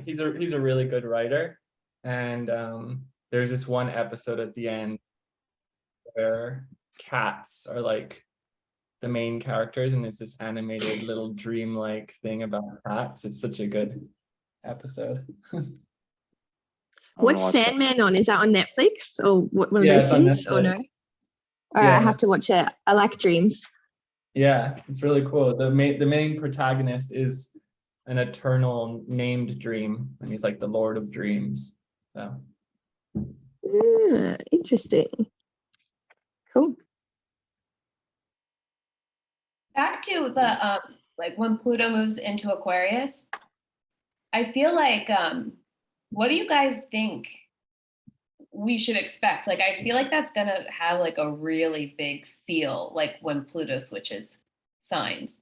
He's a really good writer, and there's this one episode at the end where cats are like the main characters, and it's this animated little dream-like thing about cats. It's such a good episode. What's Sandman on? Is that on Netflix or one of those things? Or no? All right, I have to watch it. I like dreams. Yeah, it's really cool. The main protagonist is an eternal named dream, and he's like the Lord of Dreams. So interesting. Cool. Back to the like when Pluto moves into Aquarius, I feel like what do you guys think we should expect? Like, I feel like that's gonna have like a really big feel, like when Pluto switches signs.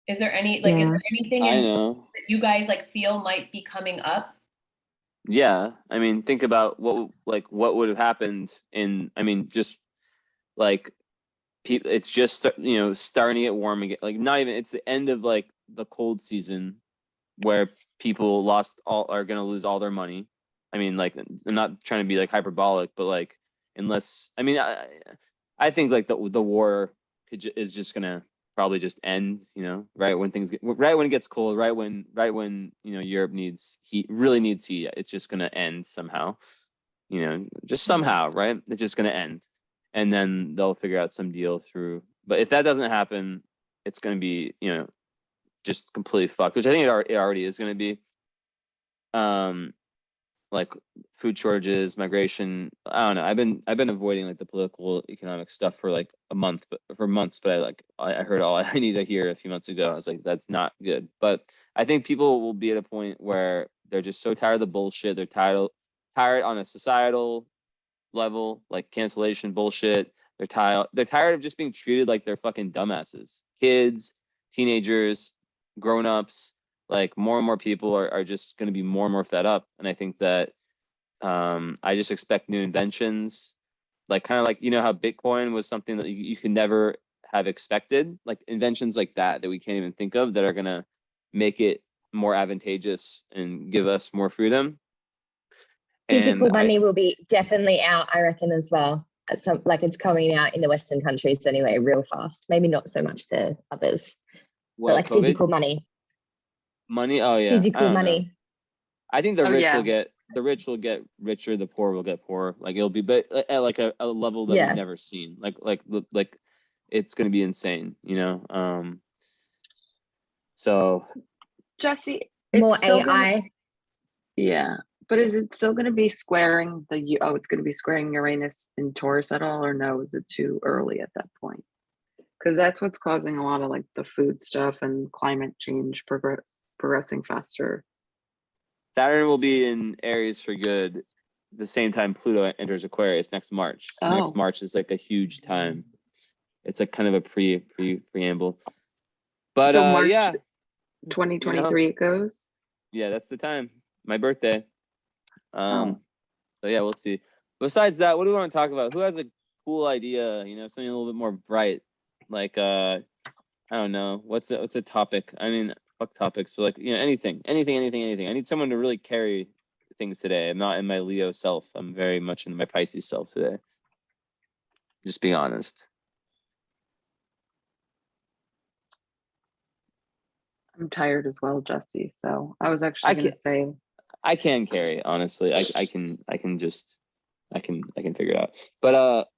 Is there any like is there anything that you guys like feel might be coming up? Yeah, I mean, think about what would have happened in. I mean, just like people, it's just starting to get warm again. Like not even it's the end of like the cold season, where people are gonna lose all their money. I mean, like I'm not trying to be like hyperbolic, but like unless I mean I think like the war is just gonna probably just end, right when it gets cold, right when Europe needs heat, really needs heat. It's just gonna end somehow, just somehow, right? It's just gonna end, and then they'll figure out some deal through. But if that doesn't happen, it's gonna be just completely fucked, which I think it already is gonna be. Like food shortages, migration. I don't know. I've been avoiding like the political economic stuff for like months, but I heard all I needed to hear a few months ago. I was like, that's not good. But I think people will be at a point where they're just so tired of the bullshit. They're tired on a societal level, like cancellation bullshit. They're tired of just being treated like they're fucking dumbasses. Kids, teenagers, grown-ups. Like more and more people are just going to be more and more fed up. And I think that I just expect new inventions, like kind of like, how Bitcoin was something that you could never have expected, like inventions like that we can't even think of, that are going to make it more advantageous and give us more freedom. Physical money will be definitely out, I reckon, as well. It's coming out in the Western countries anyway, real fast. Maybe not so much the others, but like COVID? Physical money. Money, oh yeah, physical money. I think the rich will get richer, the poor will get poorer. Like it'll be, but at like a level that we've never seen. Like it's going to be insane, So, Jesse, more AI. Yeah, but is it still going to be squaring it's going to be squaring Uranus in Taurus at all, or no? Is it too early at that point? Because that's what's causing a lot of like the food stuff and climate change progressing faster. Saturn will be in Aries for good the same time Pluto enters Aquarius next March. Next March is like a huge time. It's like kind of a preamble. But so March 2023 it goes. Yeah, that's the time. My birthday. So yeah, we'll see. Besides that, what do we want to talk about? Who has a cool idea? Something a little bit more bright. Like I don't know. What's a topic? I mean, fuck topics, but like anything. I need someone to really carry things today. I'm not in my Leo self. I'm very much in my Pisces self today. Just being honest. I'm tired as well, Jesse. So I was actually going to say I can carry, honestly. I can figure it out. But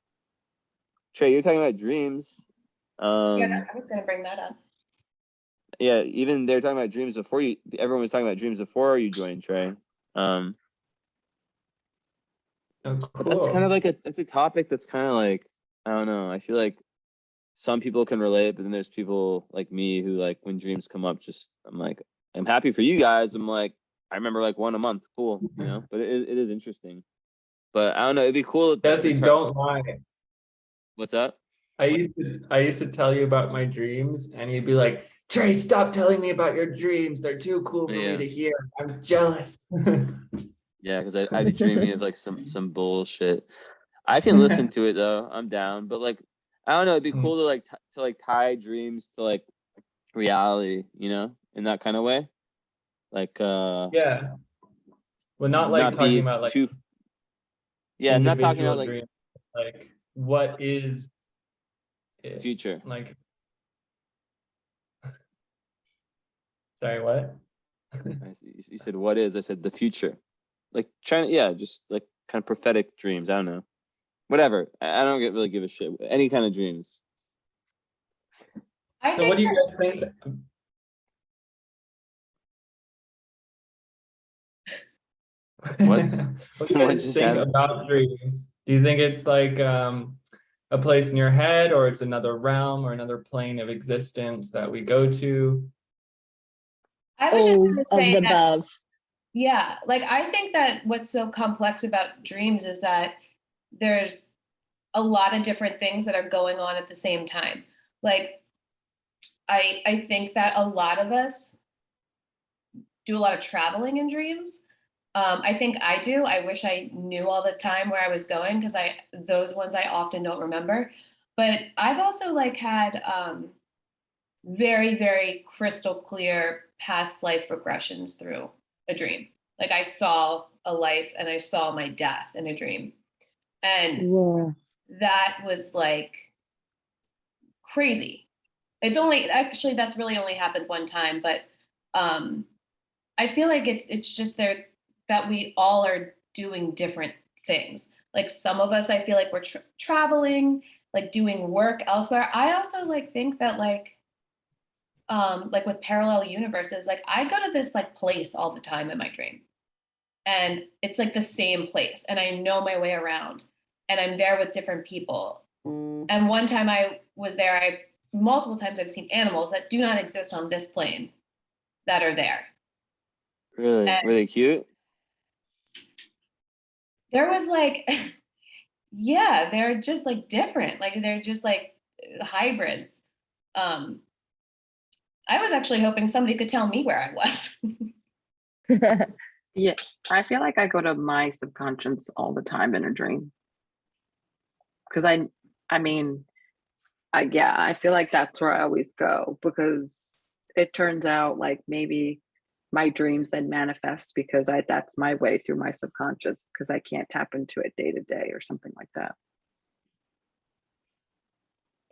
Trey, you're talking about dreams. Yeah, I was going to bring that up. Yeah, even they're talking about dreams before you. Everyone was talking about dreams before you joined, Trey. Cool. But that's kind of like it's a topic that's kind of like, I don't know. I feel like some people can relate, but then there's people like me who like when dreams come up, I'm like, I'm happy for you guys. I'm like, I remember like one a month, cool, But it is interesting. But I don't know. It'd be cool. Jesse, don't lie. What's up? I used to tell you about my dreams, and you'd be like, Trey, stop telling me about your dreams. They're too cool for me to hear. I'm jealous. Yeah, because I'd be dreaming of like some bullshit. I can listen to it though. I'm down. But like, I don't know. It'd be cool to like tie dreams to like reality, in that kind of way. Like Yeah. Well, not like not talking be about like too. Yeah, I'm not talking individual about like dreams. Like, what is it? future. Like, sorry, what? You said what is? I said the future. Like trying to, yeah, just like kind of prophetic dreams. I don't know. Whatever. I don't really give a shit. Any kind of dreams. I So think what do you that- guys think? What? What do you What guys just think happened? about dreams? Do you think it's like a place in your head, or it's another realm or another plane of existence that we go to? I was just All gonna of say the that, above. yeah, like I think that what's so complex about dreams is that there's a lot of different things that are going on at the same time. Like I think that a lot of us do a lot of traveling in dreams. I think I do. I wish I knew all the time where I was going because those ones I often don't remember. But I've also like had very, very crystal clear past life regressions through a dream. Like I saw a life and I saw my death in a dream. And Yeah. that was like crazy. It's only actually that's really only happened one time, but I feel like it's just there that we all are doing different things. Like some of us, I feel like we're traveling, like doing work elsewhere. I also like think that like with parallel universes, like I go to this like place all the time in my dream, and it's like the same place, and I know my way around, and I'm there with different people. And one time I was there, multiple times I've seen animals that do not exist on this plane that are there. Really? And Were they cute? there was like, yeah, they're just like different. Like they're just like hybrids. Um, I was actually hoping somebody could tell me where I was. Yeah, I feel like I go to my subconscious all the time in a dream. Because I mean, I feel like that's where I always go because it turns out like maybe my dreams then manifest because that's my way through my subconscious because I can't tap into it day to day or something like that.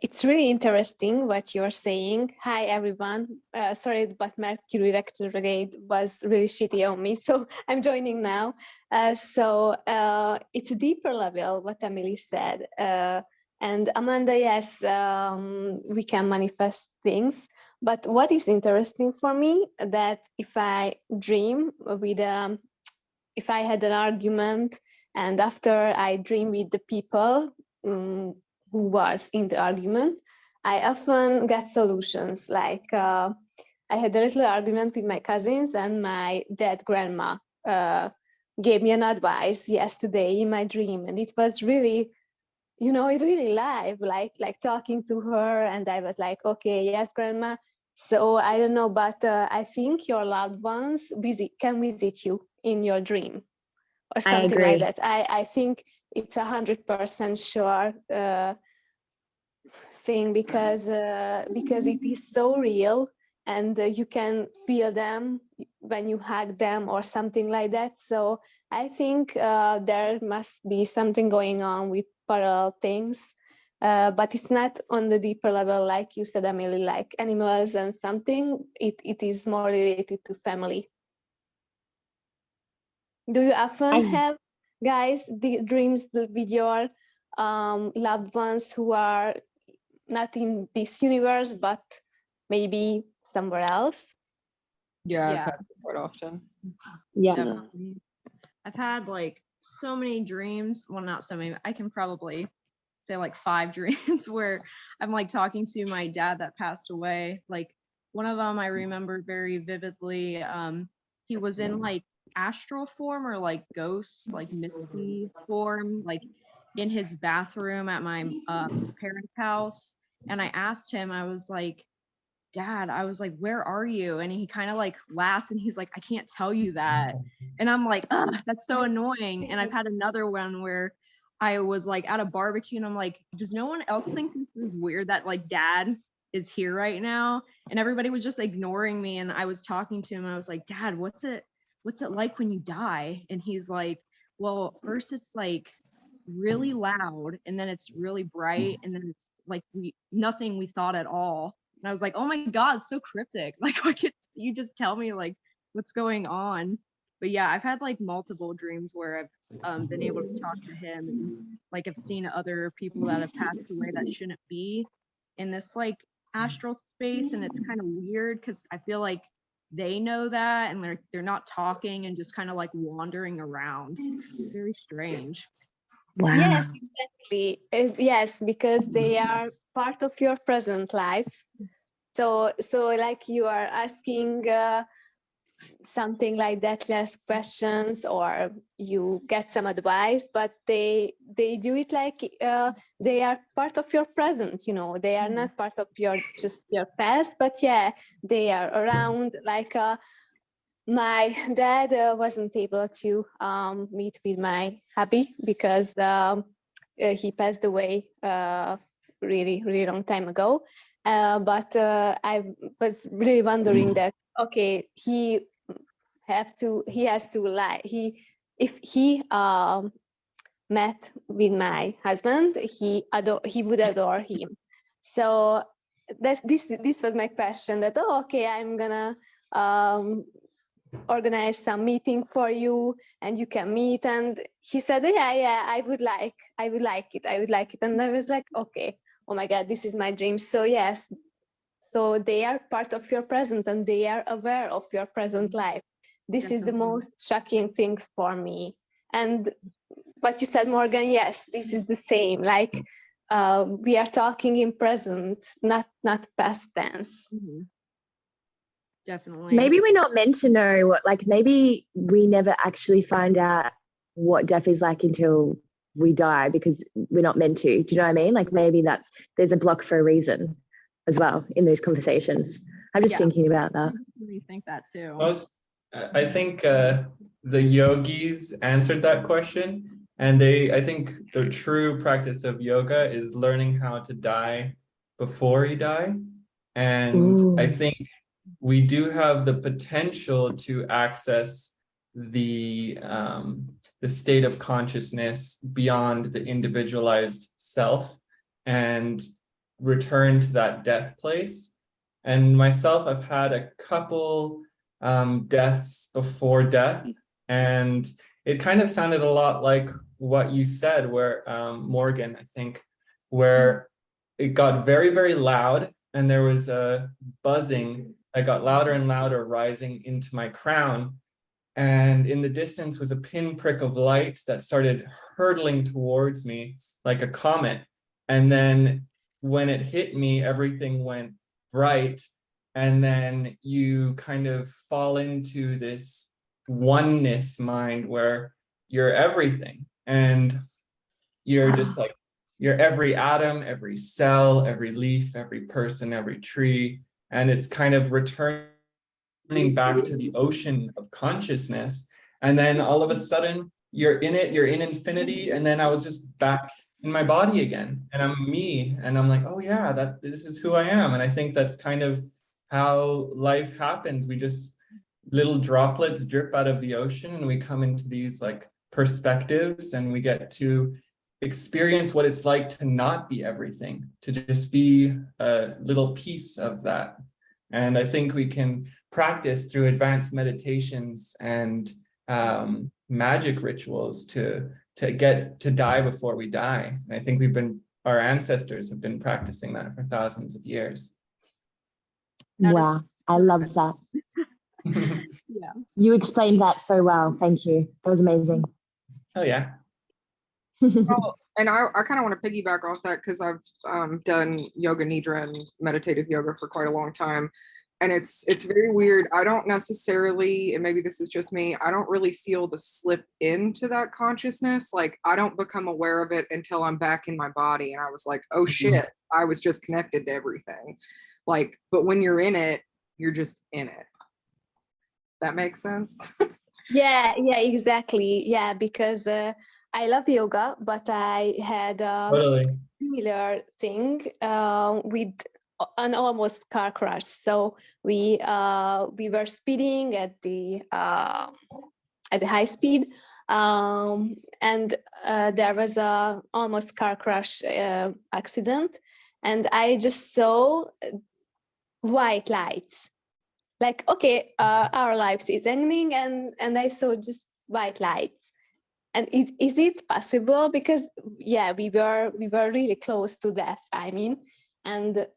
It's really interesting what you're saying. Hi, everyone. Sorry, but Mercury retrograde was really shitty on me, so I'm joining now. It's a deeper level, what Emily said. And Amanda, yes, we can manifest things. But what is interesting for me, that if I dream with, if I had an argument and after I dream with the people, who was in the argument, I often get solutions. Like I had a little argument with my cousins, and my dead grandma gave me an advice yesterday in my dream, and it was really, it really live, like talking to her, and I was like, okay, yes, grandma. So I don't know, but I think your loved ones can visit you in your dream, or something like that. I think it's 100% sure thing because it is so real, and you can feel them when you hug them or something like that. So I think there must be something going on with parallel things, but it's not on the deeper level, like you said, Emily, like animals and something. It is more related to family. Do you often have, guys, the dreams with your loved ones who are not in this universe, but maybe somewhere else? Yeah, I've Yeah. had that quite often. Yeah. Definitely. I've had like so many dreams. Well, not so many. I can probably say like 5 dreams where I'm like talking to my dad that passed away. Like one of them I remember very vividly. He was in like astral form or like ghost, like misty form, like in his bathroom at my parents' house. And I asked him, I was like, Dad, I was like, where are you? And he kind of like laughs and he's like, I can't tell you that. And I'm like, ugh, that's so annoying. And I've had another one where I was like at a barbecue and I'm like, does no one else think this is weird that like dad is here right now? and everybody was just ignoring me. And I was talking to him, and I was like, Dad, what's it like when you die? And he's like, well, first it's like really loud, and then it's really bright, and then it's like nothing we thought at all. And I was like, oh my God, so cryptic. Like, what could you just tell me like what's going on? But yeah, I've had like multiple dreams where I've been able to talk to him, and like I've seen other people that have passed away that shouldn't be in this like astral space, and it's kind of weird because I feel like they know that, and they're not talking and just kind of like wandering around. It's very strange. Wow. Yes, exactly. Yes, because they are part of your present life. So like you are asking something like that, less questions, or you get some advice, but they do it like they are part of your present, they are not part of your past, but yeah, they are around. Like my dad wasn't able to meet with my hubby because he passed away really, really long time ago. But I was really wondering that, okay, he has to lie. If he met with my husband, he would adore him. So this was my question, that okay, I'm gonna organize some meeting for you and you can meet. And he said, yeah, I would like it. And I was like, okay, oh my God, this is my dream. So yes, so they are part of your present and they are aware of your present life. This is the most shocking thing for me. And what you said, Morgan, yes, this is the same. Like we are talking in present, not past tense. Mm-hmm. Definitely. Maybe we're not meant to know what, like maybe we never actually find out what death is like until we die because we're not meant to. Do you know what I mean? Like maybe there's a block for a reason as well in those conversations. I'm just thinking about that. I think that too. I think the yogis answered that question, and I think the true practice of yoga is learning how to die before you die. And Ooh. I think we do have the potential to access the state of consciousness beyond the individualized self and return to that death place. And myself, I've had a couple deaths before death, and it kind of sounded a lot like what you said, where Morgan, I think, where it got very, very loud and there was a buzzing that got louder and louder rising into my crown, and in the distance was a pinprick of light that started hurtling towards me like a comet. And then when it hit me, everything went bright, and then you kind of fall into this oneness mind where you're everything, and you're just like, you're every atom, every cell, every leaf, every person, every tree, and it's kind of returning back to the ocean of consciousness. And then all of a sudden you're in infinity, and then I was just back in my body again, and I'm me, and I'm like, oh yeah, this is who I am. And I think that's kind of how life happens. We just, little droplets drip out of the ocean, and we come into these like perspectives, and we get to experience what it's like to not be everything, to just be a little piece of that. And I think we can practice through advanced meditations and magic rituals to get to die before we die. And I think our ancestors have been practicing that for thousands of years. Wow, I love that. Yeah. You explained that so well. Thank you. That was amazing. Oh yeah. And I kind of want to piggyback off that because I've done yoga nidra and meditative yoga for quite a long time. And it's very weird. I don't necessarily, and maybe this is just me, I don't really feel the slip into that consciousness. Like I don't become aware of it until I'm back in my body. And I was like, oh shit, I was just connected to everything. Like, but when you're in it, you're just in it. That makes sense? Yeah, exactly. Yeah, because I love yoga, but I had a Totally. similar thing with an almost car crash. So we were speeding at the high speed, and there was a almost car crash accident, and I just saw white lights. Like, okay, our lives is ending, and I saw just white lights. And is it possible? Because yeah, we were really close to death. I mean, and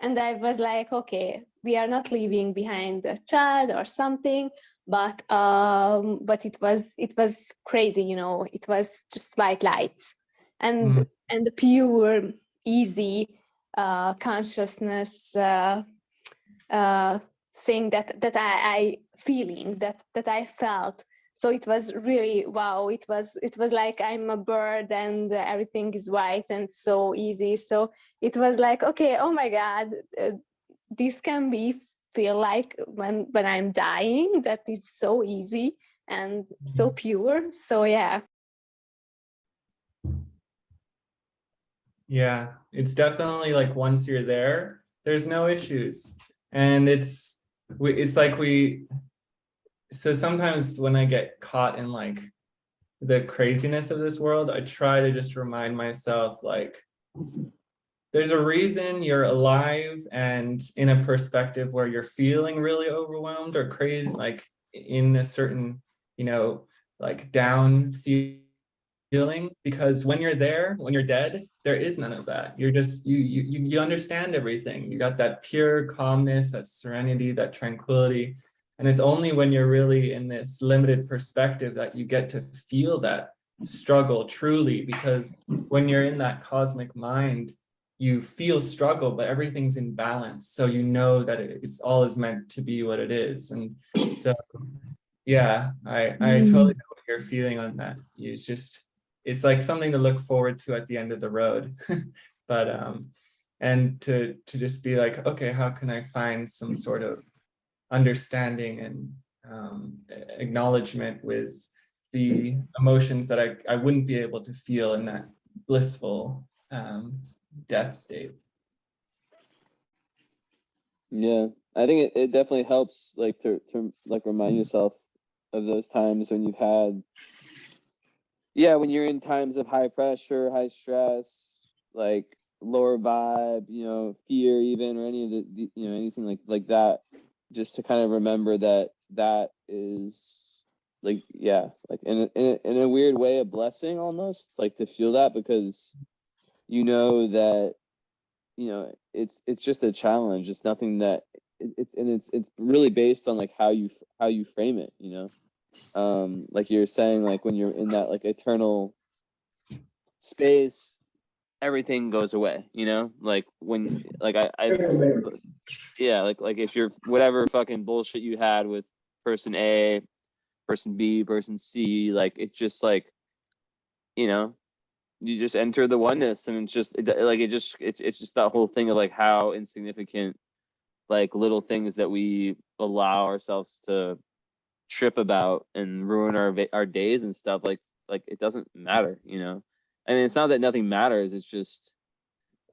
I was like, okay, we are not leaving behind a child or something, but it was crazy, you know. It was just white lights, and the pure, easy consciousness thing that I feeling that I felt. So it was really wow. It was like I'm a bird and everything is white and so easy. So it was like, okay, oh my God, this can be feel like when I'm dying, that is so easy and so pure. So yeah. Yeah, it's definitely like once you're there, there's no issues. And it's like so sometimes when I get caught in like the craziness of this world, I try to just remind myself like there's a reason you're alive and in a perspective where you're feeling really overwhelmed or crazy, like in a certain, you know, like down feeling, because when you're there, when you're dead, there is none of that. You're just, you understand everything. You got that pure calmness, that serenity, that tranquility. And it's only when you're really in this limited perspective that you get to feel that struggle truly, because when you're in that cosmic mind, you feel struggle, but everything's in balance. So you know that it's all is meant to be what it is. And so, yeah, I totally know what you're feeling on that. It's like something to look forward to at the end of the road. But and to just be like, okay, how can I find some sort of understanding and acknowledgement with the emotions that I wouldn't be able to feel in that blissful death state. Yeah, I think it definitely helps like to like remind yourself of those times when you've had, yeah, when you're in times of high pressure, high stress, like lower vibe, you know, fear even, or any of the you know, anything like that, just to kind of remember that is like, yeah, like in a weird way, a blessing almost, like to feel that, because you know that, you know, it's just a challenge. It's nothing that it's really based on like how you frame it, you know. Like you're saying, like when you're in that like eternal space, everything goes away, you know. Like when like I yeah, like if you're whatever fucking bullshit you had with person A, person B, person C, like it's just like, you know, you just enter the oneness, and it's just it's just that whole thing of like how insignificant like little things that we allow ourselves to trip about and ruin our days and stuff, like it doesn't matter, you know. I mean, it's not that nothing matters, it's just,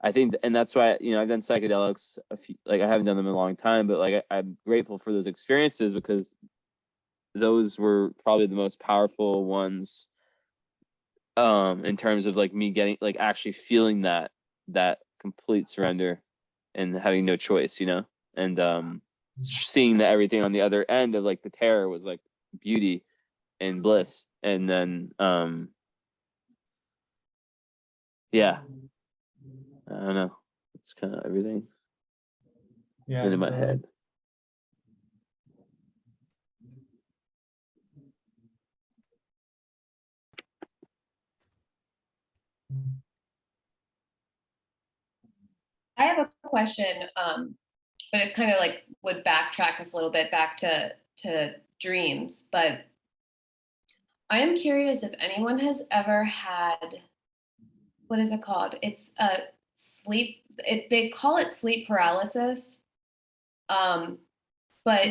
I think, and that's why, you know, I've done psychedelics like I haven't done them in a long time, but like I'm grateful for those experiences, because those were probably the most powerful ones in terms of like me getting like actually feeling that complete surrender and having no choice, you know. And seeing that everything on the other end of like the terror was like beauty and bliss. And then yeah, I don't know, it's kind of everything in my head. I have a question, but it's kind of like would backtrack us a little bit back to dreams. But I am curious if anyone has ever had, what is it called? It's a sleep. They call it sleep paralysis, but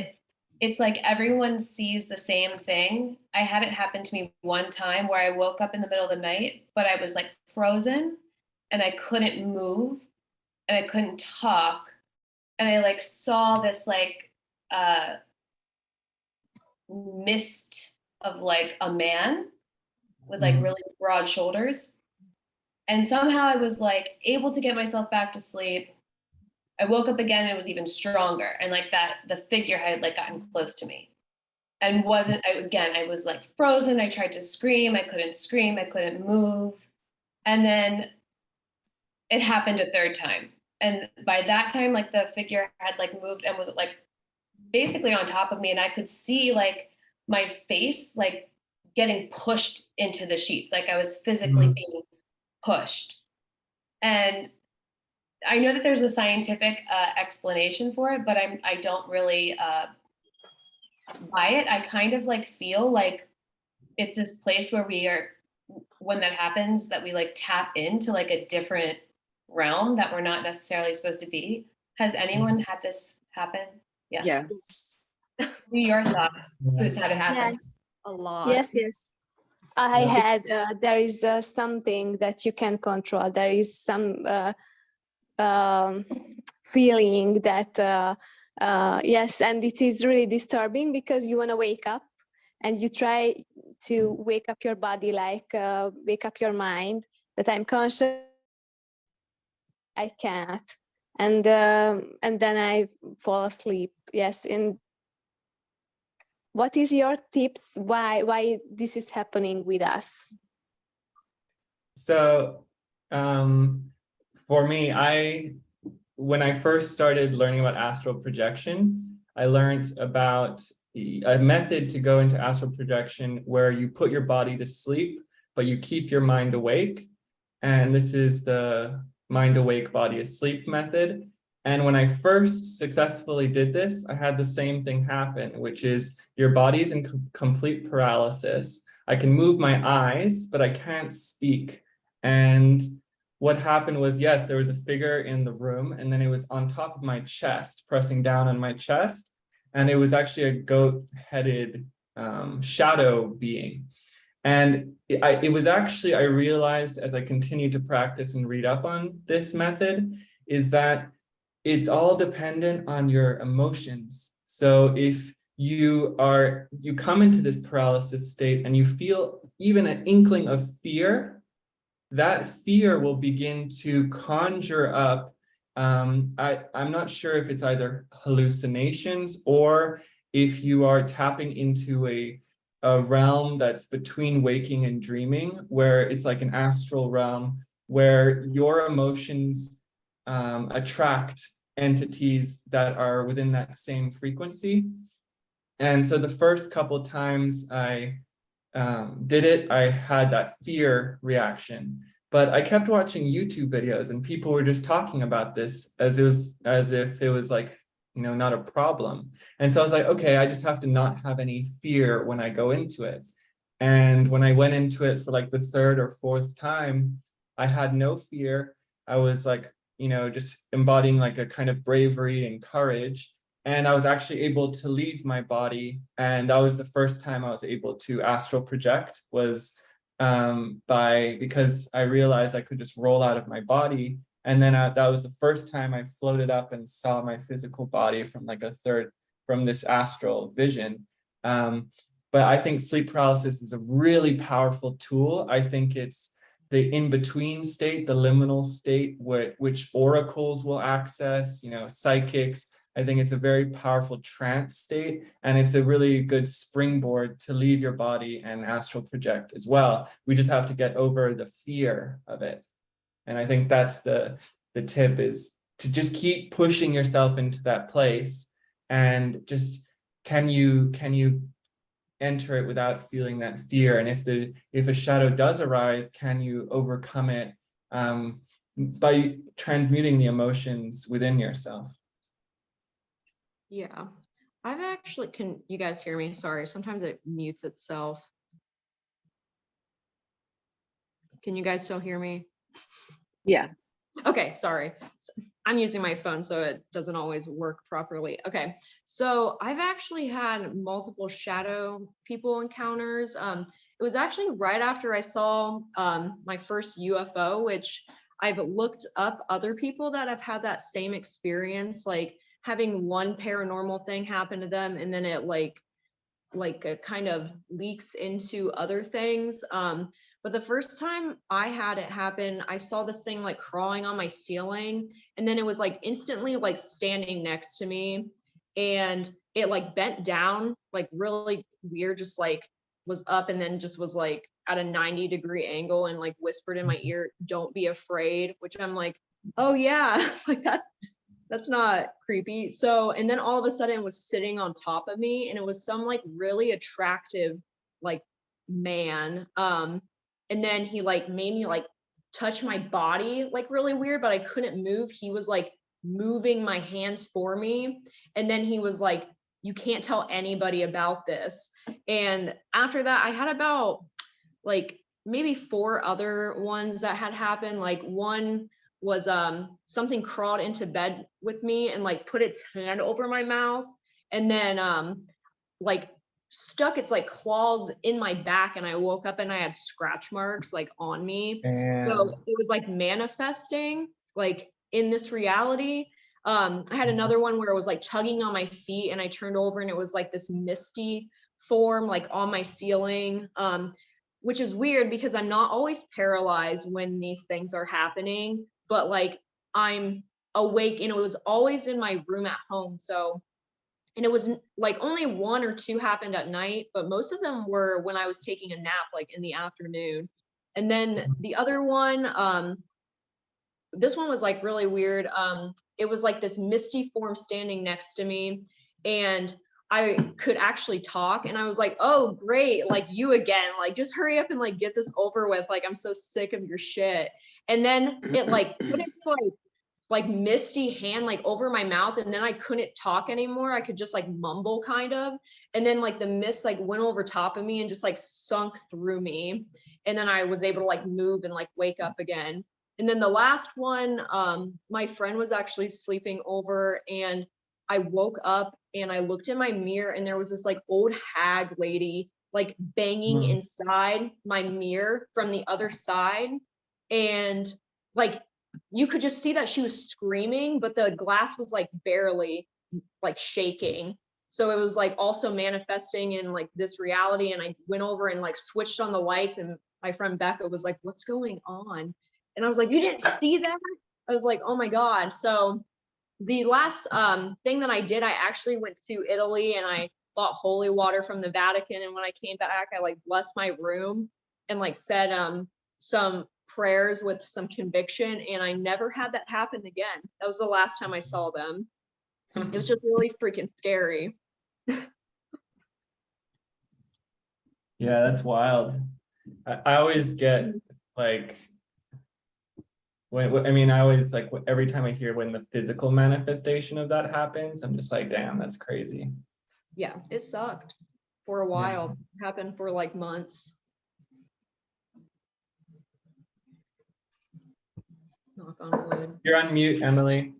it's like everyone sees the same thing. I had it happen to me one time where I woke up in the middle of the night, but I was like frozen and I couldn't move. and I couldn't talk. And I like saw this like mist of like a man with like really broad shoulders. And somehow I was like able to get myself back to sleep. I woke up again and it was even stronger. And like that, the figure had like gotten close to me and I was like frozen. I tried to scream. I couldn't move. And then it happened a third time. And by that time, like the figure had like moved and was like basically on top of me. And I could see like my face, like getting pushed into the sheets. Like I was physically being pushed. And I know that there's a scientific explanation for it, but I don't really buy it. I kind of like feel like it's this place where we are, when that happens, that we like tap into like a different realm that we're not necessarily supposed to be. Has anyone had this happen? Yeah. Yes. Your thoughts? Who's had it happen? Yes. A lot. Yes. I had, there is something that you can control. There is some feeling that, yes, and it is really disturbing because you want to wake up and you try to wake up your body, like wake up your mind, that I'm conscious. I can't. And then I fall asleep. Yes. And what is your tips? Why this is happening with us? So for me, when I first started learning about astral projection, I learned about a method to go into astral projection where you put your body to sleep, but you keep your mind awake. And this is the mind awake, body asleep method. And when I first successfully did this, I had the same thing happen, which is your body's in complete paralysis. I can move my eyes, but I can't speak. And what happened was, yes, there was a figure in the room, and then it was on top of my chest, pressing down on my chest. And it was actually a goat-headed shadow being. And it was actually, I realized as I continued to practice and read up on this method, is that it's all dependent on your emotions. So if you come into this paralysis state and you feel even an inkling of fear, that fear will begin to conjure up. I'm not sure if it's either hallucinations or if you are tapping into a realm that's between waking and dreaming, where it's like an astral realm where your emotions attract entities that are within that same frequency. And so the first couple times I did it, I had that fear reaction, but I kept watching YouTube videos and people were just talking about this as if it was like, not a problem. And so I was like, okay, I just have to not have any fear when I go into it. And when I went into it for like the third or fourth time, I had no fear. I was like, just embodying like a kind of bravery and courage. And I was actually able to leave my body. And that was the first time I was able to astral project, was because I realized I could just roll out of my body. And then that was the first time I floated up and saw my physical body from this astral vision. But I think sleep paralysis is a really powerful tool. I think it's the in-between state, the liminal state, which oracles will access, psychics. I think it's a very powerful trance state, and it's a really good springboard to leave your body and astral project as well. We just have to get over the fear of it. And I think that's the tip, is to just keep pushing yourself into that place, and just can you enter it without feeling that fear? And if a shadow does arise, can you overcome it by transmuting the emotions within yourself? Yeah, I've actually, can you guys hear me? Sorry, sometimes it mutes itself. Can you guys still hear me? Yeah. Okay, sorry. I'm using my phone, so it doesn't always work properly. Okay, so I've actually had multiple shadow people encounters. It was actually right after I saw my first UFO, which I've looked up other people that have had that same experience, like having one paranormal thing happen to them and then it like kind of leaks into other things. But the first time I had it happen, I saw this thing like crawling on my ceiling, and then it was like instantly like standing next to me, and it like bent down like really weird, just like was up and then just was like at a 90-degree angle and like whispered in my ear, "Don't be afraid," which I'm like, oh yeah, like that's not creepy. So, and then all of a sudden it was sitting on top of me, and it was some like really attractive like man. And then he like made me like touch my body like really weird, but I couldn't move. He was like moving my hands for me. And then he was like, "You can't tell anybody about this." And after that, I had about like maybe 4 other ones that had happened. Like one was something crawled into bed with me and like put its hand over my mouth, and then like stuck its like claws in my back, and I woke up and I had scratch marks like on me. So it was like manifesting like in this reality. I had another one where it was like tugging on my feet, and I turned over and it was like this misty form like on my ceiling, which is weird because I'm not always paralyzed when these things are happening, but like I'm awake, and it was always in my room at home. So, and it was like only 1 or 2 happened at night, but most of them were when I was taking a nap, like in the afternoon. And then the other one, this one was like really weird. It was like this misty form standing next to me, and I could actually talk, and I was like, "Oh, great, like you again, like just hurry up and like get this over with. Like I'm so sick of your shit." And then it like put its like misty hand like over my mouth, and then I couldn't talk anymore. I could just like mumble kind of. And then like the mist like went over top of me and just like sunk through me. And then I was able to like move and like wake up again. And then the last one, my friend was actually sleeping over, and I woke up and I looked in my mirror, and there was this like old hag lady like banging inside my mirror from the other side. And like you could just see that she was screaming, but the glass was like barely like shaking. So it was like also manifesting in like this reality. And I went over and like switched on the lights, and my friend Becca was like, "What's going on?" And I was like, "You didn't see that?" I was like, "Oh my God." So the last thing that I did, I actually went to Italy and I bought holy water from the Vatican. And when I came back, I like blessed my room and like said some prayers with some conviction, and I never had that happen again. That was the last time I saw them. It was just really freaking scary. Yeah, that's wild. I always get like when I mean I always like every time I hear when the physical manifestation of that happens, I'm just like, damn, that's crazy. Yeah, it sucked for a while. It happened for like months. Knock on wood. You're on mute, Emily.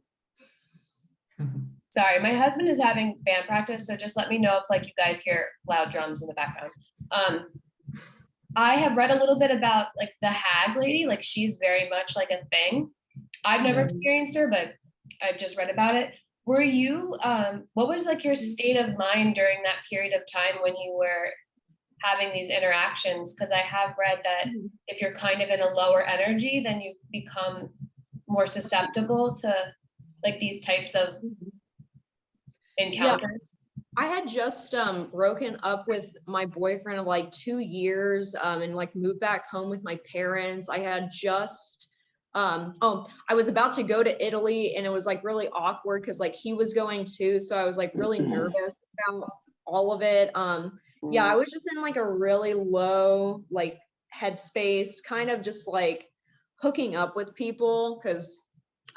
Sorry, my husband is having band practice, so just let me know if like you guys hear loud drums in the background. I have read a little bit about like the hag lady, like she's very much like a thing. I've never experienced her, but I've just read about it. Were you, what was like your state of mind during that period of time when you were having these interactions? Because I have read that if you're kind of in a lower energy, then you become more susceptible to like these types of encounters. I had just broken up with my boyfriend of like 2 years and like moved back home with my parents. I had just I was about to go to Italy, and it was like really awkward because like he was going too, so I was like really nervous about all of it. Yeah, I was just in like a really low like headspace, kind of just like hooking up with people because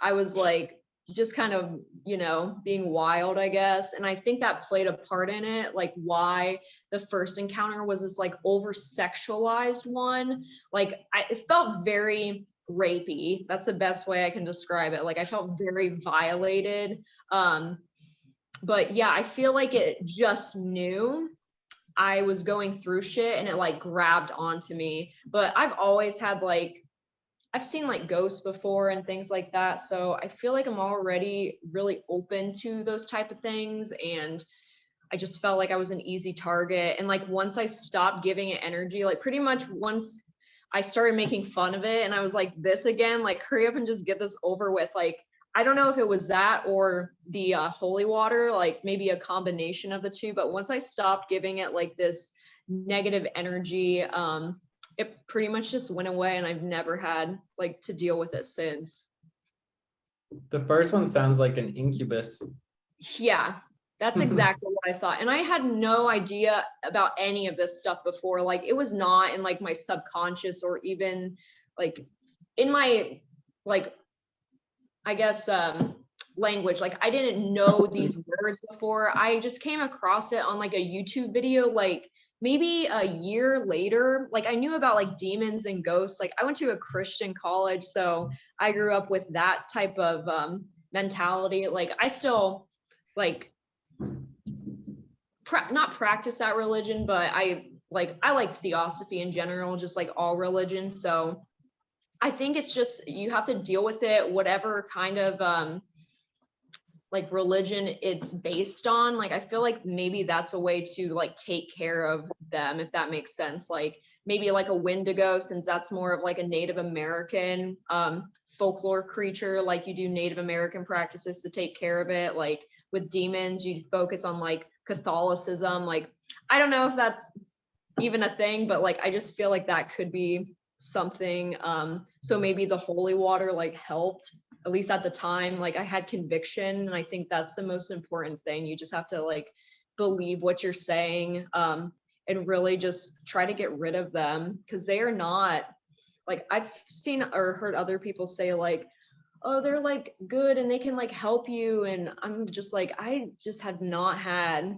I was like just kind of, you know, being wild, I guess. And I think that played a part in it, like why the first encounter was this like over sexualized one. Like it felt very rapey. That's the best way I can describe it. Like I felt very violated. But yeah, I feel like it just knew I was going through shit, and it like grabbed onto me. But I've always had like I've seen like ghosts before and things like that. So I feel like I'm already really open to those type of things. And I just felt like I was an easy target. And like once I stopped giving it energy, like pretty much once I started making fun of it and I was like, this again, like hurry up and just get this over with. Like, I don't know if it was that or the holy water, like maybe a combination of the two. But once I stopped giving it like this negative energy, it pretty much just went away and I've never had like to deal with it since. The first one sounds like an incubus. Yeah, that's exactly what I thought. And I had no idea about any of this stuff before. Like it was not in like my subconscious or even like in my, like, I guess, language. Like I didn't know these words before. I just came across it on like a YouTube video, like maybe a year later. Like I knew about like demons and ghosts. Like I went to a Christian college, so I grew up with that type of mentality. Like I still like not practice that religion, but I like theosophy in general, just like all religions. So I think it's just you have to deal with it, whatever kind of like religion it's based on. Like I feel like maybe that's a way to like take care of them, if that makes sense. Like maybe like a Wendigo, since that's more of like a Native American folklore creature, like you do Native American practices to take care of it. Like with demons, you focus on like Catholicism. Like I don't know if that's even a thing, but like I just feel like that could be something. So maybe the holy water like helped, at least at the time. Like I had conviction, and I think that's the most important thing. You just have to like believe what you're saying, and really just try to get rid of them, because they are not, like I've seen or heard other people say like, oh, they're like good and they can like help you, and I'm just like, I just have not had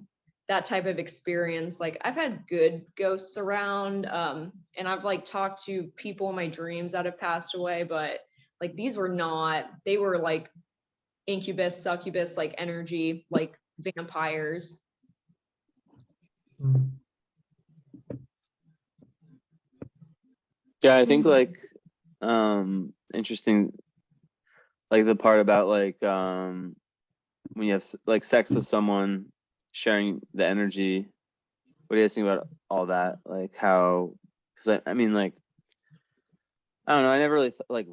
that type of experience. Like I've had good ghosts around, and I've like talked to people in my dreams that have passed away, but like these were not, they were like incubus, succubus, like energy, like vampires. Yeah, I think like interesting, like the part about like when you have like sex with someone, sharing the energy. What do you guys think about all that? Like how, because I mean like, I don't know, I never really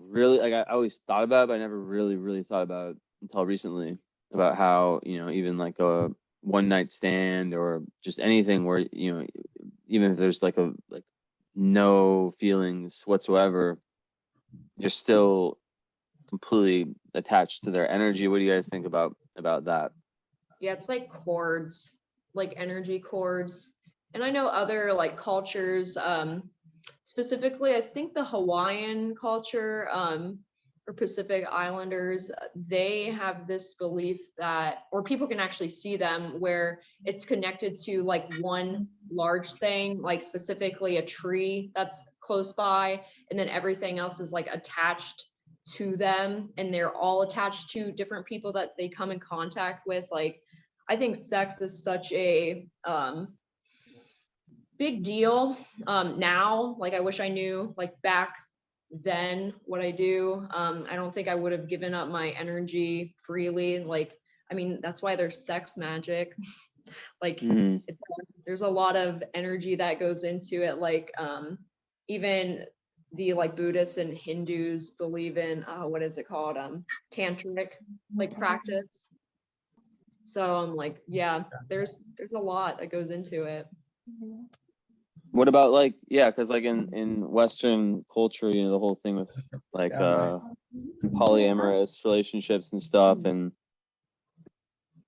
really like, I always thought about it, but I never really thought about it until recently, about how, you know, even like a one night stand or just anything where, you know, even if there's like no feelings whatsoever, you're still completely attached to their energy. What do you guys think about that? Yeah, it's like cords, like energy cords. And I know other like cultures, specifically, I think the Hawaiian culture, or Pacific Islanders, they have this belief that, or people can actually see them, where it's connected to like one large thing, like specifically a tree that's close by, and then everything else is like attached to them, and they're all attached to different people that they come in contact with. Like I think sex is such a big deal now. Like I wish I knew like back then what I do. I don't think I would have given up my energy freely. Like, I mean, that's why there's sex magic. Like there's a lot of energy that goes into it. Like even the like Buddhists and Hindus believe in what is it called? Tantric like practice. So I'm like, yeah, there's a lot that goes into it. What about like, yeah, because like in Western culture, you know, the whole thing with like polyamorous relationships and stuff, and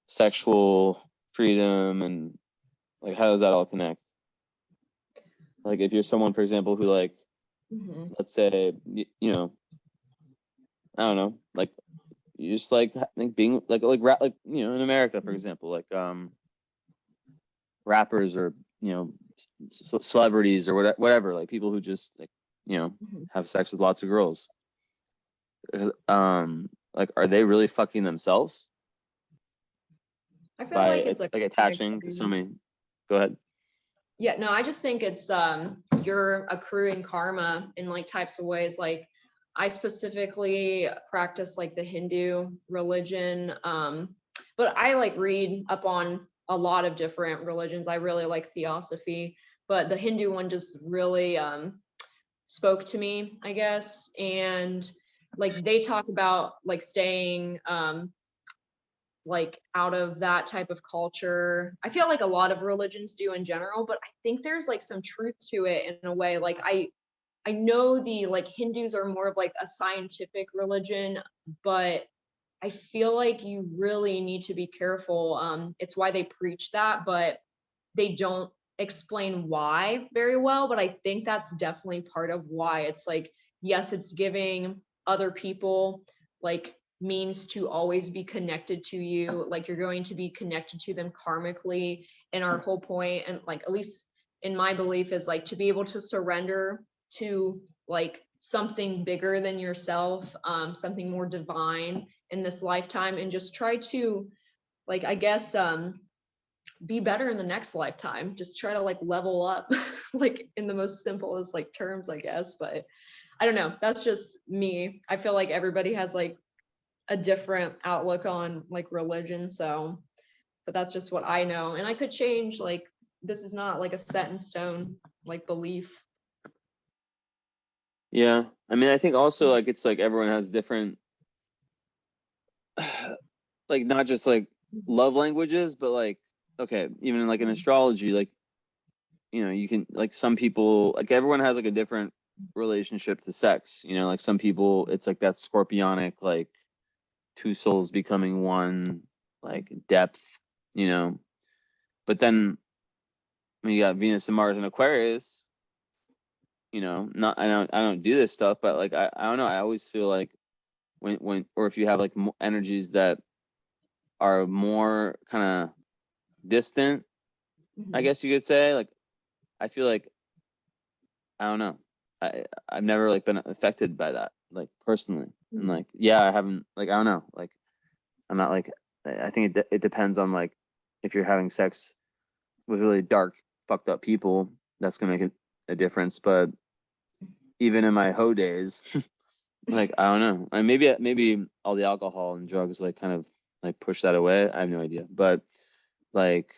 sexual freedom, and like how does that all connect? Like if you're someone, for example, who like, let's say, you know, I don't know, like you just like being like you know, in America, for example, like rappers or, you know, celebrities or whatever, like people who just like, you know, have sex with lots of girls. Like, are they really fucking themselves? I feel like it's like attaching to so many. Go ahead. Yeah, no, I just think it's you're accruing karma in like types of ways. Like I specifically practice like the Hindu religion, but I like read up on a lot of different religions. I really like theosophy, but the Hindu one just really spoke to me, I guess. And like they talk about like staying like out of that type of culture. I feel like a lot of religions do in general, but I think there's like some truth to it in a way. Like I know the like Hindus are more of like a scientific religion, but I feel like you really need to be careful. It's why they preach that, but they don't explain why very well. But I think that's definitely part of why. It's like, yes, it's giving other people like means to always be connected to you. Like you're going to be connected to them karmically. And our whole point, and like at least in my belief, is like to be able to surrender to like something bigger than yourself, something more divine in this lifetime, and just try to like, I guess, be better in the next lifetime. Just try to like level up, like in the most simplest like terms, I guess. But I don't know. That's just me. I feel like everybody has like a different outlook on like religion. So, but that's just what I know. And I could change, like, this is not like a set in stone like belief. Yeah. I mean, I think also like it's like everyone has different like not just like love languages, but like, okay, even like in astrology, like, you know, you can like some people, like everyone has like a different relationship to sex, you know, like some people it's like that scorpionic, like two souls becoming one, like depth, you know. But then when you got Venus and Mars and Aquarius, you know, not I don't do this stuff, but like I don't know, I always feel like when or if you have like energies that are more kind of distant, I guess you could say, like I feel like I don't know, I've never like been affected by that, like personally. And like yeah, I haven't, like I don't know, like I'm not like, I think it depends on like if you're having sex with really dark fucked up people, that's gonna make a difference. But even in my hoe days, like I don't know, and maybe all the alcohol and drugs like kind of like push that away. I have no idea, but like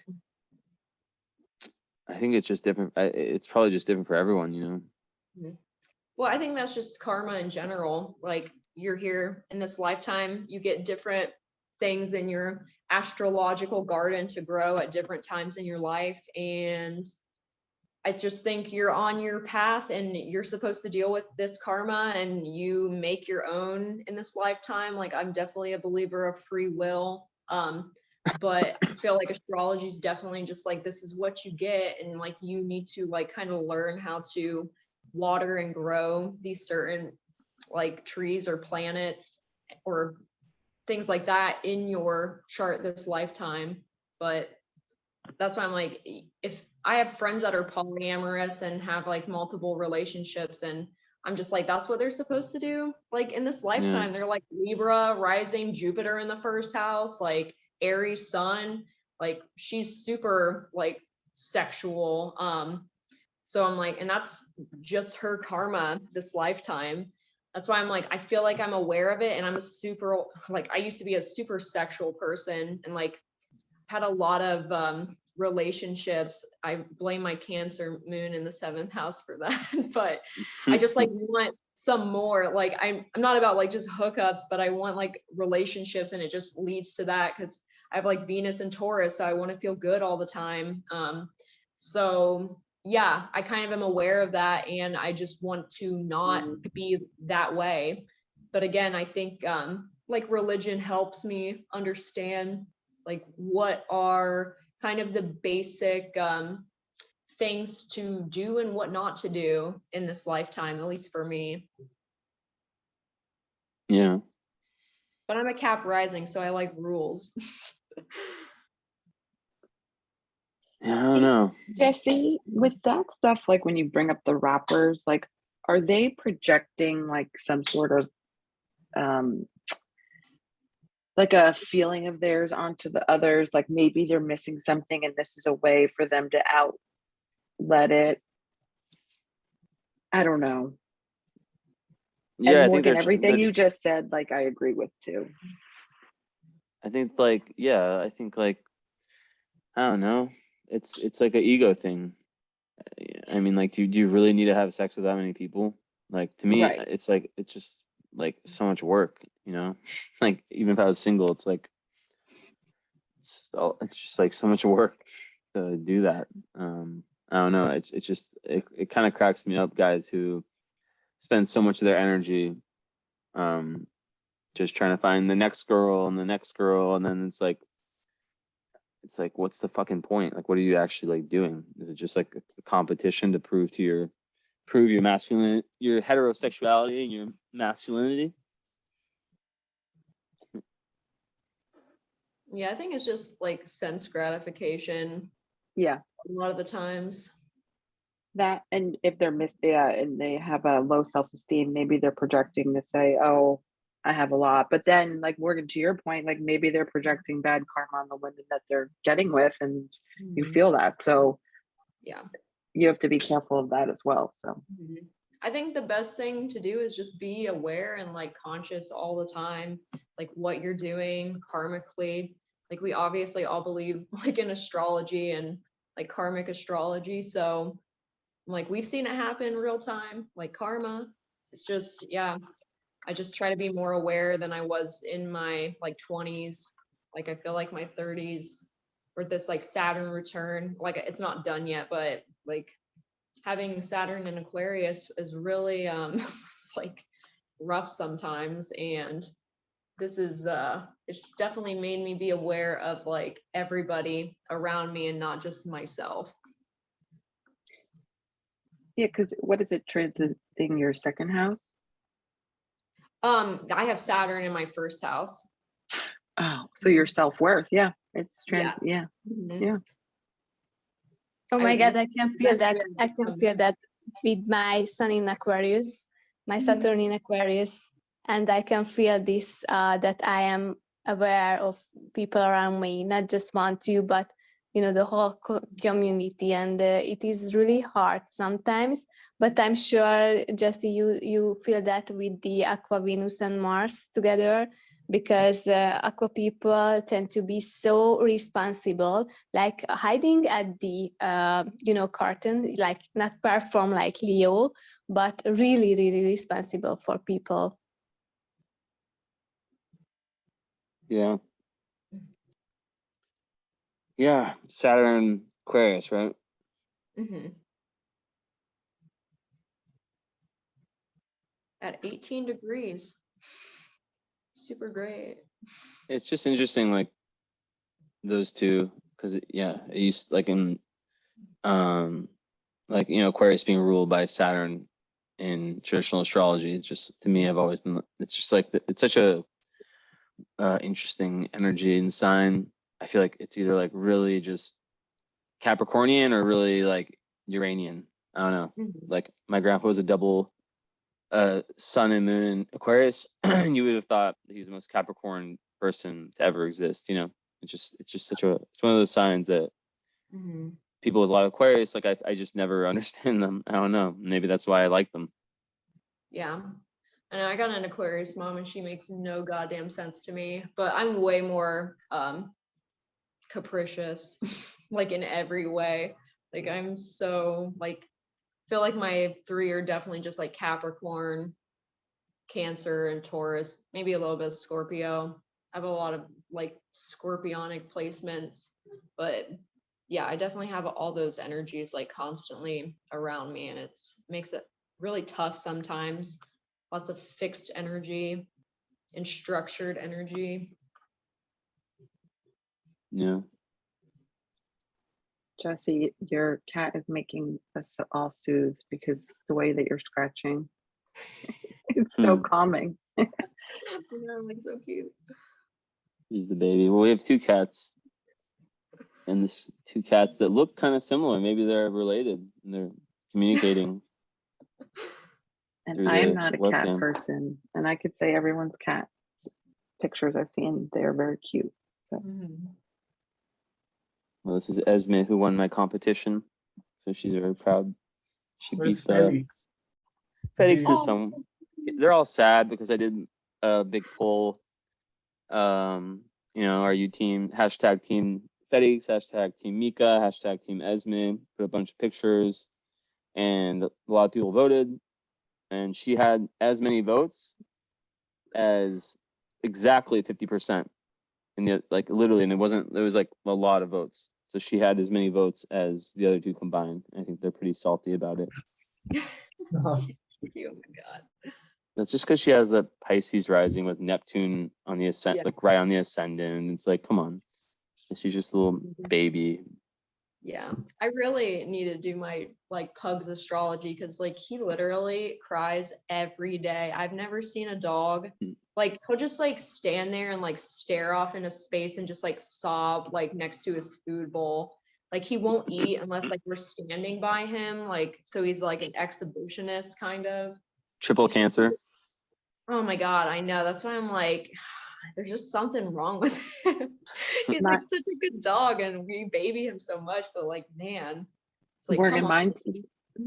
I think it's just different. It's probably just different for everyone, you know. Well, I think that's just karma in general. Like you're here in this lifetime, you get different things in your astrological garden to grow at different times in your life. And I just think you're on your path and you're supposed to deal with this karma and you make your own in this lifetime. Like I'm definitely a believer of free will. But I feel like astrology is definitely just like, this is what you get. And like, you need to like kind of learn how to water and grow these certain like trees or planets or things like that in your chart this lifetime. But that's why I'm like, if I have friends that are polyamorous and have like multiple relationships, and I'm just like, that's what they're supposed to do. Like in this lifetime, Yeah. they're like Libra, rising Jupiter in the first house, like Aries sun, like she's super like sexual. So I'm like, and that's just her karma this lifetime. That's why I'm like, I feel like I'm aware of it. And I'm a super, like, I used to be a super sexual person and like had a lot of relationships. I blame my Cancer moon in the 7th house for that. But I just like want some more. Like I'm not about like just hookups, but I want like relationships, and it just leads to that because I have like Venus and Taurus, so I want to feel good all the time. So yeah, I kind of am aware of that, and I just want to not be that way. But again, I think like religion helps me understand like what are kind of the basic things to do and what not to do in this lifetime, at least for me. Yeah. But I'm a Cap rising, so I like rules. Yeah, I don't know. Jesse, with that stuff, like when you bring up the rappers, like, are they projecting like some sort of like a feeling of theirs onto the others? Like maybe they're missing something and this is a way for them to outlet it. I don't know. Yeah, I think Morgan, they're everything you just said, like I agree with too. I think like, yeah, I think like, I don't know. It's like an ego thing. I mean, like, do you really need to have sex with that many people? Like, to me, Right. it's like, it's just like so much work, you know? Like, even if I was single, it's like, it's just like so much work to do that. I don't know. It's just, it kind of cracks me up, guys who spend so much of their energy, just trying to find the next girl and the next girl. And then it's like, what's the fucking point? Like, what are you actually like doing? Is it just like a competition to prove your masculine, your heterosexuality and your masculinity? Yeah, I think it's just like sense gratification Yeah. a lot of the times. That, and if they're and they have a low self-esteem, maybe they're projecting to say, oh, I have a lot. But then, like Morgan, to your point, like maybe they're projecting bad karma on the women that they're getting with, and you feel that. So Yeah. you have to be careful of that as well. So I think the best thing to do is just be aware and like conscious all the time, like what you're doing karmically. Like we obviously all believe like in astrology and like karmic astrology. So like we've seen it happen in real time, like karma. It's just, yeah, I just try to be more aware than I was in my like 20s. Like I feel like my 30s or this like Saturn return, like it's not done yet, but like having Saturn in Aquarius is really like rough sometimes. And this is it's definitely made me be aware of like everybody around me and not just myself. yeah, because what is it transiting your second house? I have Saturn in my first house. Oh, so your self-worth, yeah. It's Yeah. yeah. Oh my God, I can feel that. I can feel that with my Sun in Aquarius, my Saturn in Aquarius, and I can feel this that I am aware of people around me, not just one, two, but the whole community, and it is really hard sometimes. But I'm sure, Jesse, you feel that with the Aqua Venus and Mars together, because Aqua people tend to be so responsible, like hiding at the curtain, like not perform like Leo, but really, really responsible for people. Yeah. Yeah. Saturn Aquarius, right? At 18 degrees. Super great. It's just interesting, like those two, because yeah, it used like in like Aquarius being ruled by Saturn in traditional astrology. It's just, to me, I've always been, it's just like it's such a interesting energy and sign. I feel like it's either like really just Capricornian or really like Uranian. I don't know. Like my grandpa was a double sun and moon in Aquarius. You would have thought he's the most Capricorn person to ever exist. It's just such it's one of those signs that people with a lot of Aquarius, like I just never understand them. I don't know. Maybe that's why I like them. Yeah. And I got an Aquarius mom and she makes no goddamn sense to me, but I'm way more capricious, like in every way. Like I'm so like, feel like my three are definitely just like Capricorn, Cancer, and Taurus, maybe a little bit of Scorpio. I have a lot of like scorpionic placements, but yeah, I definitely have all those energies like constantly around me, and it makes it really tough sometimes. Lots of fixed energy and structured energy. Yeah. Jesse, your cat is making us all soothed because the way that you're scratching, it's so calming. Like so cute. He's the baby. Well, we have two cats, and this two cats that look kind of similar. Maybe they're related and they're communicating. And I am not a cat person, and I could say everyone's cat pictures I've seen, they're very cute. So. Well, this is Esme who won my competition, so she's very proud. She Where's beat Felix? Felix is some. they're all sad because I did a big poll. Are you team #team Fedix, #team Mika, #team Esme, put a bunch of pictures, and a lot of people voted, and she had as many votes as exactly 50% in the literally, and it was like a lot of votes. So she had as many votes as the other two combined. I think they're pretty salty about it. Oh my God. That's just because she has the Pisces rising with Neptune on the ascent, Yeah. like right on the ascendant. It's like, come on. And she's just a little baby. Yeah, I really need to do my Pug's astrology because he literally cries every day. I've never seen a dog he'll just stand there and stare off into space and just sob next to his food bowl. He won't eat unless we're standing by him. So he's an exhibitionist kind of. Triple cancer. Oh my God, I know. That's why I'm there's just something wrong with him. He's such a good dog and we baby him so much, but man, it's Morgan,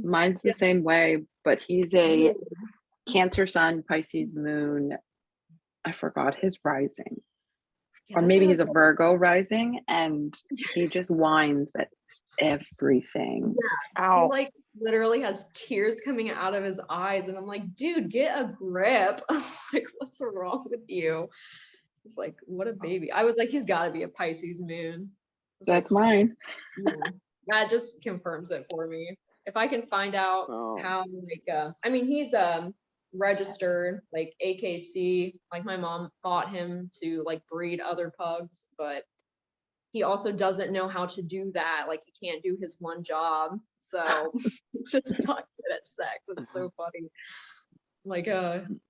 mine's the same way, but he's a Cancer sun, Pisces moon. I forgot his rising. Yeah, Or maybe he's a Virgo rising, and he just whines at everything. Yeah, Ow. he literally has tears coming out of his eyes, and I'm dude, get a grip. What's wrong with you? It's what a baby. I was he's got to be a Pisces moon. That's mine. Yeah, that just confirms it for me. If I can find out how, I mean, he's registered AKC. My mom bought him to breed other pugs, but he also doesn't know how to do that. He can't do his one job, so he's just not good at sex. It's so funny.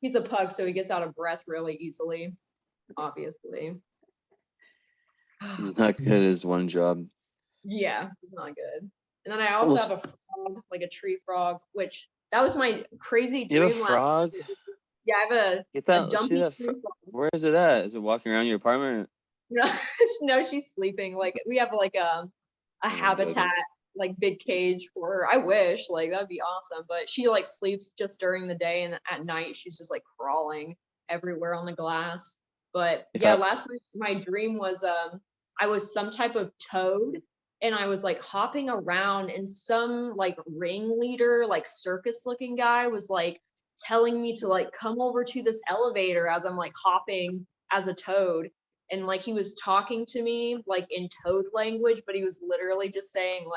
He's a pug, so he gets out of breath really easily, obviously. He's not good at his one job. Yeah, he's not good. And then I also have a frog, a tree frog, which that was my crazy dream. You have a frog? Yeah, I have a dumpy tree frog. Where is it at? Is it walking around your apartment? No, no, she's sleeping. We have a habitat, big cage for her. I wish, that'd be awesome. But she sleeps just during the day, and at night she's just crawling everywhere on the glass. But last night my dream was I was some type of toad, and I was hopping around, and some ringleader, circus looking guy was telling me to come over to this elevator as I'm hopping as a toad. And he was talking to me in toad language, but he was literally just saying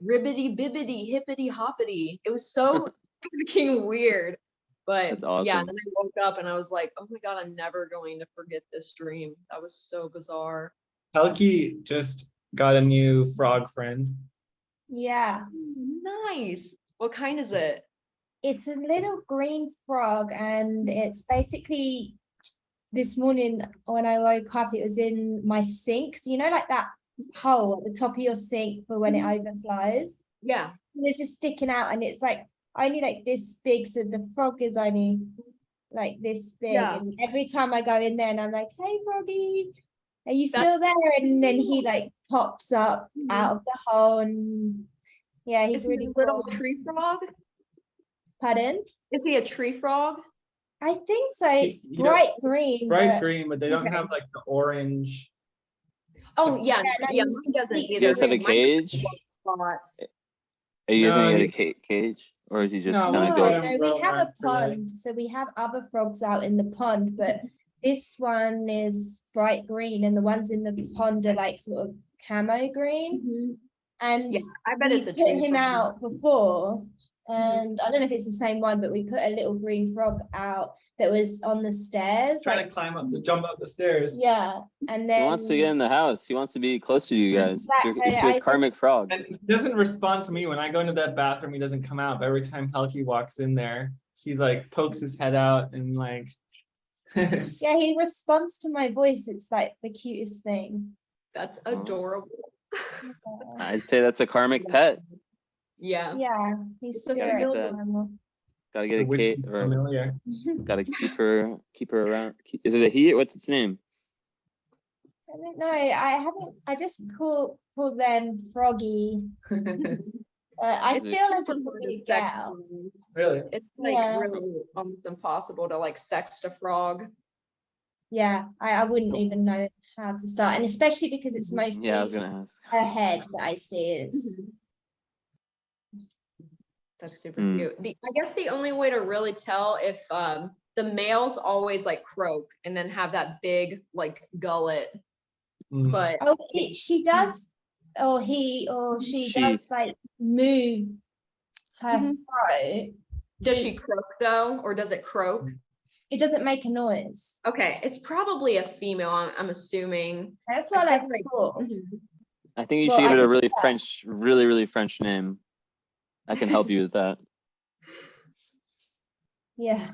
ribbity bibbity hippity hoppity. It was so freaking weird. But that's awesome. Yeah, and then I woke up and I was oh my God, I'm never going to forget this dream. That was so bizarre. Helki just got a new frog friend. Yeah. Nice. What kind is it? It's a little green frog, and it's basically, this morning when I woke up, it was in my sink. So that hole at the top of your sink for when it overflows. Yeah. And it's just sticking out, and it's only this big, so the frog is only this big. Yeah. And every time I go in there and I'm hey froggy, are you still there? And then he pops up out of the hole, and yeah, he's Is really he a little cool. tree frog? Pardon? Is he a tree frog? I think so. It's bright green. Bright green, but they don't have the orange. Oh yeah, yeah. Mine doesn't either. You guys have a cage? Spots. Are you guys gonna get a cage, or is he just gonna go? No, we have a pond, so we have other frogs out in the pond, but this one is bright green, and the ones in the pond are sort of camo green. Mm-hmm. And yeah, I bet it's a put him out before, and I don't know if it's the same one, but we put a little green frog out that was on the stairs, trying to jump up the stairs. Yeah, and then he wants to get in the house. He wants to be closer to you guys. Exactly. It's your karmic frog. And he doesn't respond to me when I go into that bathroom. He doesn't come out. But every time Helki walks in there, he's pokes his head out and yeah, he responds to my voice. It's the cutest thing. That's adorable. I'd say that's a karmic pet. Yeah. Yeah, he's so Gotta get that. Gotta get a kid, or familiar. Gotta keep her around. Is it a he? What's its name? I don't know. I haven't. I just call them Froggy. I Is it- feel like Super it could hard be to a sex gal. dreams. Really? It's like Yeah. really almost impossible to like sext a frog. Yeah, I wouldn't even know how to start, and especially because it's mostly Yeah, I was gonna ask. her head that I see is. That's super Hmm. cute. I guess the only way to really tell if the males always like croak and then have that big like gullet, Mm. but Oh, she does, or he or she does like move her throat. does she croak though, or does it croak? It doesn't make a noise. Okay, it's probably a female. I'm assuming. That's what I feel like- thought. I think you Well, should give I it a just really thought- French, really French name. I can help you with that. Yeah.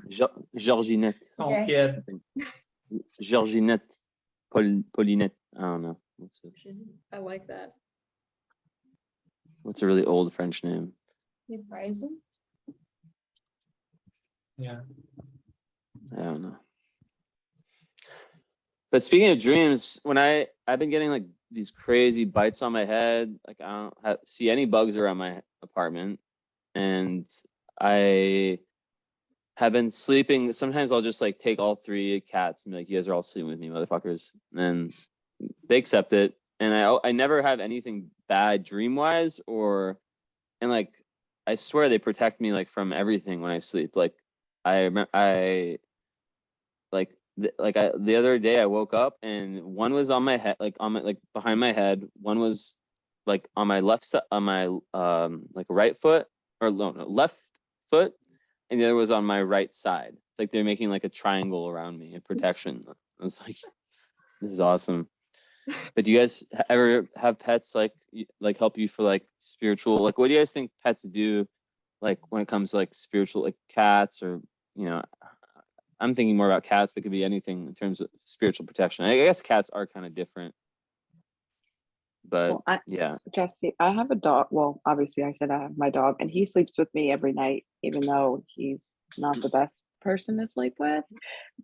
Georginette. Okay. Pierre. Georginette. Paulinette. I don't know. I like that. What's a really old French name? You're frozen. Yeah. I don't know. But speaking of dreams, when I've been getting like these crazy bites on my head, like I don't see any bugs around my apartment, and I have been sleeping. Sometimes I'll just like take all 3 cats and be like, "You guys are all sleeping with me, motherfuckers," and they accept it. And I never have anything bad dream wise, and like I swear they protect me like from everything when I sleep. Like the other day I woke up and one was on my head, like behind my head. One was like on my left side, on my like right foot, or no, left foot, and the other was on my right side. It's like they're making like a triangle around me, a protection. I was like, this is awesome. But do you guys ever have pets like help you for like spiritual? Like, what do you guys think pets do, like when it comes to like spiritual, like cats, or I'm thinking more about cats, but it could be anything in terms of spiritual protection. I guess cats are kind of different, but yeah. Jesse, I have a dog. Well, obviously I said I have my dog, and he sleeps with me every night, even though he's not the best person to sleep with.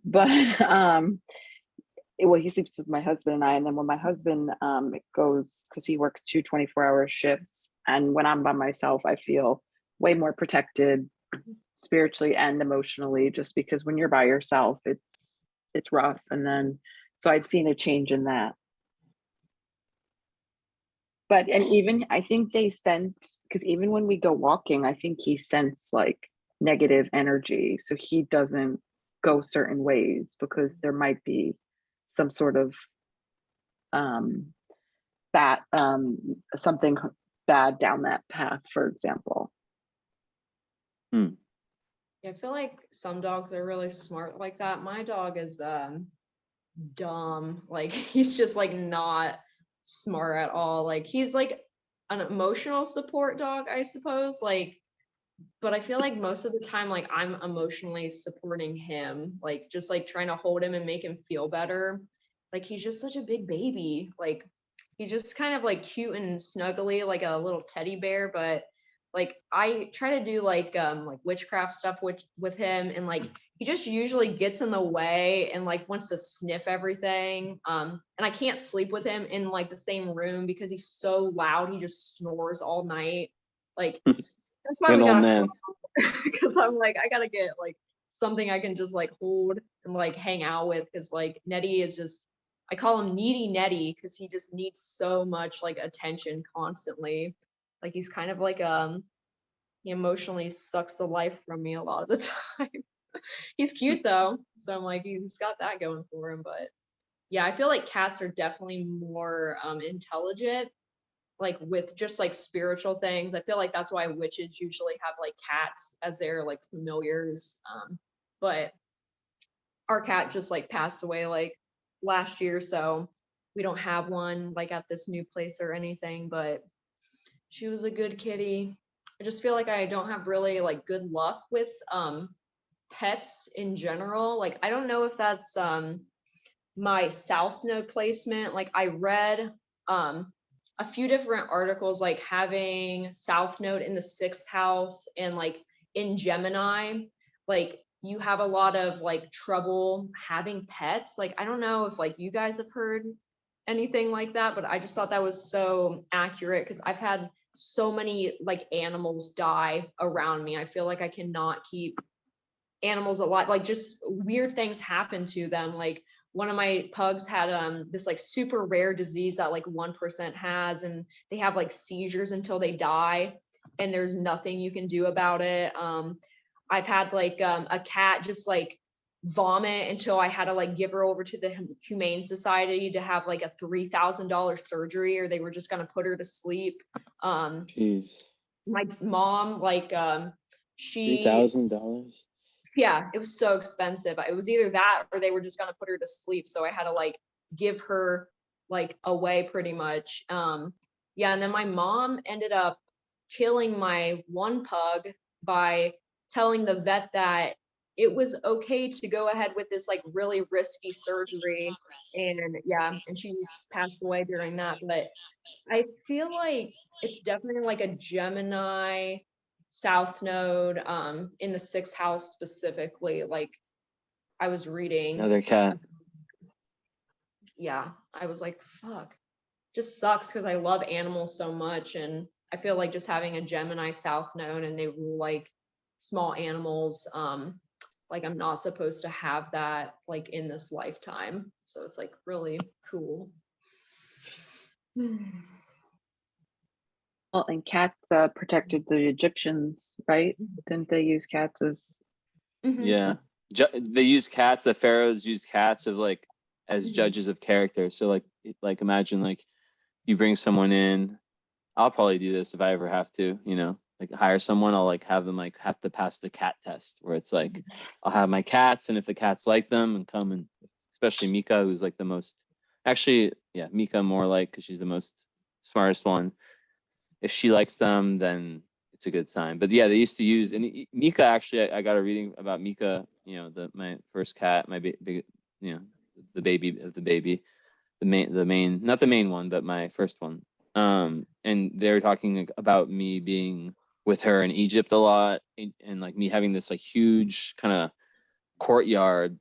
But he sleeps with my husband and I, and then when my husband goes, because he works 2 24-hour shifts, and when I'm by myself, I feel way more protected spiritually and emotionally, just because when you're by yourself, it's rough. And then so I've seen a change in that. But and even I think they sense, because even when we go walking, I think he senses like negative energy, so he doesn't go certain ways because there might be some sort of something bad down that path, for example. Yeah, I feel like some dogs are really smart like that. My dog is dumb. Like he's just like not smart at all. Like he's like an emotional support dog, I suppose. Like, but I feel like most of the time, like I'm emotionally supporting him, like just like trying to hold him and make him feel better. Like he's just such a big baby. Like he's just kind of like cute and snuggly, like a little teddy bear, but like I try to do like witchcraft stuff with him, and like he just usually gets in the way and like wants to sniff everything. And I can't sleep with him in like the same room because he's so loud. He just snores all night. Like that's why we got because I'm like, I gotta get like something I can just like hold and like hang out with, because like Nettie is just, I call him needy Nettie because he just needs so much like attention constantly. Like he's kind of like he emotionally sucks the life from me a lot of the time. He's cute though, so I'm like, he's got that going for him. But yeah, I feel like cats are definitely more intelligent, like with just like spiritual things. I feel like that's why witches usually have like cats as their like familiars. But our cat just like passed away like last year, so we don't have one like at this new place or anything, but she was a good kitty. I just feel like I don't have really like good luck with pets in general. Like I don't know if that's my south node placement. Like I read a few different articles like having south node in the 6th house and like in Gemini, like you have a lot of like trouble having pets. Like I don't know if like you guys have heard anything like that, but I just thought that was so accurate because I've had so many like animals die around me. I feel like I cannot keep animals alive. Like just weird things happen to them. Like one of my pugs had this like super rare disease that like 1% has, and they have like seizures until they die, and there's nothing you can do about it. I've had like a cat just like vomit until I had to like give her over to the Humane Society to have like a $3,000 surgery, or they were just gonna put her to sleep. Jeez. My mom, like she $3,000. yeah, it was so expensive. It was either that or they were just gonna put her to sleep. So I had to like give her like away pretty much. Yeah, and then my mom ended up killing my one pug by telling the vet that it was okay to go ahead with this like really risky surgery. And yeah, and she passed away during that. But I feel like it's definitely like a Gemini South Node in the sixth house specifically. Like I was reading. Another cat. Yeah, I was like, fuck. Just sucks because I love animals so much, and I feel like just having a Gemini South Node and they rule like small animals. Like I'm not supposed to have that like in this lifetime. So it's like really cool. Well, and cats protected the Egyptians, right? Didn't they use cats as? Mhm. Yeah. They use cats, the pharaohs used cats of like as judges of character. So like imagine like you bring someone in. I'll probably do this if I ever have to, like hire someone. I'll like have them like have to pass the cat test, where it's like I'll have my cats, and if the cats like them and come, and especially Mika, who's like the most, actually, yeah, Mika more like, because she's the most smartest one. If she likes them, then it's a good sign. But yeah, they used to use, and Mika, actually, I got a reading about Mika, my first cat, my big, the baby of the baby, the main, not the main one, but my first one. And they were talking about me being with her in Egypt a lot, and like me having this like huge kind of courtyard.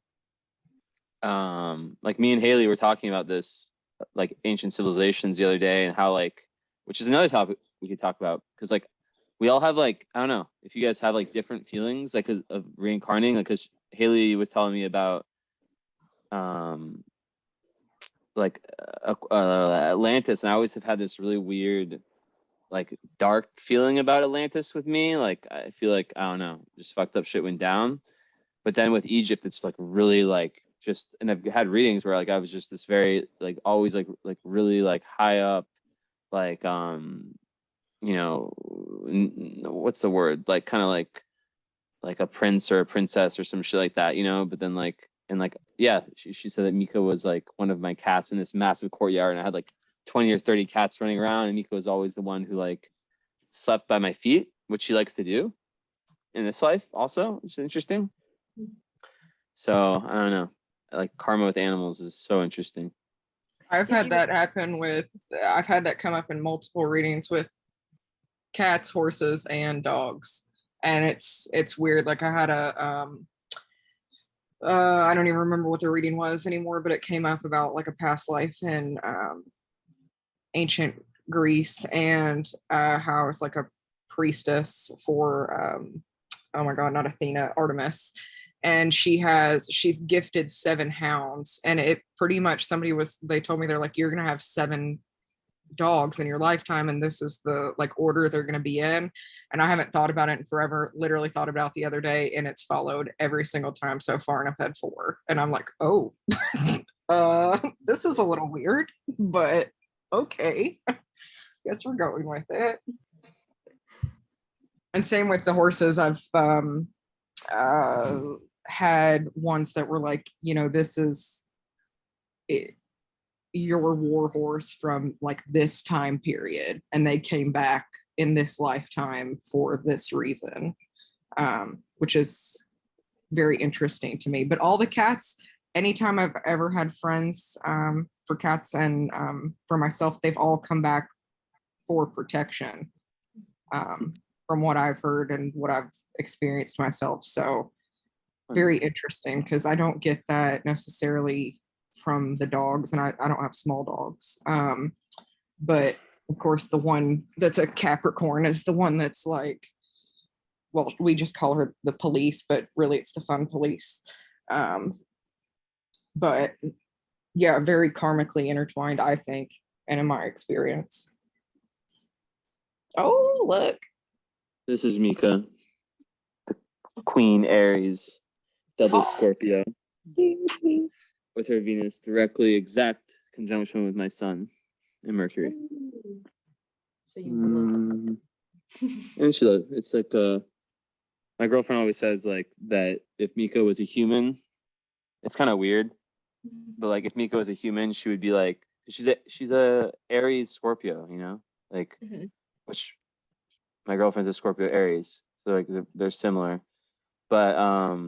Like me and Haley were talking about this, like ancient civilizations the other day, and how like, which is another topic we could talk about, because like we all have like, I don't know if you guys have like different feelings like of reincarnating, like because Haley was telling me about like Atlantis, and I always have had this really weird like dark feeling about Atlantis with me. Like I feel like, I don't know, just fucked up shit went down. But then with Egypt, it's like really like just, and I've had readings where like I was just this very like always like really like high up, like what's the word, like kind of like a prince or a princess or some shit like that, but then like, and like, yeah, she said that Mika was like one of my cats in this massive courtyard, and I had like 20 or 30 cats running around, and Mika was always the one who like slept by my feet, which she likes to do in this life also, which is interesting. So I don't know, like karma with animals is so interesting. I've had that come up in multiple readings with cats, horses, and dogs. And it's weird. Like I had I don't even remember what the reading was anymore, but it came up about like a past life in ancient Greece, and how it's like a priestess for oh my god, not Athena, Artemis. And she's gifted 7 hounds, and it pretty much, they told me, they're like, you're gonna have 7 dogs in your lifetime, and this is the like order they're going to be in. And I haven't thought about it in forever, literally thought about it the other day, and it's followed every single time so far, and I've had 4, and I'm like, oh, this is a little weird, but okay, guess we're going with it. And same with the horses. I've had ones that were like, this is it, your war horse from like this time period, and they came back in this lifetime for this reason, which is very interesting to me. But all the cats, anytime I've ever had friends for cats, and for myself, they've all come back for protection, from what I've heard and what I've experienced myself. So very interesting, because I don't get that necessarily from the dogs, and I don't have small dogs, but of course, the one that's a Capricorn is the one that's like, well, we just call her the police, but really it's the fun police. But yeah, very karmically intertwined, I think, and in my experience. Oh, look. This is Mika, the Queen Aries, double Scorpio, with her Venus directly exact conjunction with my Sun and Mercury. So you And she loves it's like my girlfriend always says like that if Mika was a human, it's kind of weird, but like if Mika was a human, she would be like she's a Aries Scorpio, you know, like which my girlfriend's a Scorpio Aries, so like they're similar, but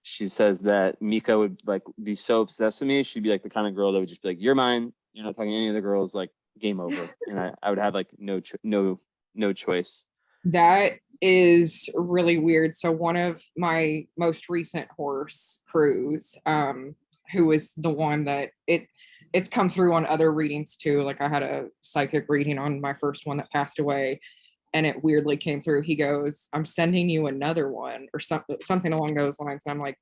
she says that Mika would like be so obsessed with me. She'd be like the kind of girl that would just be like, "You're mine. You're not talking to any other girls." Like game over, and I would have like no choice. That is really weird. So one of my most recent horse crews, who was the one that it's come through on other readings too. Like I had a psychic reading on my first one that passed away, and it weirdly came through. He goes, "I'm sending you another one," or something along those lines. And I'm like,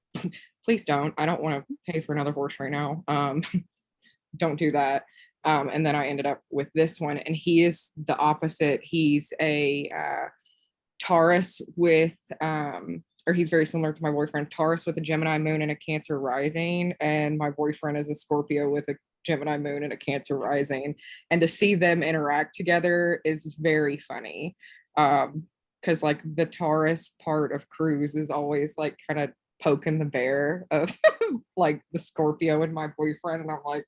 please don't. I don't want to pay for another horse right now. Don't do that. And then I ended up with this one, and he is the opposite. He's a Taurus with, or he's very similar to my boyfriend, Taurus with a Gemini moon and a Cancer rising. And my boyfriend is a Scorpio with a Gemini moon and a Cancer rising. And to see them interact together is very funny. Because like the Taurus part of Cruise is always like kind of poking the bear of like the Scorpio and my boyfriend, and I'm like,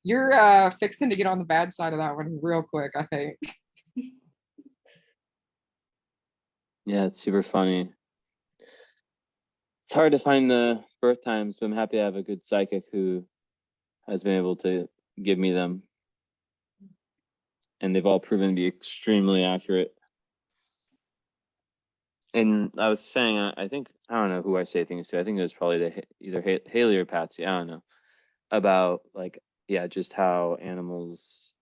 you're fixing to get on the bad side of that one real quick, I think. Yeah, it's super funny. It's hard to find the birth times, but I'm happy I have a good psychic who has been able to give me them, and they've all proven to be extremely accurate. And I was saying, I think, I don't know who I say things to. I think it was probably either Haley or Patsy. I don't know. About like, yeah, just how animals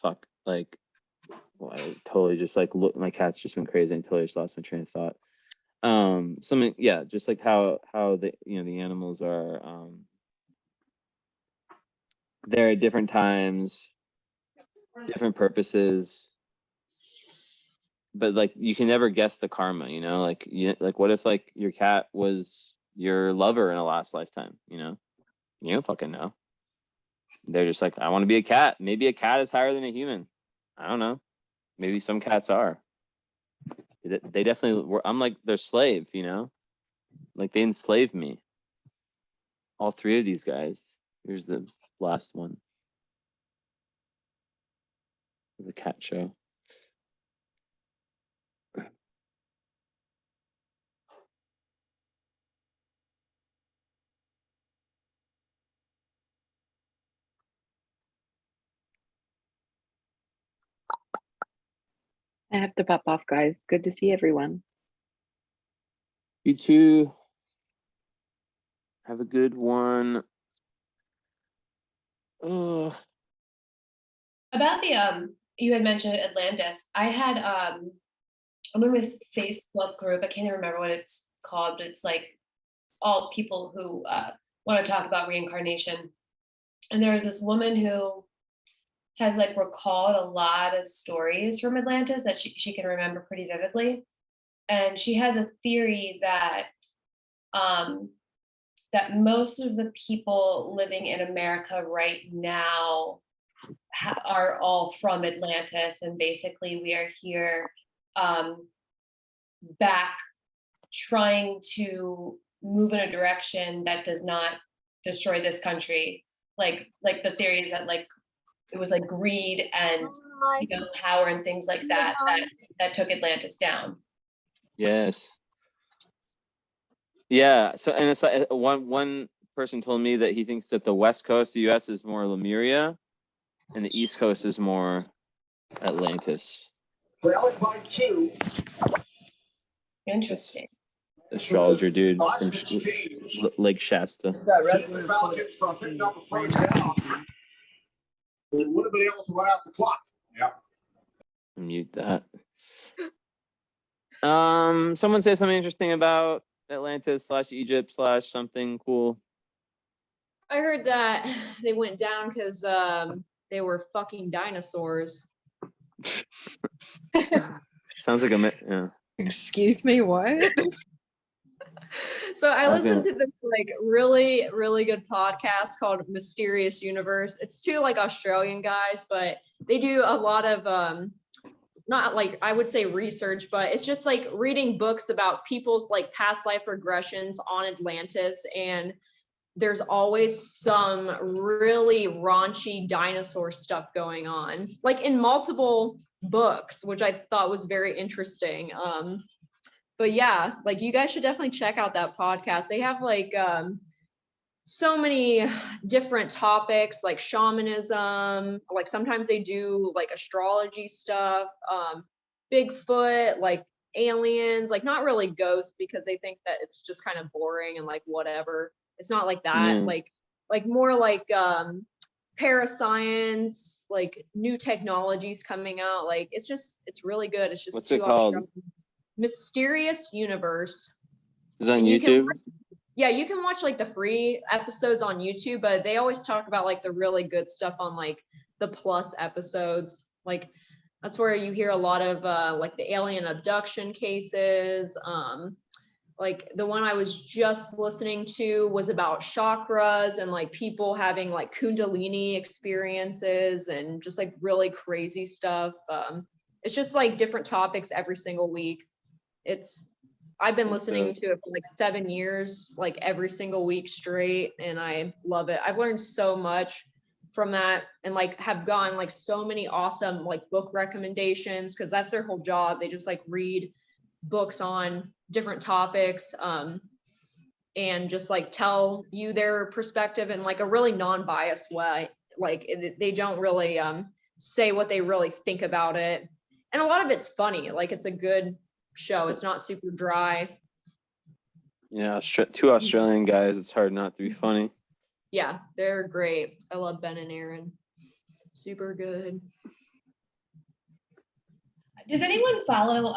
fuck. Like, well, I totally just like look. My cat's just went crazy and totally just lost my train of thought. Something, yeah, just like how the the animals are there at different times, different purposes. But like you can never guess the karma, like like what if like your cat was your lover in a last lifetime, you don't fucking know. They're just like, I want to be a cat. Maybe a cat is higher than a human. I don't know. Maybe some cats are. They definitely were. I'm like their slave, like they enslaved me. All three of these guys. Here's the last one. The cat show. I have to pop off, guys. Good to see everyone. You too. Have a good one. Oh. About the you had mentioned Atlantis. I had I'm in this Facebook group. I can't even remember what it's called, but it's like all people who want to talk about reincarnation. And there was this woman who has like recalled a lot of stories from Atlantis that she can remember pretty vividly. And she has a theory that that most of the people living in America right now are all from Atlantis, and basically we are here back trying to move in a direction that does not destroy this country. Like the theory is that like it was like greed and power and things like that took Atlantis down. Yes. Yeah. So, and it's like one person told me that he thinks that the West Coast of the U.S. is more Lemuria, and the East Coast is more Atlantis. Interesting. Astrologer dude from Lake Shasta. We would have been able to run out the clock. Mute that. Someone say something interesting about Atlantis / Egypt / something cool. I heard that they went down because they were fucking dinosaurs. Sounds like yeah. Excuse me, what? So I listened to this like really, really good podcast called Mysterious Universe. It's two like Australian guys, but they do a lot of not like I would say research, but it's just like reading books about people's like past life regressions on Atlantis, and there's always some really raunchy dinosaur stuff going on, like in multiple books, which I thought was very interesting. But yeah, like you guys should definitely check out that podcast. They have like so many different topics like shamanism, like sometimes they do like astrology stuff, Bigfoot, like aliens, like not really ghosts because they think that it's just kind of boring and like whatever. It's not like that. Like more like parascience, like new technologies coming out. Like it's really good. It's just what's it called? Mysterious Universe. Is it on YouTube? Yeah, you can watch like the free episodes on YouTube, but they always talk about like the really good stuff on like the plus episodes. Like that's where you hear a lot of like the alien abduction cases. Like the one I was just listening to was about chakras and like people having like Kundalini experiences and just like really crazy stuff. It's just like different topics every single week. I've been listening to it for like 7 years, like every single week straight, and I love it. I've learned so much from that and like have gotten like so many awesome like book recommendations because that's their whole job. They just like read books on different topics and just like tell you their perspective in like a really non-biased way. Like they don't really say what they really think about it. And a lot of it's funny. Like it's a good show. It's not super dry. Yeah, two Australian guys. It's hard not to be funny. Yeah, they're great. I love Ben and Aaron. Super good. Does anyone follow?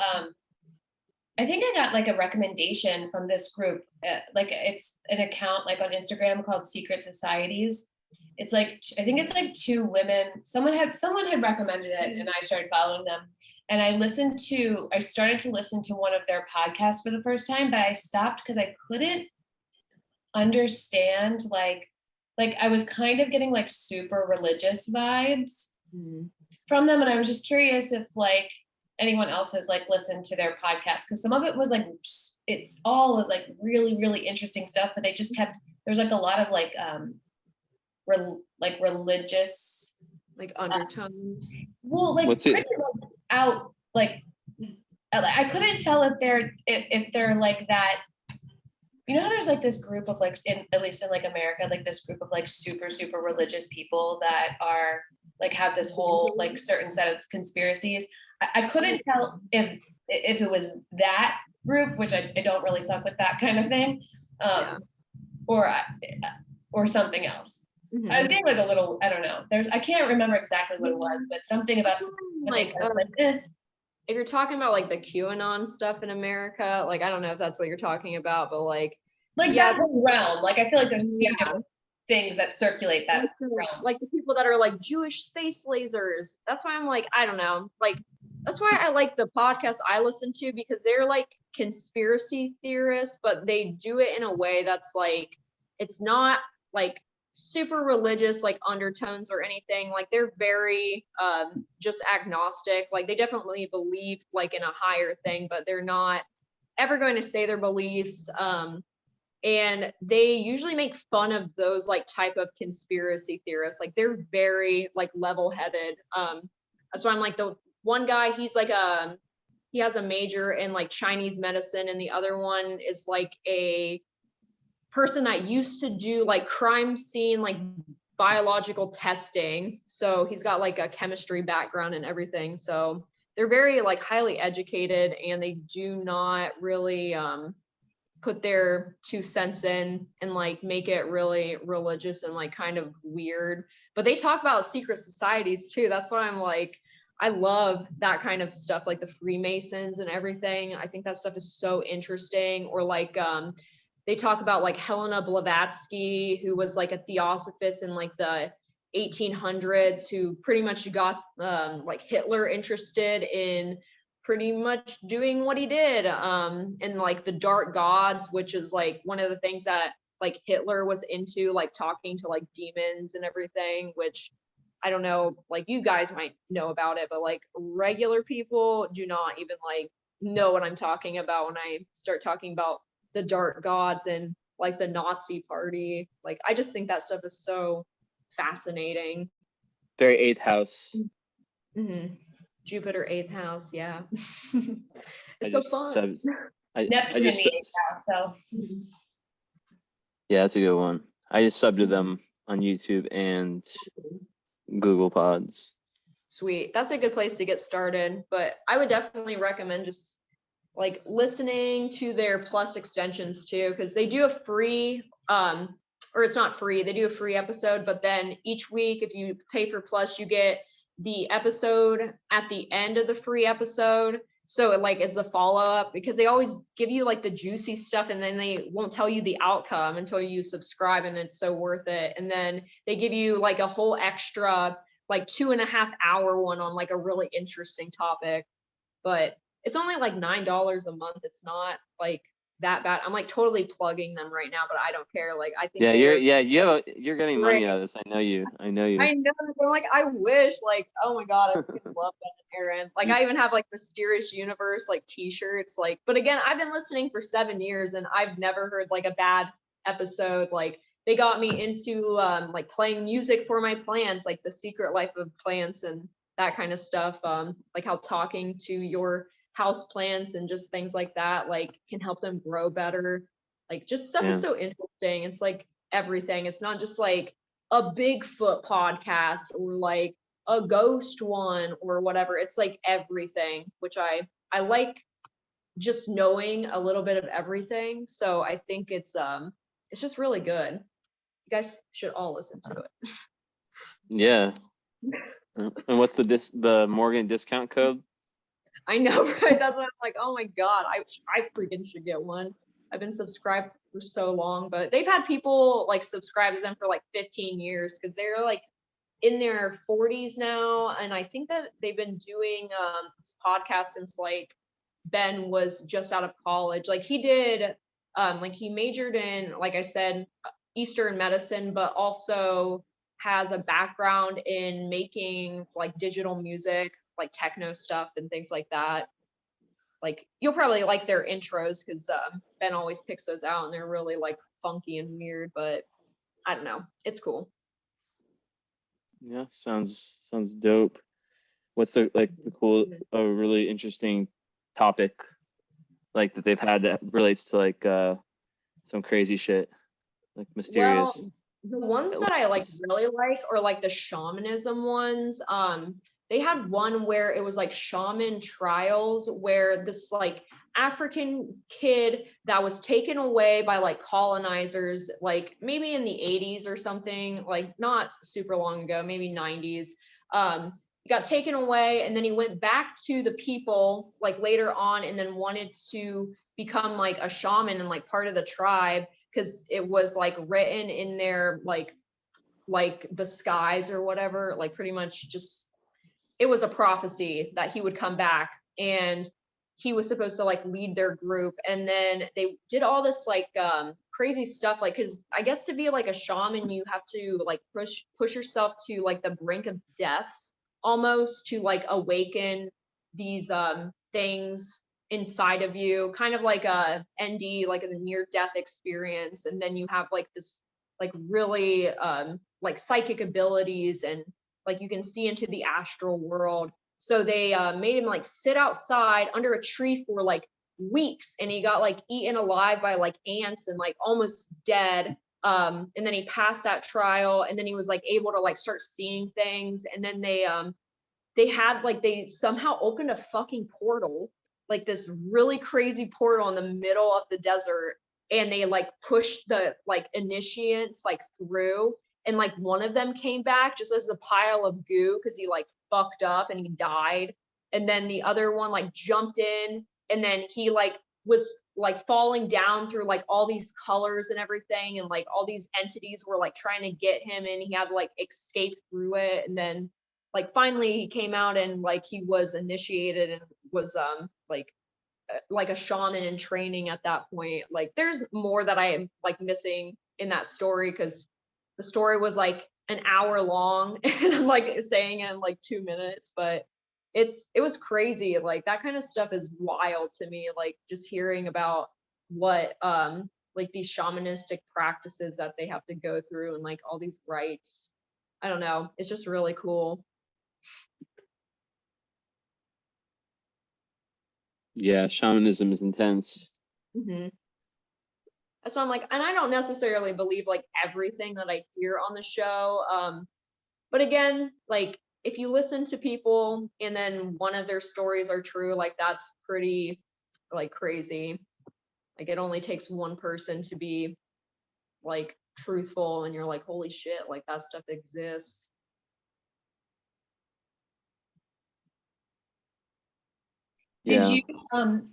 I think I got like a recommendation from this group. Like it's an account like on Instagram called Secret Societies. It's like I think it's like two women. Someone had recommended it, and I started following them. And I started to listen to one of their podcasts for the first time, but I stopped because I couldn't understand like I was kind of getting like super religious vibes from them. And I was just curious if like anyone else has like listened to their podcast, because some of it was like, it's all was like really, really interesting stuff, but they just there's like a lot of like, religious, like undertones. Well, like pretty out, like I couldn't tell if they're like that. You know how there's like this group of like, at least in like America, like this group of like super, super religious people that are like have this whole like certain set of conspiracies. I couldn't tell if it was that group, which I don't really fuck with that kind of thing, or something else. Mm-hmm. I was getting like a little, I don't know. I can't remember exactly what it was, but something about like if you're talking about like the QAnon stuff in America, like I don't know if that's what you're talking about, but like that whole realm. Like I feel like there's things that circulate that realm. Like the people that are like Jewish space lasers. That's why I'm like, I don't know. Like that's why I like the podcast I listen to, because they're like conspiracy theorists, but they do it in a way that's like, it's not like super religious like undertones or anything. Like they're very just agnostic. Like they definitely believe like in a higher thing, but they're not ever going to say their beliefs. And they usually make fun of those like type of conspiracy theorists. Like they're very like level-headed. That's why I'm like, the one guy, he's like he has a major in like Chinese medicine, and the other one is like a person that used to do like crime scene, like biological testing. So he's got like a chemistry background and everything. So they're very like highly educated, and they do not really put their 2 cents in and like make it really religious and like kind of weird. But they talk about secret societies too. That's why I'm like, I love that kind of stuff, like the Freemasons and everything. I think that stuff is so interesting. Or like they talk about like Helena Blavatsky, who was like a theosophist in like the 1800s, who pretty much got like Hitler interested in pretty much doing what he did. And like the dark gods, which is like one of the things that like Hitler was into, like talking to like demons and everything, which I don't know, like you guys might know about it, but like regular people do not even like know what I'm talking about when I start talking about the dark gods and like the Nazi party. Like I just think that stuff is so fascinating. Very eighth house. Mm-hmm. Jupiter 8th house, yeah. It's I so fun. Neptune in the 8th house, so. Yeah, that's a good one. I just subbed to them on YouTube and Google Pods. Sweet. That's a good place to get started, but I would definitely recommend just like listening to their Plus extensions too, because they do a free or it's not free, they do a free episode, but then each week if you pay for Plus you get the episode at the end of the free episode. So it like is the follow-up, because they always give you like the juicy stuff and then they won't tell you the outcome until you subscribe, and it's so worth it. And then they give you like a whole extra like 2.5 hour one on like a really interesting topic. But it's only like $9 a month. It's not like that bad. I'm like totally plugging them right now, but I don't care. Like I think you're getting money out of this. I know you. I know. But like I wish, like, oh my god, I fucking love Ben and Aaron. Like I even have like Mysterious Universe like t-shirts. Like, but again, I've been listening for 7 years and I've never heard like a bad episode. Like they got me into like playing music for my plants, like The Secret Life of Plants and that kind of stuff. Like how talking to your house plants and just things like that like can help them grow better. Like just stuff is so interesting. It's like everything. It's not just like a Bigfoot podcast or like a ghost one or whatever. It's like everything, which I like just knowing a little bit of everything. So I think it's just really good. You guys should all listen to it. Yeah. And what's the Morgan discount code? I know, right? That's what I'm like, oh my god, I freaking should get one. I've been subscribed for so long, but they've had people like subscribe to them for like 15 years because they're like in their 40s now. And I think that they've been doing this podcast since like Ben was just out of college. Like he did, like he majored in, like I said, Eastern medicine, but also has a background in making like digital music, like techno stuff and things like that. Like you'll probably like their intros because Ben always picks those out and they're really like funky and weird, but I don't know, it's cool. Yeah, sounds dope. What's the cool, really interesting topic like that they've had that relates to like some crazy shit, like mysterious? Well, the ones that I like really like are like the shamanism ones. They had one where it was like shaman trials where this like African kid that was taken away by like colonizers, like maybe in the 80s or something, like not super long ago, maybe 90s. He got taken away and then he went back to the people like later on and then wanted to become like a shaman and like part of the tribe because it was like written in their like the skies or whatever, like pretty much just it was a prophecy that he would come back and he was supposed to like lead their group. And then they did all this like crazy stuff, like because I guess to be like a shaman you have to like push yourself to like the brink of death almost to like awaken these things inside of you, kind of like a ND, like a near death experience. And then you have like this like really like psychic abilities and like you can see into the astral world. So they made him like sit outside under a tree for like weeks and he got like eaten alive by like ants and like almost dead. And then he passed that trial and then he was like able to like start seeing things. And then they somehow opened a fucking portal, like this really crazy portal in the middle of the desert. And they like pushed the like initiates like through. And like one of them came back just as a pile of goo because he like fucked up and he died. And then the other one like jumped in, and then he like was like falling down through like all these colors and everything, and like all these entities were like trying to get him, and he had to like escape through it. And then like finally he came out and like he was initiated and was like a shaman in training at that point. Like there's more that I am like missing in that story, because the story was like an hour long and I'm like saying it in like 2 minutes, but it was crazy. Like that kind of stuff is wild to me, like just hearing about what like these shamanistic practices that they have to go through and like all these rites. I don't know, it's just really cool. Yeah, shamanism is intense. Mm-hmm. So I'm like, and I don't necessarily believe like everything that I hear on the show. But again, like if you listen to people and then one of their stories are true, like that's pretty like crazy. Like it only takes one person to be like truthful and you're like, holy shit, like that stuff exists. Did Yeah. you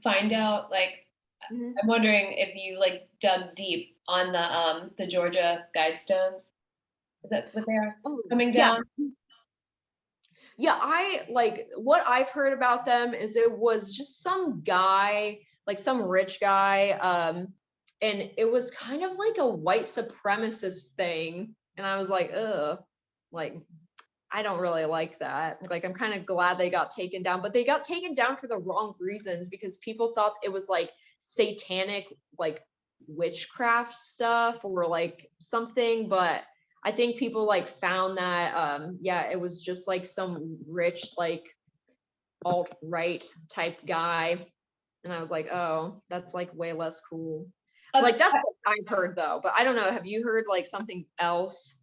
find out like Mhm. I'm wondering if you like dug deep on the Georgia guidestones? Is that what they are coming down? Yeah, I like what I've heard about them is it was just some guy, like some rich guy, and it was kind of like a white supremacist thing. And I was like, ugh, like I don't really like that. Like I'm kind of glad they got taken down, but they got taken down for the wrong reasons because people thought it was like satanic, like witchcraft stuff or like something. But I think people like found that yeah, it was just like some rich, like alt-right type guy. And I was like, oh, that's like way less cool. Like that's what I've heard though, but I don't know. Have you heard like something else?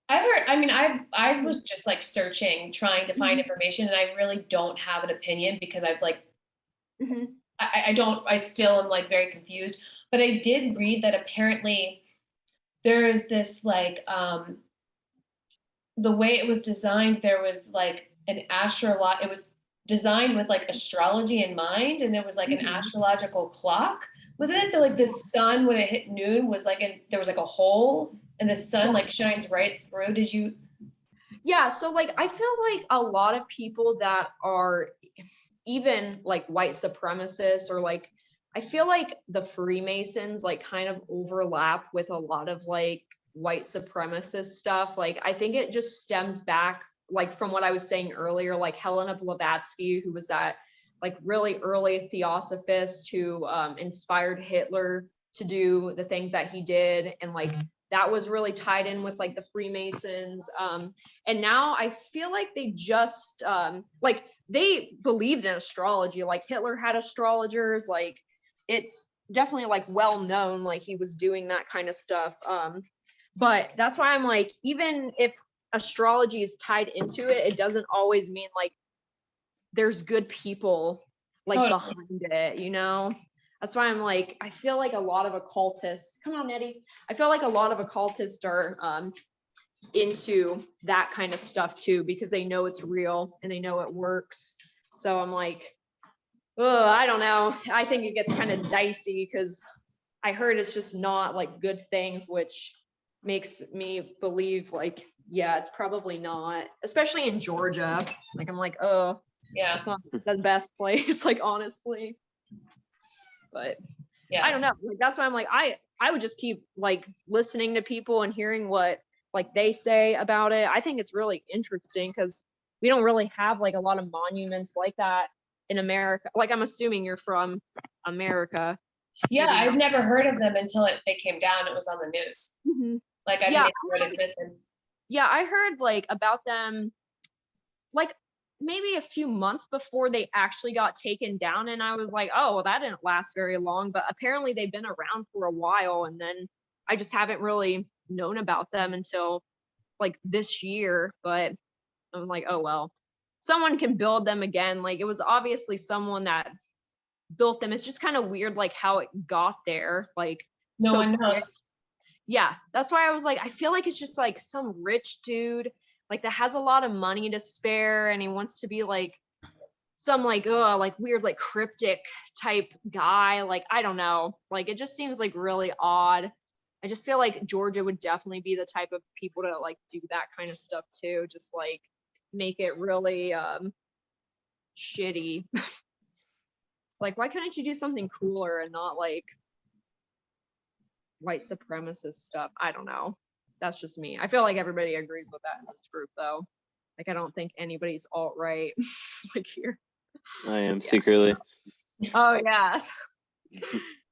I've heard, I mean, I was just like searching, trying to find Mhm. information, and I really don't have an opinion because I've like, Mhm. I still am like very confused. But I did read that apparently there's this like, the way it was designed, there was like an it was designed with like astrology in mind, and there was like an Mhm. astrological clock, wasn't it? So like the sun, when it hit noon, was like there was like a hole, and the sun like shines right through. Did you? Yeah, so like I feel like a lot of people that are even like white supremacists or like I feel like the Freemasons like kind of overlap with a lot of like white supremacist stuff. Like I think it just stems back like from what I was saying earlier, like Helena Blavatsky, who was that like really early theosophist who inspired Hitler to do the things that he did, and like that was really tied in with like the Freemasons. And now I feel like they just like they believed in astrology. Like Hitler had astrologers. Like it's definitely like well known. Like he was doing that kind of stuff. But that's why I'm like, even if astrology is tied into it, it doesn't always mean like there's good people like behind it, you know? That's why I'm like, I feel like a lot of occultists, come on, Eddie. I feel like a lot of occultists are into that kind of stuff too, because they know it's real and they know it works. So I'm like, oh, I don't know. I think it gets kind of dicey because I heard it's just not like good things, which makes me believe like, yeah, it's probably not, especially in Georgia. Like I'm like, oh, Yeah, it's not the best place, like honestly. But yeah, I don't know. Like that's why I'm like, I would just keep like listening to people and hearing what like they say about it. I think it's really interesting because we don't really have like a lot of monuments like that in America. Like I'm assuming you're from America. yeah. Maybe I've not. never heard of them until they came down. It was on the news. Mhm. Like I Yeah, didn't even know it existed. Yeah, I heard like about them like maybe a few months before they actually got taken down, and I was like, oh, well, that didn't last very long, but apparently they've been around for a while, and then I just haven't really known about them until like this year. But I'm like, oh well, someone can build them again. Like it was obviously someone that built them. It's just kind of weird like how it got there, like No so one quick. knows. Yeah, that's why I was like, I feel like it's just like some rich dude like that has a lot of money to spare, and he wants to be like some like weird like cryptic type guy. Like I don't know, like it just seems like really odd. I just feel like Georgia would definitely be the type of people to like do that kind of stuff too, just like make it really shitty. It's like, why couldn't you do something cooler and not like white supremacist stuff? I don't know. That's just me. I feel like everybody agrees with that in this group though. Like I don't think anybody's alt-right like here. I am secretly. Oh yeah.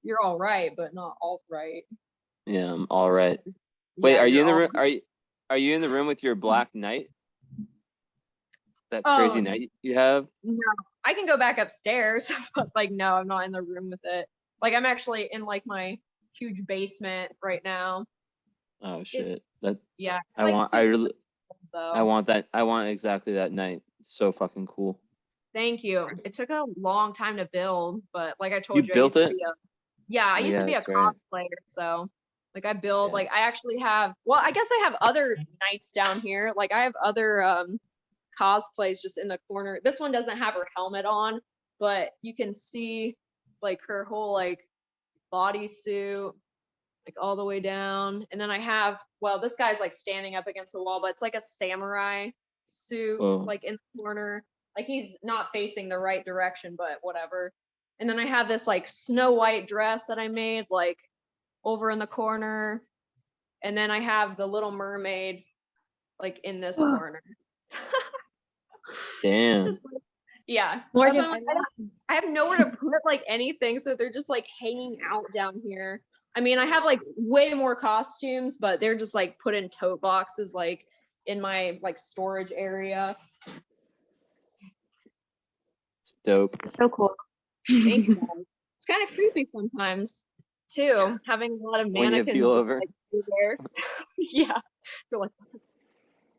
You're all right, but not alt-right. Yeah, I'm all right. Wait, Yeah, are you you're in the all- room? Are you in the room with your Black Knight? That crazy Oh. knight you have? No, I can go back upstairs, but like no, I'm not in the room with it. Like I'm actually in like my huge basement right now. Oh shit. That Yeah, it's I like want. super I really. though. I want that. I want exactly that knight. It's so fucking cool. Thank you. It took a long time to build, but like I told You you, built I it? used to be I Oh, used yeah, to be a that's right. cosplayer, so like I build Yeah. like I actually have, well, I guess I have other knights down here. Like I have other cosplays just in the corner. This one doesn't have her helmet on, but you can see like her whole like bodysuit like all the way down. And then I have, well, this guy's like standing up against the wall, but it's like a samurai suit Whoa. like in the corner. Like he's not facing the right direction, but whatever. And then I have this like Snow White dress that I made like over in the corner. And then I have the Little Mermaid like in this corner. Damn. Just, yeah. Morgan, That's why I have nowhere to put like anything, so they're just like hanging out down here. I mean, I have like way more costumes, but they're just like put in tote boxes like in my like storage area. It's dope. So cool. Thanks, guys. It's kind of creepy sometimes too, having a lot of When you have mannequins people over. like there. Yeah. They're like, what the?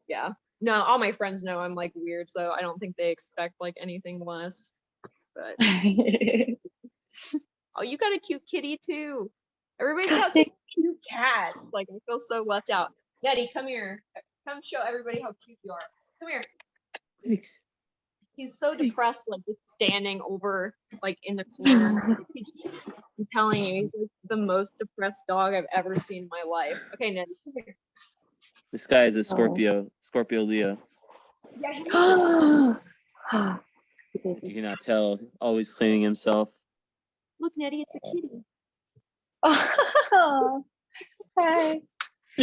Yeah. No, all my friends know I'm like weird, so I don't think they expect like anything less. But oh, you got a cute kitty too. Everybody's got some cute cats. Like I feel so left out. Nettie, come here. Come show everybody how cute you are. Come here. Thanks. He's so depressed, like just standing over like in the corner. I'm telling you, he's like, the most depressed dog I've ever seen in my life. Okay, Nettie, come here. This guy is a Scorpio. Scorpio Leo. Yeah, he's You cannot tell. Always cleaning himself. look, Nettie, it's a kitty. Oh, hi.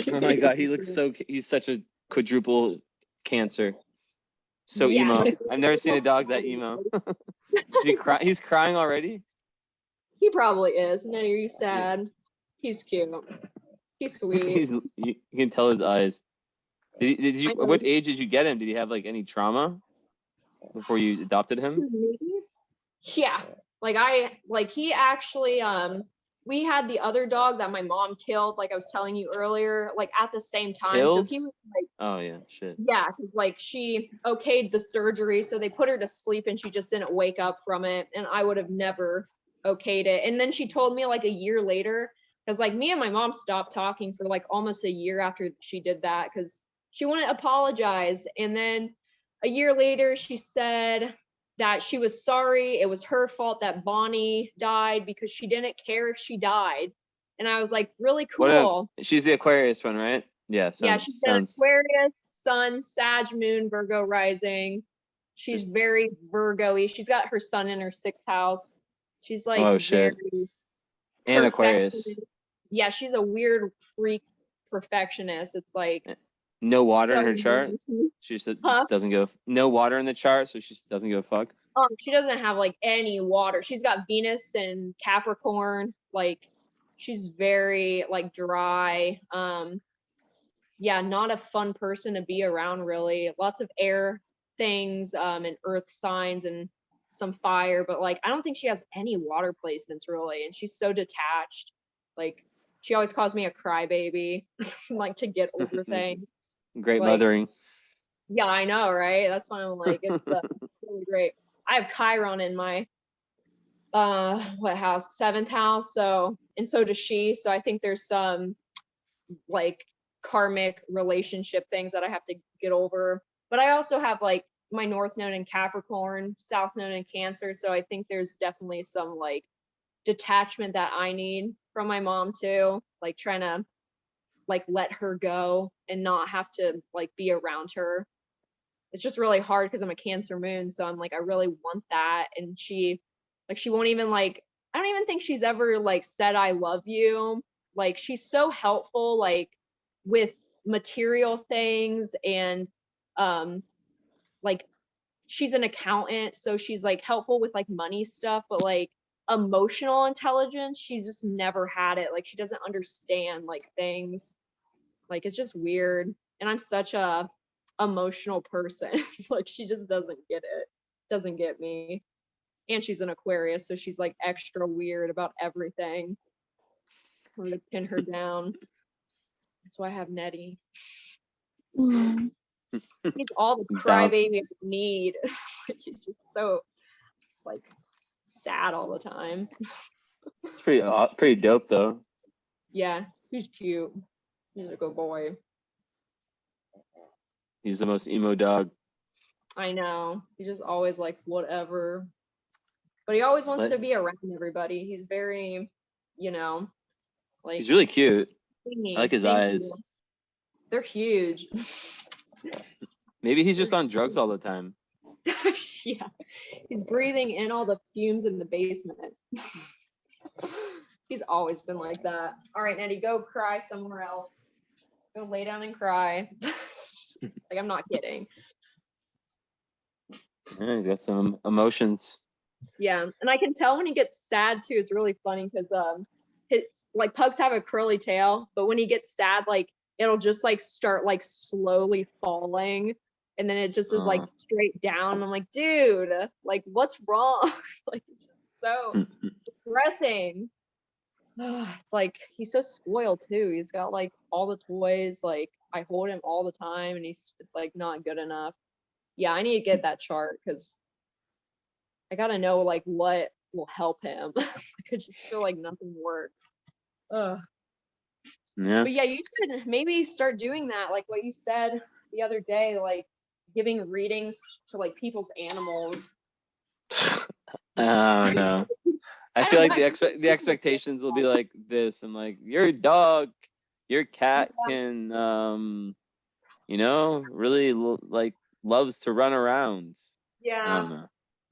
Oh my god, he looks so. He's such a quadruple Cancer. So Yeah, emo. he's I've never seen a dog that emo. Is he cry? He's crying already. He probably is. Nettie, are you sad? He's cute. He's sweet. You can tell his eyes. Did you? I know. What age did you get him? Did he have like any trauma before you adopted him? Yeah, like he actually we had the other dog that my mom killed, like I was telling you earlier, like at the same time. Killed? So he was like, Oh yeah, shit. yeah, 'cause, like she okayed the surgery, so they put her to sleep and she just didn't wake up from it, and I would have never okayed it. And then she told me like a year later, because like me and my mom stopped talking for like almost a year after she did that, because she wouldn't apologize. And then a year later she said that she was sorry, it was her fault that Bonnie died because she didn't care if she died. And I was like, really cool. She's the Aquarius one, right? Yeah. Yeah, she's an Aquarius, Sun, Sag, Moon, Virgo rising. She's very Virgo-y. She's got her sun in her 6th house. She's like Oh shit. And Aquarius. perfectionist. Yeah, she's a weird freak perfectionist. It's like No water in her so chart. weird. She just Huh? doesn't go. No water in the chart, so she just doesn't give a fuck. She doesn't have like any water. She's got Venus and Capricorn. Like she's very like dry. Yeah, not a fun person to be around really. Lots of air things, and earth signs and some fire, but like I don't think she has any water placements really. And she's so detached. Like she always calls me a crybaby, like to get over things. Great Like, mothering. yeah, I know, right? That's why I'm like, it's really great. I have Chiron in my what house? 7th house. So, and so does she. So I think there's some like karmic relationship things that I have to get over. But I also have like my North Node in Capricorn, South Node in Cancer. So I think there's definitely some like detachment that I need from my mom too, like trying to like let her go and not have to like be around her. It's just really hard because I'm a Cancer moon, so I'm like I really want that, and she won't even like, I don't even think she's ever like said I love you. Like she's so helpful like with material things, and like she's an accountant, so she's like helpful with like money stuff, but like emotional intelligence, she's just never had it. Like she doesn't understand like things. Like it's just weird. And I'm such a emotional person. Like she just doesn't get it. Doesn't get me. And she's an Aquarius, so she's like extra weird about everything. It's hard to pin her down. That's why I have Nettie. He's all the crybaby I need. He's just so like sad all the time. It's pretty dope though. Yeah, he's cute. He's a good boy. He's the most emo dog. I know. He's just always like whatever. But he always wants to be around everybody. He's very, you know, like he's really cute. Thingy. I like his eyes. They're huge. Maybe he's just on drugs all the time. Yeah. He's breathing in all the fumes in the basement. He's always been like that. All right, Nettie, go cry somewhere else. Go lay down and cry. Like, I'm not kidding. Yeah, he's got some emotions. Yeah, and I can tell when he gets sad too. It's really funny because like pugs have a curly tail, but when he gets sad, like it'll just like start like slowly falling, and then it just is like straight down. I'm like, dude, like what's wrong? Like it's just so depressing. It's like he's so spoiled too. He's got like all the toys. Like I hold him all the time, and it's like not good enough. Yeah, I need to get that chart because I gotta know like what will help him. I just feel like nothing works. Ugh. Yeah. But yeah, you should maybe start doing that, like what you said the other day, like giving readings to like people's animals. Oh no. I feel like the expectations will be like this. I'm like, your dog, your cat can you know, really like loves to run around. Yeah. I don't know.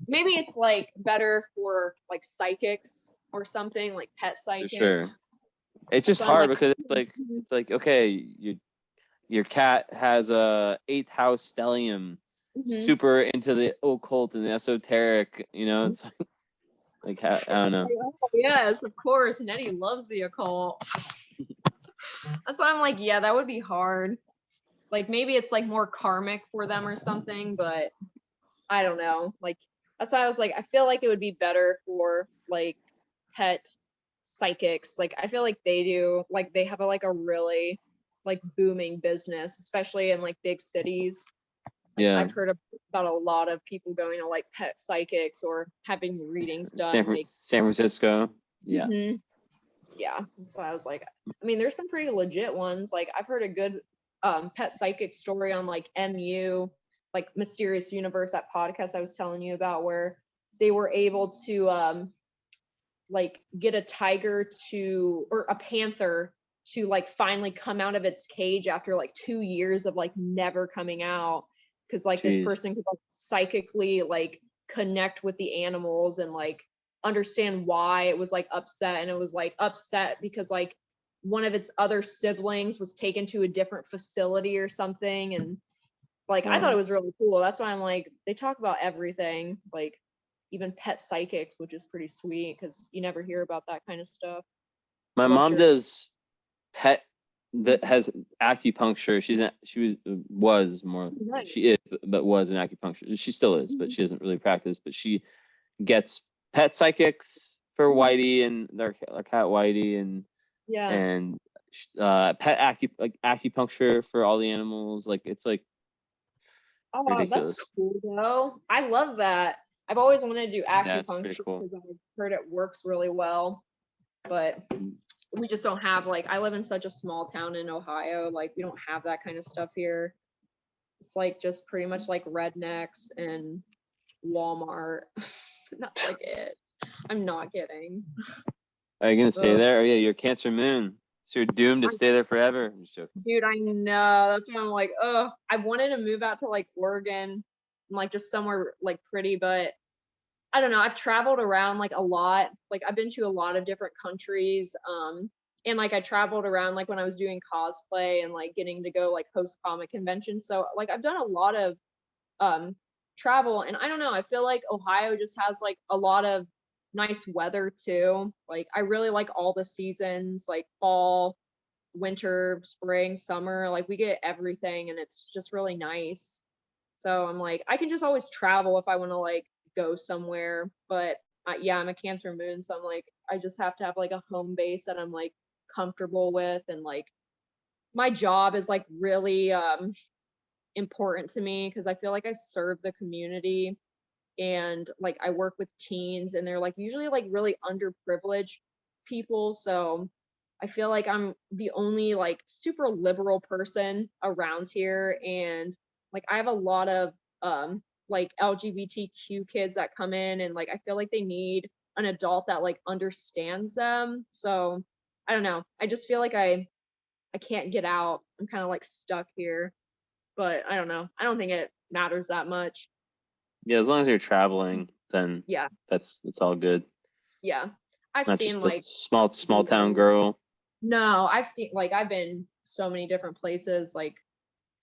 Maybe it's like better for like psychics or something, like pet psychics. For sure. It's just hard because it's like okay, your cat has a 8th house stellium, super into the occult and the esoteric, you know, it's like I don't know. Oh, yes, of course. Nettie loves the occult. That's why I'm like, yeah, that would be hard. Like maybe it's like more karmic for them or something, but I don't know. Like that's why I was like, I feel like it would be better for like pet psychics. Like I feel like they do, like they have a really like booming business, especially in like big cities. Yeah. I've heard about a lot of people going to like pet psychics or having readings done. San Francisco. Yeah. Yeah. That's why I was like, I mean, there's some pretty legit ones. Like I've heard a good pet psychic story on like MU, like Mysterious Universe, that podcast I was telling you about, where they were able to like get a tiger or a panther to like finally come out of its cage after like 2 years of like never coming out, because like this person could like psychically like connect with the animals and like understand why it was like upset, and it was like upset because like one of its other siblings was taken to a different facility or something, and like I thought it was really cool. That's why I'm like, they talk about everything, like even pet psychics, which is pretty sweet because you never hear about that kind of stuff. My mom does pet that has acupuncture. She was more, she is, but was an acupuncturist. She still is, but she doesn't really practice. But she gets pet psychics for Whitey and their cat Whitey, and pet acupuncture for all the animals. Like it's like ridiculous. That's cool though. I love that. I've always wanted to do acupuncture because I've heard it works really well. But we just don't have like, I live in such a small town in Ohio, like we don't have that kind of stuff here. It's like just pretty much like rednecks and Walmart. That's like it. I'm not kidding. Are you gonna stay Ugh. there? Oh yeah, you're Cancer Moon, so you're doomed to stay there forever. I'm just joking. Dude, I know. That's why I'm like, oh, I wanted to move out to like Oregon and like just somewhere like pretty, but I don't know. I've traveled around like a lot. Like I've been to a lot of different countries. And like I traveled around like when I was doing cosplay and like getting to go like host comic conventions. So like I've done a lot of travel, and I don't know, I feel like Ohio just has like a lot of nice weather too. Like I really like all the seasons, like fall, winter, spring, summer. Like we get everything and it's just really nice. So I'm like, I can just always travel if I want to like go somewhere. But yeah, I'm a Cancer Moon, so I'm like, I just have to have like a home base that I'm like comfortable with, and like my job is like really important to me because I feel like I serve the community, and like I work with teens and they're like usually like really underprivileged people. So I feel like I'm the only like super liberal person around here, and like I have a lot of like LGBTQ kids that come in, and like I feel like they need an adult that like understands them. So I don't know. I just feel like I can't get out. I'm kind of like stuck here. But I don't know. I don't think it matters that much. Yeah, as long as you're traveling, then Yeah. that's all good. Yeah. I've Not seen just like a small town girl. No, I've seen like I've been so many different places, like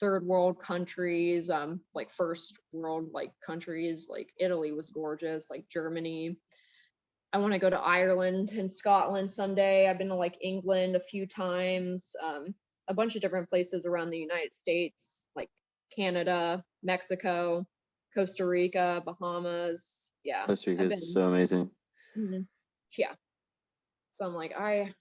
third world countries, like first world like countries, like Italy was gorgeous, like Germany. I want to go to Ireland and Scotland someday. I've been to like England a few times, a bunch of different places around the United States, like Canada, Mexico, Costa Rica, Bahamas. Yeah. Costa Rica I've is been, so amazing. yeah. So I'm like, I've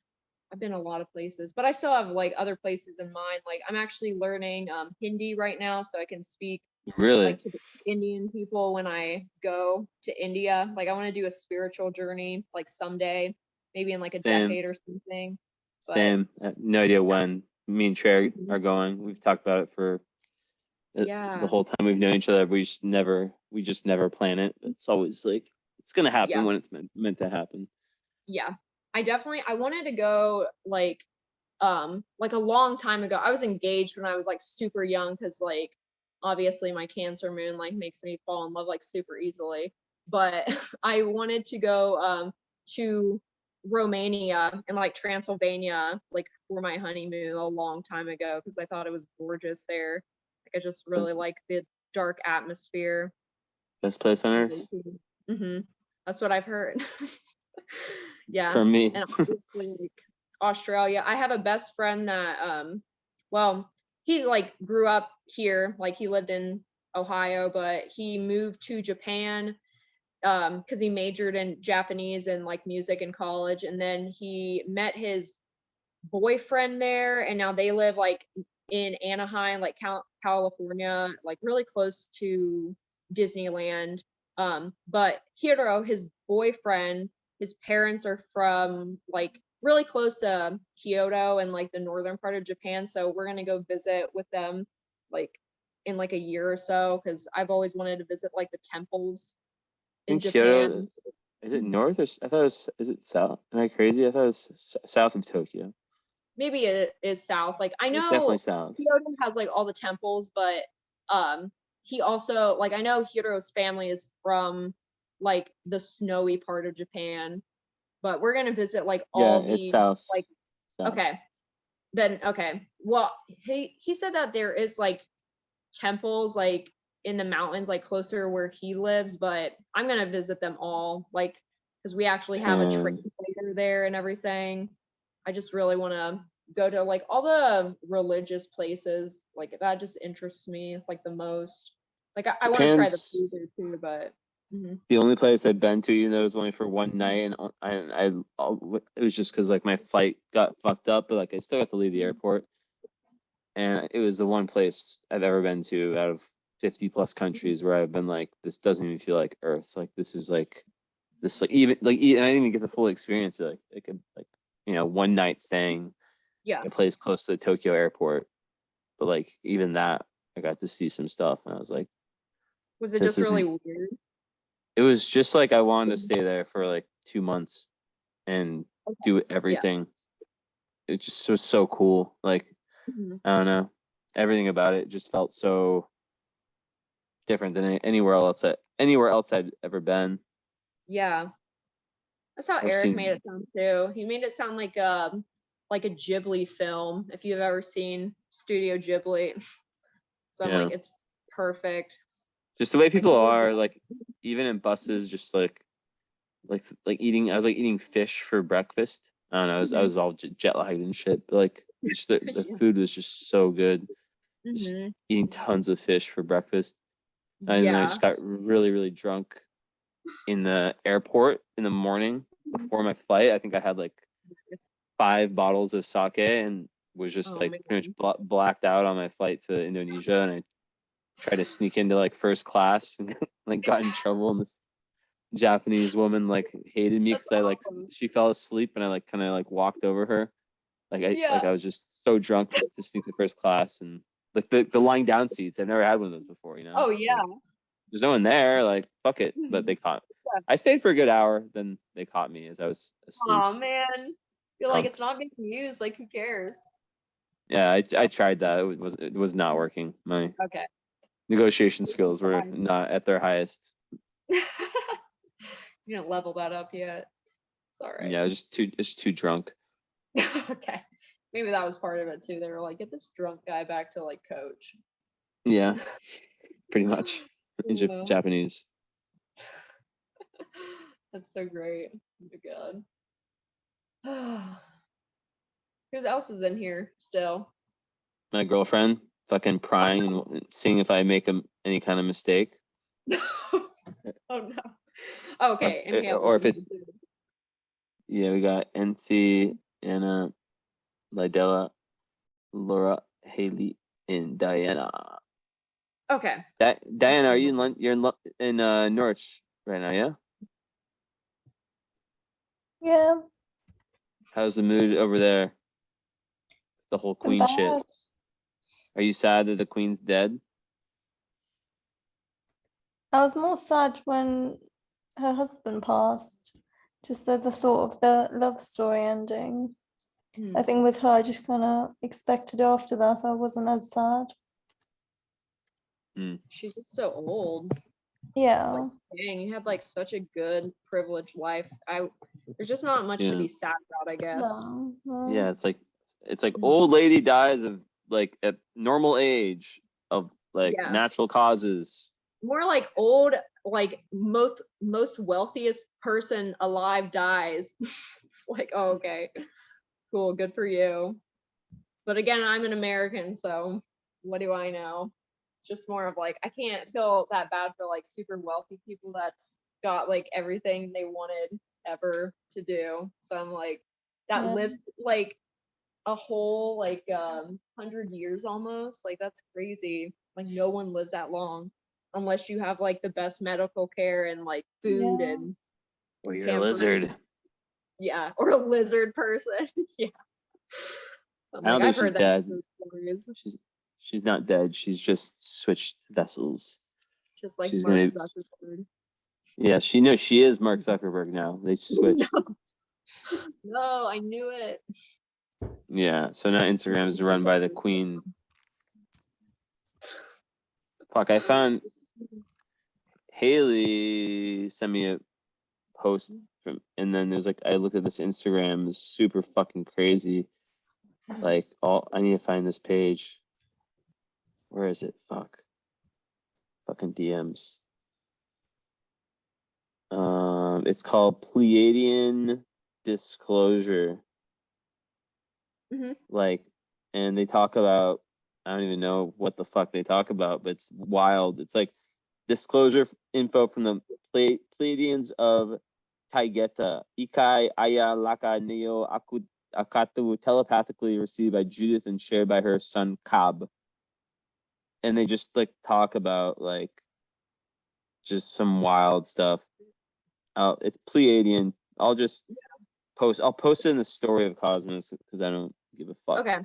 been a lot of places, but I still have like other places in mind. Like I'm actually learning Hindi right now, so I can speak Really? like to the Indian people when I go to India. Like I want to do a spiritual journey like someday, maybe in like a Same. decade or something. But Same. No idea when. Me and Trey Mhm. are going. We've talked about it for the yeah, whole time we've known each other. We just never plan it. It's always like it's gonna happen yeah, when it's meant to happen. yeah. I wanted to go like a long time ago. I was engaged when I was like super young because like obviously my Cancer Moon like makes me fall in love like super easily. But I wanted to go to Romania and like Transylvania like for my honeymoon a long time ago because I thought it was gorgeous there. Like I just really Best, like the dark atmosphere. best place on It's earth really cool. That's what I've heard. Yeah. for me. And obviously like Australia. I have a best friend that well, he's like grew up here, like he lived in Ohio, but he moved to Japan because he majored in Japanese and like music in college, and then he met his boyfriend there, and now they live like in Anaheim, like California, like really close to Disneyland. But Hiro, his boyfriend, his parents are from like really close to Kyoto and like the northern part of Japan. So we're gonna go visit with them like in like a year or so because I've always wanted to visit like the temples in In Kyoto, Japan. is it north or I thought it was? Is it south? Am I crazy? I thought it was south of Tokyo. Maybe it is south. Like I It's know definitely south. Kyoto has like all the temples, but he also like I know Hiro's family is from like the snowy part of Japan, but we're gonna visit like Yeah, all it's the south. like South. okay. Then okay. Well, he said that there is like temples like in the mountains like closer where he lives, but I'm gonna visit them all like because we actually have a translator there and everything. I just really want to go to like all the religious places. Like that just interests me like the most. Like I want to try the Japan's food there too, but the only place I've been to, even though it was only for one night, and it was just because like my flight got fucked up, but like I still got to leave the airport, and it was the one place I've ever been to out of 50 plus countries where I've been like, this doesn't even feel like Earth. Like this is like this like even like I didn't even get the full experience of like one night staying Yeah. a place close to the Tokyo airport. But like even that, I got to see some stuff, and I was like, Was it this just really isn't- weird? it was just like I wanted to stay there for like 2 months and do everything. It just was so cool. Like, Mhm. I don't know, everything about it just felt so different than anywhere else I'd ever been. Yeah. That's how I've Eric seen- made it sound too. He made it sound like a Ghibli film, if you've ever seen Studio Ghibli. So I'm Yeah. like, it's perfect. Just the way people Like, are, like even in buses, just like eating. I was like eating fish for breakfast. I don't know. I was all jet lagged and shit. But like, just the Yeah. food was just so good. Just hmm eating tons of fish for breakfast, and then I Yeah. just got really really drunk in the airport in the morning before my flight. I think I had like 5 bottles of sake and was just Oh, like man. pretty much blacked out on my flight to Indonesia, and I tried to sneak into like first class and like got in trouble, and this Japanese woman like hated me because That's I like awesome. she fell asleep and I like kind of like walked over her, like I was just so drunk to sneak to first class, and like the lying down seats, I've never had one of those before, Oh yeah. there's no one there, like fuck it, but they caught. Yeah. I stayed for a good hour, then they caught me as I was asleep. Oh man. Feel like Drunk. it's not being used. Like, who cares? Yeah, I tried that. It was not working. My Okay. negotiation skills were not at their highest. You didn't level that up yet. It's all right. Yeah, I was just too drunk. Okay. Maybe that was part of it too. They were like, get this drunk guy back to like coach. Yeah, pretty much in Yeah. Japanese. That's so great. Oh my god. Who else is in here still? My girlfriend fucking prying and seeing if I make any kind of mistake. Oh no. Okay. Or if it. Yeah, we got NC, Anna, Lidella, Laura, Haley, and Diana. Okay. Diana, are you you're in Norwich right now? Yeah. Yeah. How's the mood over there? The whole It's been queen shit. bad. Are you sad that the queen's dead? I was more sad when her husband passed. Just the thought of the love story ending. Hmm. I think with her, I just kind of expected after that. I wasn't as sad. She's just so old. Yeah. It's like, dang, you had like such a good privileged life. There's just not much to Yeah. be sad about, I guess. No, no. Yeah, it's like old lady dies of like at normal age of like Yeah. natural causes. More like old, like most wealthiest person alive dies. It's like, oh, okay, cool, good for you. But again, I'm an American, so what do I know? Just more of like, I can't feel that bad for like super wealthy people that's got like everything they wanted ever to do. So I'm like, that Yeah. lives like a whole like 100 years almost. Like that's crazy. Like no one lives that long unless you have like the best medical care and like food Yeah. and Or you're can't a lizard. breathe. Yeah, or a lizard person. Yeah. So I'm I don't like, think I've heard she's that dead. stories. She's not dead. She's just switched vessels. Just like She's Mark gonna. Zuckerberg. Yeah, she knows she is Mark Zuckerberg now. They switched. No, I knew it. Yeah, so now Instagram is run by the queen. Fuck, I found Haley sent me a post from, and then there's like I looked at this Instagram, it's super fucking crazy. Like I need to find this page. Where is it? Fuck. Fucking DMs. It's called Pleiadian Disclosure. Mhm. Like, and they talk about, I don't even know what the fuck they talk about, but it's wild. It's like disclosure info from the Pleiadians of Taigeta. Ikai Aya Laka Neo Akatu telepathically received by Judith and shared by her son Kab. And they just like talk about like just some wild stuff. It's Pleiadian. I'll just I'll post it in the story of Cosmos because I don't give a fuck. Okay.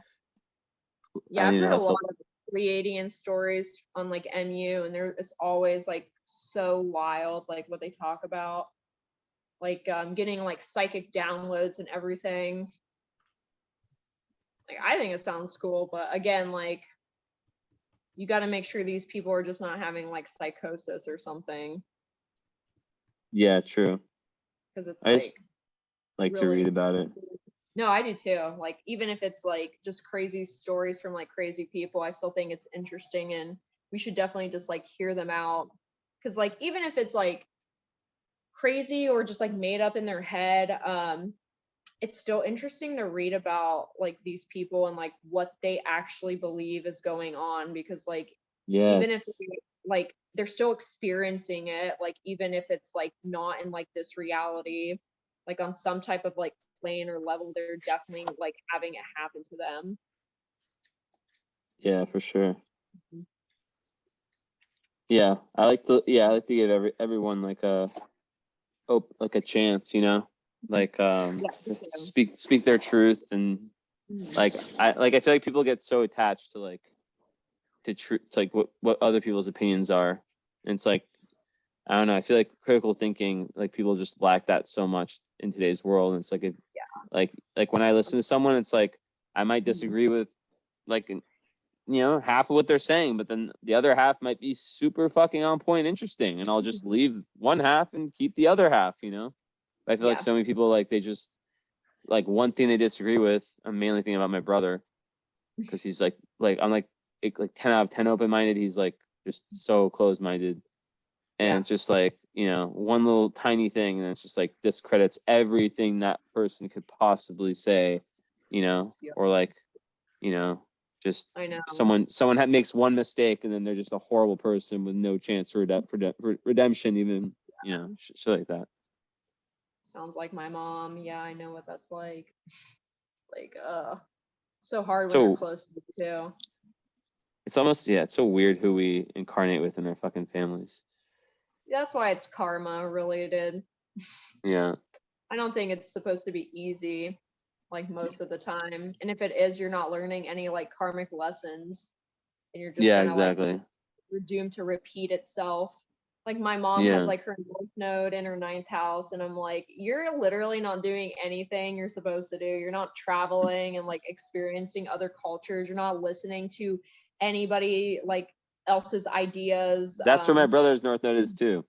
Yeah, I I've need heard a also- lot of Pleiadian stories on like MU, and it's always like so wild, like what they talk about, like getting like psychic downloads and everything. Like I think it sounds cool, but again, like you got to make sure these people are just not having like psychosis or something, Yeah, true. because it's I just like to really- read about it. No, I do too. Like, even if it's like just crazy stories from like crazy people, I still think it's interesting, and we should definitely just like hear them out. Cause like, even if it's like crazy or just like made up in their head, it's still interesting to read about like these people and like what they actually believe is going on, because like, even if Yes. like they're still experiencing it, like even if it's like not in like this reality, like on some type of like plane or level, they're definitely like having it happen to them. Yeah, for sure. Mhm. Yeah, I like to give everyone like a chance, you know, like Yeah, me to speak their truth, and like I feel like people get so attached to like to like what other people's opinions are, and it's like I don't know, I feel like critical thinking, like people just lack that so much in today's world, and it's like like when I listen to someone, it's like I might disagree with like half of what they're saying, but then the other half might be super fucking on point interesting, and I'll just leave one half and keep the other half, I feel like so many people, like they just like one thing they disagree with. I'm mainly thinking about my brother, because he's like I'm like 10 out of 10 open-minded. He's like just so closed-minded, and it's just like one little tiny thing, and it's just like discredits everything that person could possibly say, or like just I know. someone makes one mistake, and then they're just a horrible person with no chance for redemption, even shit like that. Sounds like my mom. Yeah, I know what that's like. Like so hard when So you're close to it too. it's almost it's so weird who we incarnate with in our fucking families. That's why it's karma related. Yeah. I don't think it's supposed to be easy, like most of the time. And if it is, you're not learning any like karmic lessons, and you're just Exactly. like you're doomed to repeat itself. Like my mom has like her North Node in her 9th house, and I'm like, you're literally not doing anything you're supposed to do. You're not traveling and like experiencing other cultures. You're not listening to anybody like else's ideas. That's where my brother's North Node is too.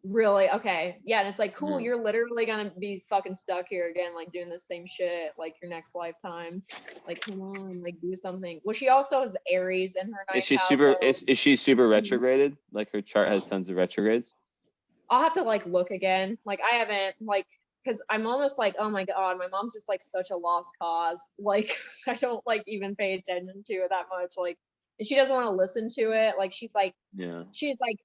Really? Okay. Yeah, and it's like, cool, Yeah. you're literally gonna be fucking stuck here again, like doing the same shit like your next lifetime. Like, come on, like do something. Well, she also has Aries in her Is 9th she house, super so is she super retrograded? Like her chart has tons of retrogrades? I'll have to like look again. Like I haven't like, because I'm almost like, oh my god, my mom's just like such a lost cause. Like I don't like even pay attention to it that much. Like, and she doesn't want to listen to it. Like she's like,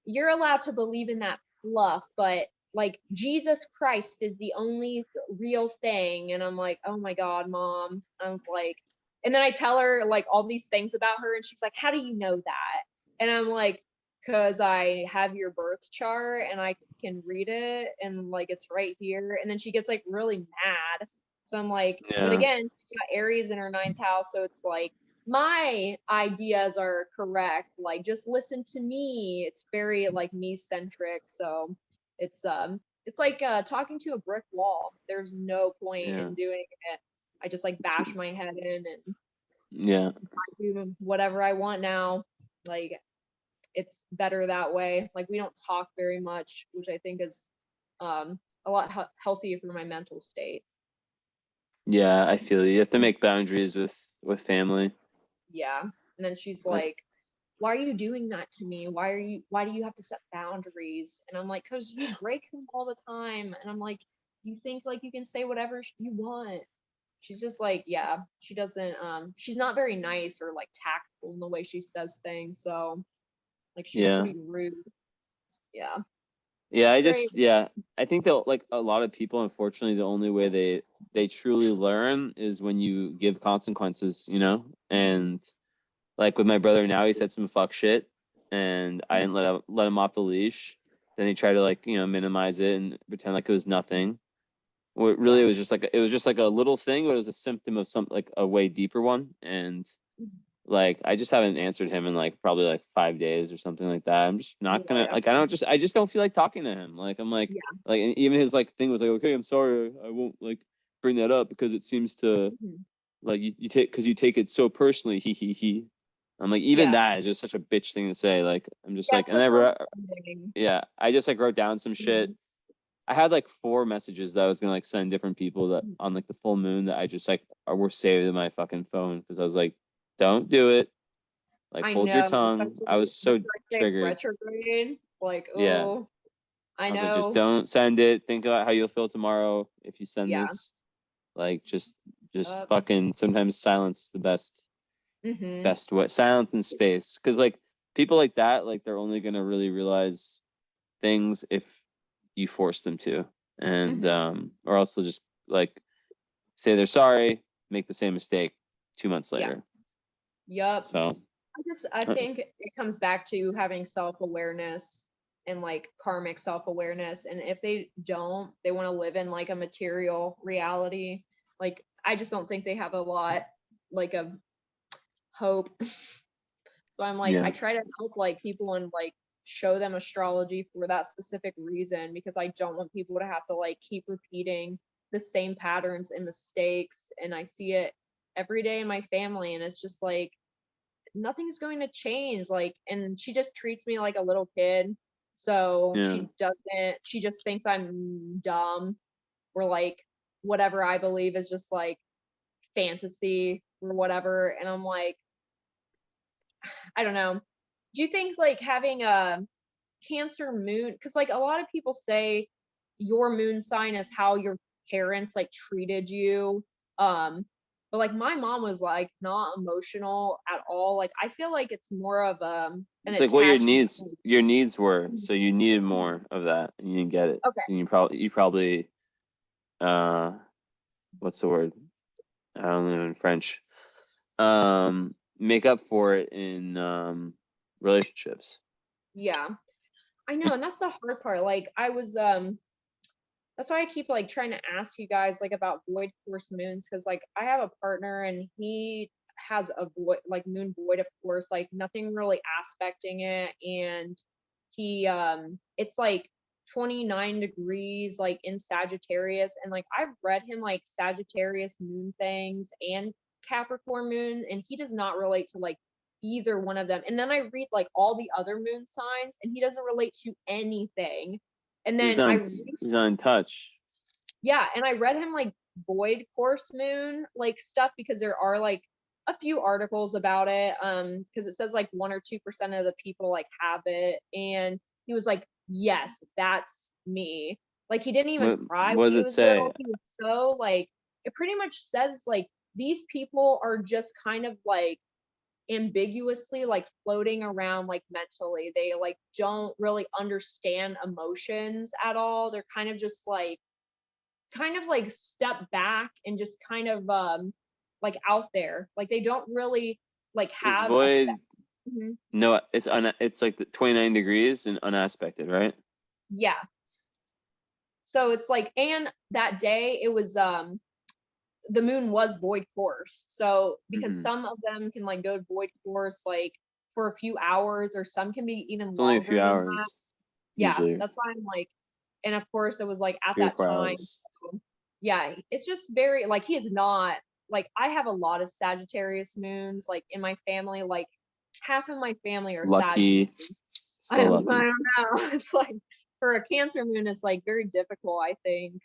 you're allowed to believe in that fluff, but like Jesus Christ is the only real thing. And I'm like, oh my god, mom. I was like, and then I tell her like all these things about her, and she's like, how do you know that? And I'm like, because I have your birth chart and I can read it, and like it's right here. And then she gets like really mad. So I'm like, but again, she's got Aries in her 9th house, so it's like my ideas are correct. Like just listen to me. It's very like me centric. So it's like talking to a brick wall. There's no point in doing it. I just like bash my head in and do whatever I want now. Like it's better that way. Like we don't talk very much, which I think is a lot healthier for my mental state. Yeah, I feel you. You have to make boundaries with family. Yeah. And then she's like, why are you doing that to me? Why do you have to set boundaries? And I'm like, because you break them all the time. And I'm like, you think like you can say whatever you want. She's just like, yeah, she doesn't she's not very nice or like tactful in the way she says things. So like she's pretty rude. Yeah. Yeah, It's I think that like a lot of people, unfortunately, the only way they truly learn is when you give consequences, and like with my brother now, he said some fuck shit, and I didn't let him off the leash. Then he tried to like minimize it and pretend like it was nothing, really, it was just like a little thing, but it was a symptom of some like a way deeper one. And like I just haven't answered him in like probably like 5 days or something like that. I'm just not gonna like I just don't feel like talking to him. Like I'm like like, and even his like thing was like, okay, I'm sorry, I won't like bring that up because it seems to like you take because you take it so personally. He. I'm like, even that is just such a bitch thing to say. Like I'm just like, and I just like wrote down some shit. I had like 4 messages that I was gonna like send different people that on like the full moon that I just like were saved in my fucking phone because I was like, don't do it. Like hold your tongue. I was so triggered. Retrograde, like Yeah. I was know. like, just don't send it. Think about how you'll feel tomorrow if you send this. Like just fucking sometimes silence is the best way. Silence in space. Because like people like that, like they're only gonna really realize things if you force them to. And or else they'll just like say they're sorry, make the same mistake 2 months later. Yep. So I think it comes back to having self-awareness and like karmic self-awareness. And if they don't, they want to live in like a material reality. Like I just don't think they have a lot like of hope. So I'm like, I try to help like people and like show them astrology for that specific reason, because I don't want people to have to like keep repeating the same patterns and mistakes. And I see it every day in my family, and it's just like nothing's going to change. Like, and she just treats me like a little kid. So she just thinks I'm dumb, or like whatever I believe is just like fantasy or whatever. And I'm like, I don't know. Do you think like having a Cancer moon, because like a lot of people say your moon sign is how your parents like treated you, but like my mom was like not emotional at all. Like I feel like it's more of an it's like what your attachment. needs were, so you needed more of that and you didn't get it. Okay. So you probably what's the word, I don't know in French, make up for it in relationships. Yeah, I know, and that's the hard part. Like I was that's why I keep like trying to ask you guys like about void force moons, because like I have a partner and he has a void, like moon void, of course, like nothing really aspecting it, and he it's like 29 degrees like in Sagittarius, and like I've read him like Sagittarius moon things and Capricorn moon, and he does not relate to like either one of them. And then I read like all the other moon signs and he doesn't relate to anything. And then he's not in touch. Yeah, and I read him like void course moon like stuff, because there are like a few articles about it, because it says like 1 or 2% of the people like have it, and he was like, yes, that's me. Like he didn't even cry what when does he it was say? little. He was so like, it pretty much says like these people are just kind of like ambiguously like floating around like mentally. They like don't really understand emotions at all. They're kind of just like step back and just kind of like out there. Like they don't really like have void. No, it's like the 29 degrees and unaspected, right? Yeah. So it's like, and that day it was the moon was void course. So because some of them can like go void course like for a few hours, or some can be even longer. Only a few hours. That. Yeah, usually. that's why I'm like, and of course it was like at 3 or that 4 time. hours. So, yeah, it's just very like he is not like, I have a lot of Sagittarius moons like in my family. Like half of my family are lucky. So I lucky. don't know. It's like for a Cancer moon, it's like very difficult, I think.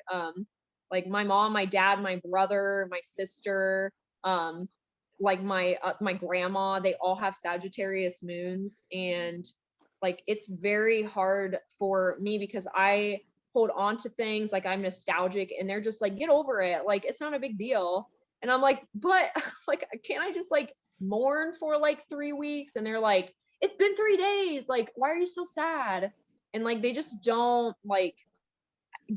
Like my mom, my dad, my brother, my sister, like my grandma, they all have Sagittarius moons, and like it's very hard for me because I hold on to things, like I'm nostalgic, and they're just like, get over it, like it's not a big deal. And I'm like, but like can't I just like mourn for like 3 weeks? And they're like, it's been 3 days, like why are you so sad? And like they just don't like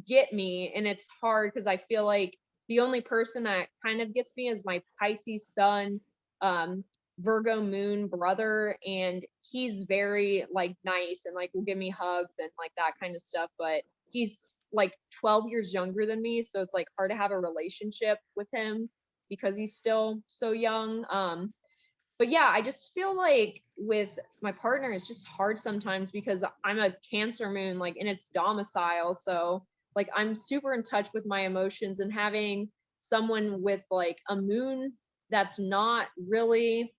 get me, and it's hard because I feel like the only person that kind of gets me is my Pisces sun, Virgo moon brother, and he's very like nice and like will give me hugs and like that kind of stuff, but he's like 12 years younger than me, so it's like hard to have a relationship with him because he's still so young. But yeah, I just feel like with my partner, it's just hard sometimes because I'm a Cancer moon, like in its domicile. So like I'm super in touch with my emotions, and having someone with like a moon that's not really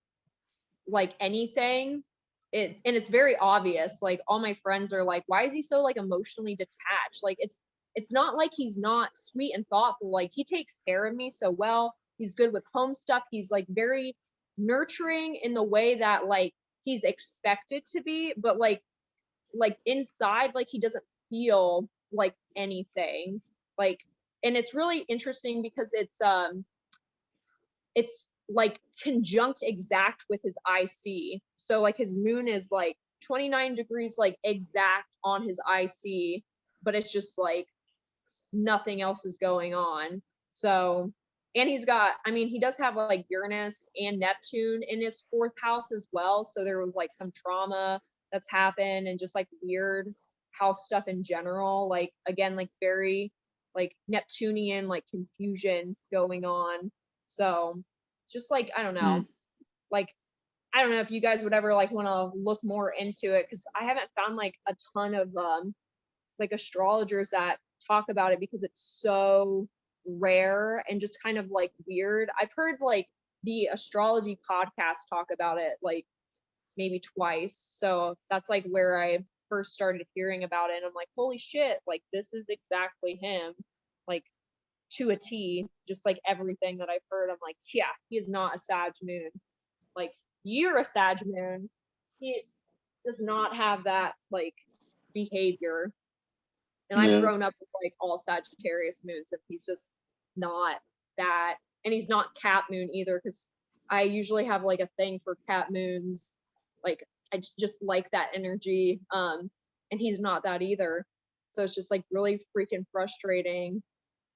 like anything, and it's very obvious. Like all my friends are like, why is he so like emotionally detached? Like it's not like he's not sweet and thoughtful. Like he takes care of me so well. He's good with home stuff. He's like very nurturing in the way that like he's expected to be, but like inside, like he doesn't feel like anything. Like, and it's really interesting because it's like conjunct exact with his IC. So like his moon is like 29 degrees like exact on his IC, but it's just like nothing else is going on. So, and he's got, I mean, he does have like Uranus and Neptune in his 4th house as well. So there was like some trauma that's happened and just like weird house stuff in general. Like again, like very like Neptunian like confusion going on. So just like, I don't know, like, I don't know if you guys would ever like want to look more into it, because I haven't found like a ton of like astrologers that talk about it because it's so rare and just kind of like weird. I've heard like the astrology podcast talk about it like maybe twice. So that's like where I first started hearing about it. And I'm like, holy shit, like this is exactly him, like to a T, just like everything that I've heard. I'm like, yeah, he is not a Sag moon. Like you're a Sag moon. He does not have that like behavior. And I've grown up with like all Sagittarius moons, and he's just not that. And he's not Cat moon either, because I usually have like a thing for Cat moons. Like I just like that energy. And he's not that either. So it's just like really freaking frustrating.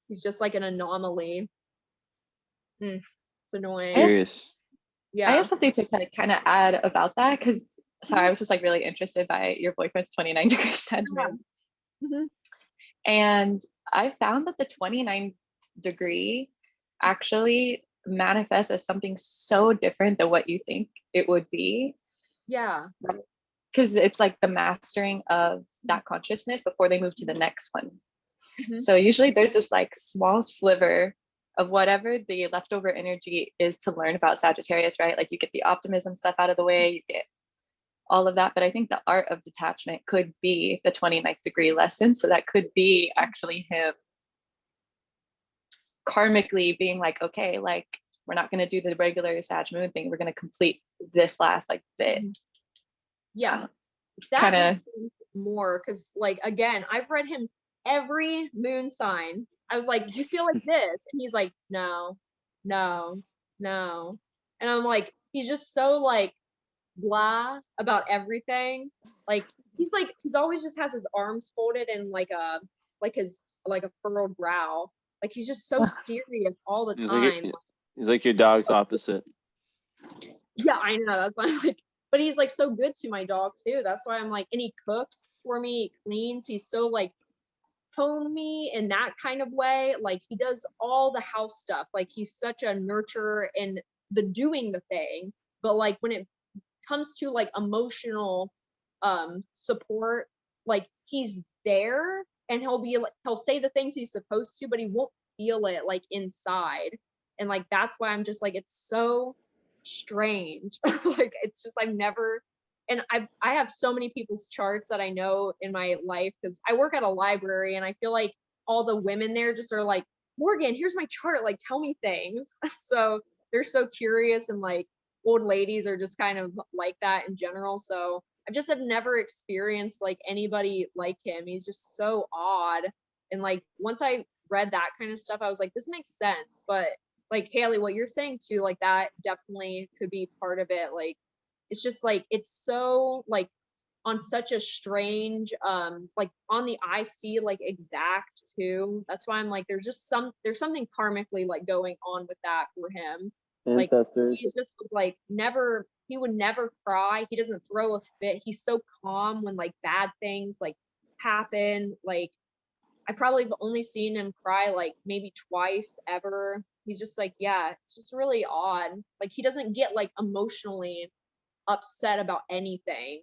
He's just like an anomaly. It's annoying. Serious. I have something to kind of add about that, because sorry, I was just like really interested by your boyfriend's 29 degree Sag moon. And I found that the 29th degree actually manifests as something so different than what you think it would be. Yeah. Because it's like the mastering of that consciousness before they move to the next one. So usually there's this like small sliver of whatever the leftover energy is to learn about Sagittarius, right? Like you get the optimism stuff out of the way, you get all of that. But I think the art of detachment could be the 29th degree lesson. So that could be actually him karmically being like, okay, like we're not going to do the regular Sag moon thing. We're going to complete this last like bit. Yeah. That kind of more, because like, again, I've read him every moon sign. I was like, do you feel like this? And he's like, no. And I'm like, he's just so like blah about everything. Like he's always just has his arms folded and like a furrowed brow. Like he's just so serious all the time. He's like your dog's opposite. Yeah, I know. That's why I'm like, but he's like so good to my dog too. That's why I'm like, and he cooks for me, he cleans. He's so like homey in that kind of way. Like he does all the house stuff. Like he's such a nurturer and the doing the thing. But like when it comes to like emotional support, like he's there and he'll be like, he'll say the things he's supposed to, but he won't feel it like inside. And like that's why I'm just like, it's so strange. Like it's just I've never, and I have so many people's charts that I know in my life, because I work at a library and I feel like all the women there just are like, Morgan, here's my chart, like tell me things. So they're so curious, and like old ladies are just kind of like that in general. So I just have never experienced like anybody like him. He's just so odd. And like once I read that kind of stuff, I was like, this makes sense. But like Haley, what you're saying too, like that definitely could be part of it. Like it's just like it's so like on such a strange like on the IC like exact too. That's why I'm like there's something karmically like going on with that for him. Ancestors. Like he just was like he would never cry. He doesn't throw a fit. He's so calm when like bad things like happen. Like I probably have only seen him cry like maybe twice ever. He's just like, yeah, it's just really odd. Like he doesn't get like emotionally upset about anything,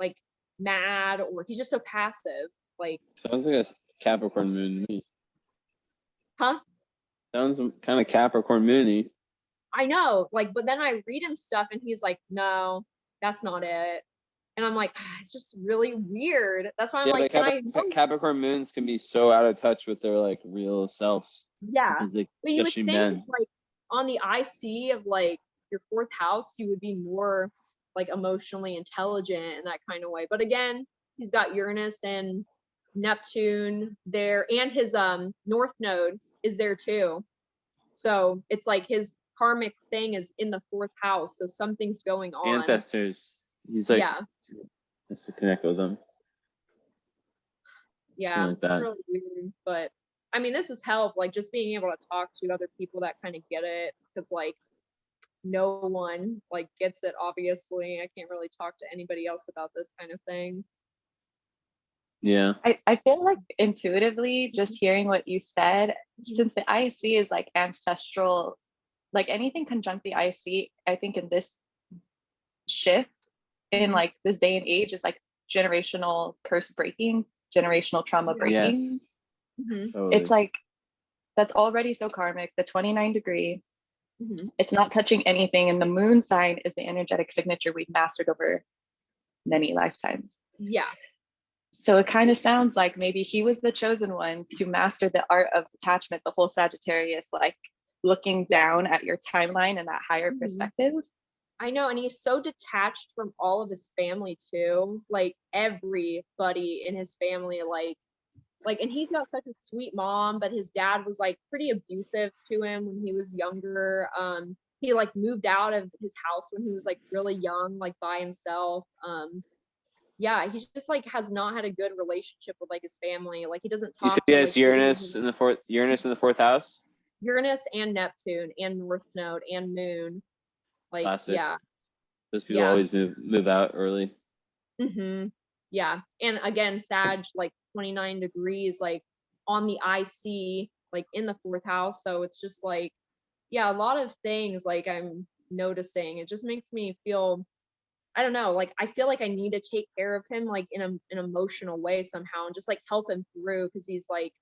like mad, or he's just so passive. Like, Sounds like a Capricorn moon to me. huh? Sounds kind of Capricorn moony. I know, like, but then I read him stuff and he's like, no, that's not it. And I'm like, it's just really weird. That's why I'm Yeah, like, but Capricorn moons can be so out of touch with their like real selves. yeah. Because they, But you would especially think men. like on the IC of like your fourth house, you would be more like emotionally intelligent in that kind of way. But again, he's got Uranus and Neptune there, and his north node is there too. So it's like his karmic thing is in the fourth house. So something's going on. Ancestors. He's like, yeah. That's to connect with them. Yeah, like it's that. really weird. But I mean, this has helped, like just being able to talk to other people that kind of get it, because like no one like gets it, obviously. I can't really talk to anybody else about this kind of thing. Yeah. I feel like intuitively, just hearing what you said, since the IC is like ancestral, like anything conjunct the IC, I think in this shift, in like this day and age, is like generational curse breaking, generational trauma breaking. Yes. Mm-hmm. It's like, that's already so karmic, the 29 degree. Mm-hmm. It's not touching anything, and the moon sign is the energetic signature we've mastered over many lifetimes. Yeah. So it kind of sounds like maybe he was the chosen one to master the art of detachment, the whole Sagittarius, like looking down at your timeline and that higher perspective. I know, and he's so detached from all of his family too. Like everybody in his family, like, and he's got such a sweet mom, but his dad was like pretty abusive to him when he was younger. He like moved out of his house when he was like really young, like by himself. Yeah, he just like has not had a good relationship with like his family. Like he doesn't talk. You said to, he has like, Uranus in the fourth house? Uranus and Neptune and North Node and Moon. Like, Classic. yeah. Those people always move out early. Mm-hmm. Yeah. And again, Sag, like 29 degrees, like on the IC, like in the fourth house. So it's just like, yeah, a lot of things like I'm noticing. It just makes me feel, I don't know, like I feel like I need to take care of him like in an emotional way somehow, and just like help him through, because he's like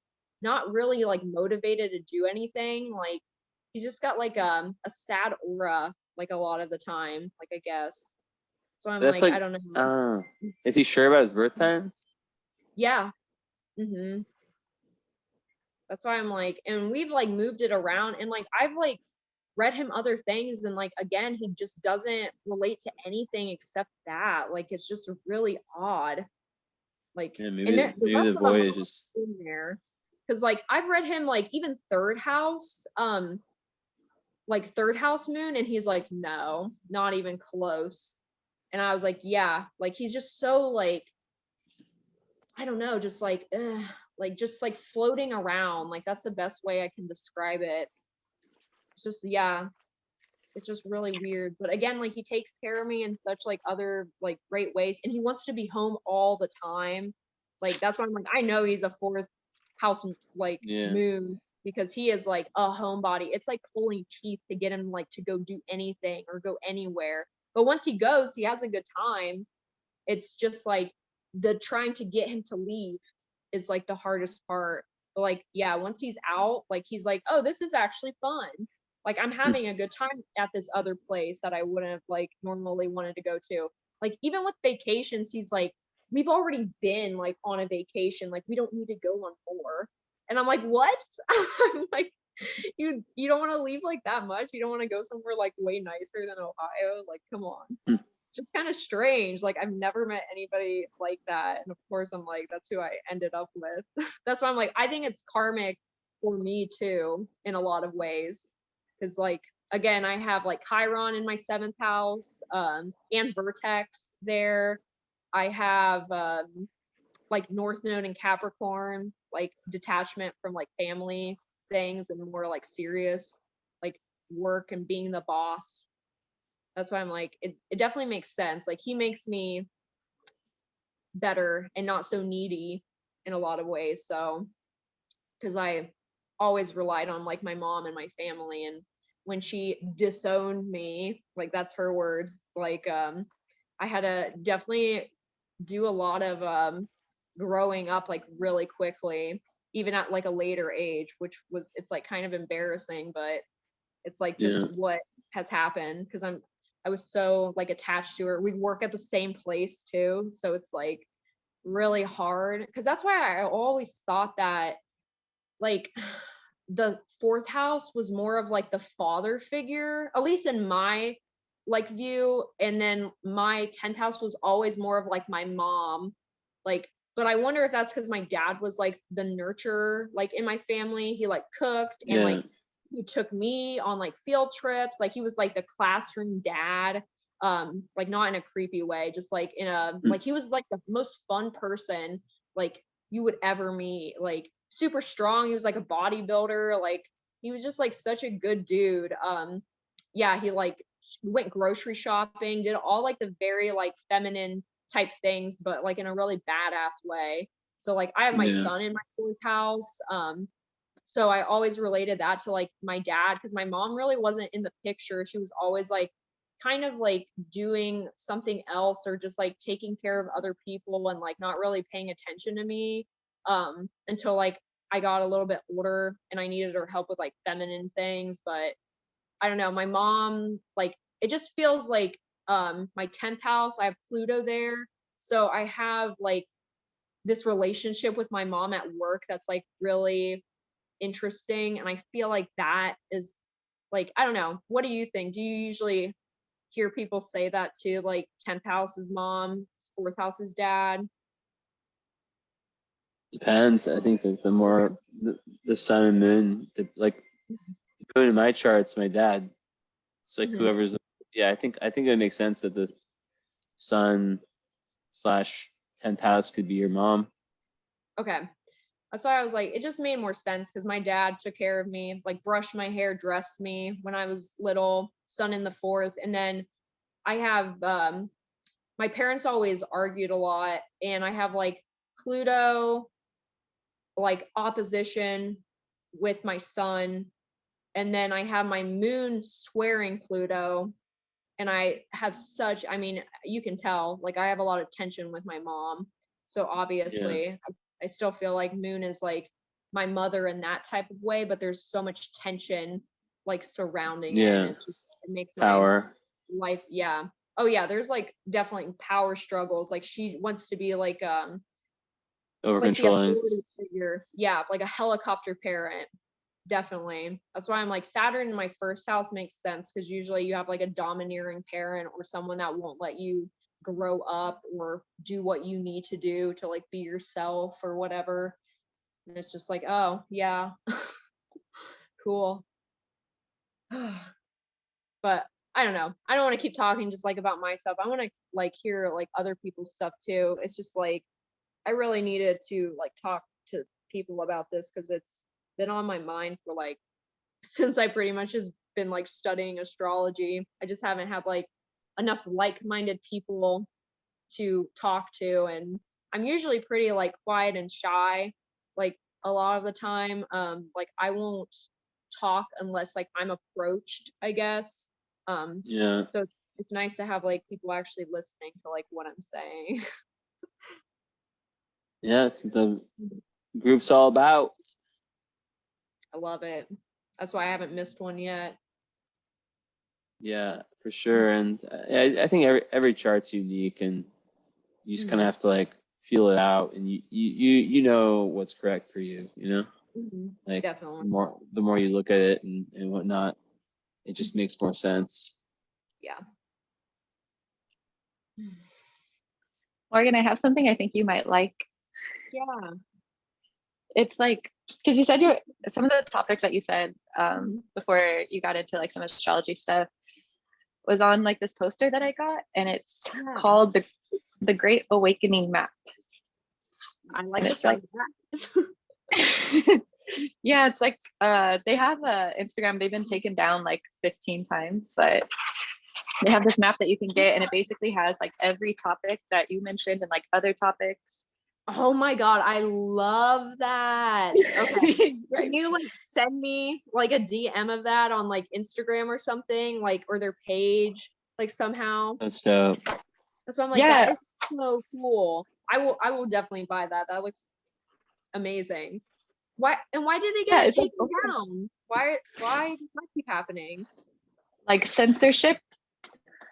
not really like motivated to do anything. Like he's just got like a sad aura like a lot of the time, like I guess. So I'm That's like I don't know. Is he sure about his birth time? Yeah. Mm-hmm. That's why I'm like, and we've like moved it around, and like I've like read him other things, and like again he just doesn't relate to anything except that. Like it's just really odd. Like, Yeah, and maybe the void is just in there, because like I've read him like even third house moon, and he's like, no, not even close. And I was like, yeah, like he's just so like, I don't know, just like just like floating around. Like that's the best way I can describe it. It's just, yeah, it's just really weird. But again, like he takes care of me in such like other like great ways, and he wants to be home all the time. Like that's why I'm like, I know he's a fourth house like moon, because he is like a homebody. It's like pulling teeth to get him like to go do anything or go anywhere. But once he goes, he has a good time. It's just like the trying to get him to leave is like the hardest part. But like, yeah, once he's out, like he's like, oh, this is actually fun. Like I'm having a good time at this other place that I wouldn't have like normally wanted to go to. Like even with vacations, he's like, we've already been like on a vacation. Like we don't need to go on more. And I'm like, what? I'm like, you don't want to leave like that much? You don't want to go somewhere like way nicer than Ohio? Like, come on. It's kind of strange. Like I've never met anybody like that. And of course I'm like, that's who I ended up with. That's why I'm like, I think it's karmic for me too, in a lot of ways. Because like, again, I have like Chiron in my 7th house, and Vertex there. I have like North Node and Capricorn, like detachment from like family things and more like serious, like work and being the boss. That's why I'm like, it definitely makes sense. Like he makes me better and not so needy in a lot of ways. So because I always relied on like my mom and my family, and when she disowned me, like that's her words, like I had to definitely do a lot of growing up like really quickly, even at like a later age, which was, it's like kind of embarrassing, but it's like just what has happened, because I was so like attached to her. We work at the same place too, so it's like really hard, because that's why I always thought that like the fourth house was more of like the father figure, at least in my like view, and then my 10th house was always more of like my mom, like, but I wonder if that's because my dad was like the nurturer like in my family. He like cooked and like he took me on like field trips, like he was like the classroom dad, like not in a creepy way, just like in a like he was like the most fun person like you would ever meet, like super strong. He was like a bodybuilder, like he was just like such a good dude. Yeah, he like went grocery shopping, did all like the very like feminine type things, but like in a really badass way. So like I have my son in my fourth house. So I always related that to like my dad, because my mom really wasn't in the picture. She was always like kind of like doing something else, or just like taking care of other people and like not really paying attention to me, until like I got a little bit older and I needed her help with like feminine things. But I don't know, my mom, like it just feels like my 10th house, I have Pluto there. So I have like this relationship with my mom at work that's like really interesting, and I feel like that is like, I don't know, what do you think? Do you usually hear people say that too, like 10th house is mom, 4th house is dad? Depends. I think that the more the sun and moon, like moon in my chart's my dad. It's like whoever's, I think it makes sense that the sun slash 10th house could be your mom. Okay. That's why I was like, it just made more sense, because my dad took care of me, like brushed my hair, dressed me when I was little, sun in the 4th. And then I have my parents always argued a lot, and I have like Pluto like opposition with my sun, and then I have my moon squaring Pluto, and I have such, I mean, you can tell like I have a lot of tension with my mom, so obviously I still feel like moon is like my mother in that type of way, but there's so much tension like surrounding it. It's just, it makes power life, oh yeah, there's like definitely power struggles, like she wants to be like over like the controlling authority figure, like a helicopter parent. Definitely. That's why I'm like, Saturn in my first house makes sense, because usually you have like a domineering parent or someone that won't let you grow up or do what you need to do to like be yourself or whatever. And it's just like, oh yeah, cool. But I don't know, I don't want to keep talking just like about myself. I want to like hear like other people's stuff too. It's just like I really needed to like talk to people about this, because it's been on my mind for like since I pretty much has been like studying astrology. I just haven't had like enough like-minded people to talk to, and I'm usually pretty like quiet and shy like a lot of the time. Like I won't talk unless like I'm approached, I guess. So it's nice to have like people actually listening to like what I'm saying. It's the group's all about. I love it. That's why I haven't missed one yet. Yeah, for sure. And I think every chart's unique, and you just kind of have to like feel it out, and you know what's correct for you, you know? Like Definitely. the more you look at it and whatnot, it just makes more sense. Yeah. Morgan, I have something I think you might like. Yeah. It's like, because you said some of the topics that you said before you got into like some astrology stuff was on like this poster that I got, and it's called the Great Awakening Map. I like it. Like, yeah, it's like they have Instagram. They've been taken down like 15 times, but they have this map that you can get, and it basically has like every topic that you mentioned and like other topics Oh my God, I love that. Okay. Right. Can you like send me like a DM of that on like Instagram or something, like, or their page, like somehow? That's dope. That's why I'm like, Yeah. that is so cool. I will definitely buy that. That looks amazing. Why did they Yeah, get it it's like taken down? Why does that keep happening? like censorship.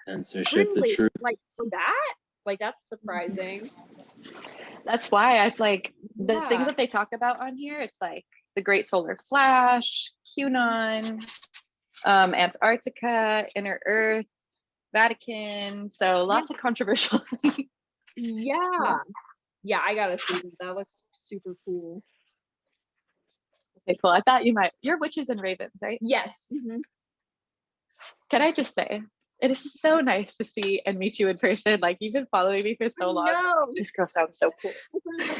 Censorship, the Really? truth. Like for that? Like that's surprising. That's why it's like the things Yeah. that they talk about on here, it's like the Great Solar Flash, QAnon, Antarctica, Inner Earth, Vatican. So lots of controversial things. Yeah. Yeah, I gotta see that. That looks super cool. Okay, cool. I thought you might. You're witches and ravens, right? Yes. Mhm. Can I just say, it is so nice to see and meet you in person. Like you've been following me for so long. No. This girl sounds so cool.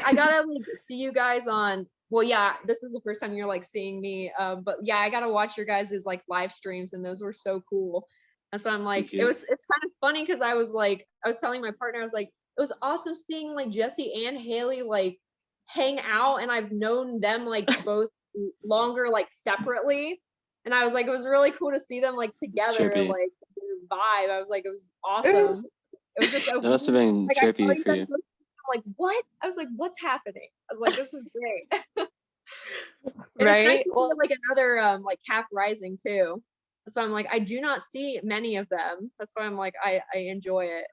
I gotta like see you guys on. Well, yeah, this is the first time you're like seeing me. But yeah, I gotta watch your guys' like live streams, and those were so cool. And so I'm like, Thank you. it's kind of funny because I was telling my partner, I was like, it was awesome seeing like Jesse and Haley like hang out, and I've known them like both longer like separately. And I was like, it was really cool to see them like together, Trippy. like their vibe. I was like, it was awesome. It was just so That must have cool. been Like, I saw trippy you for guys you. both, I'm like, what? I was like, what's happening? I was like, this is great. And it's nice Right? to see like another like Cap Rising too. So I'm like, I do not see many of them. That's why I'm like, I enjoy it.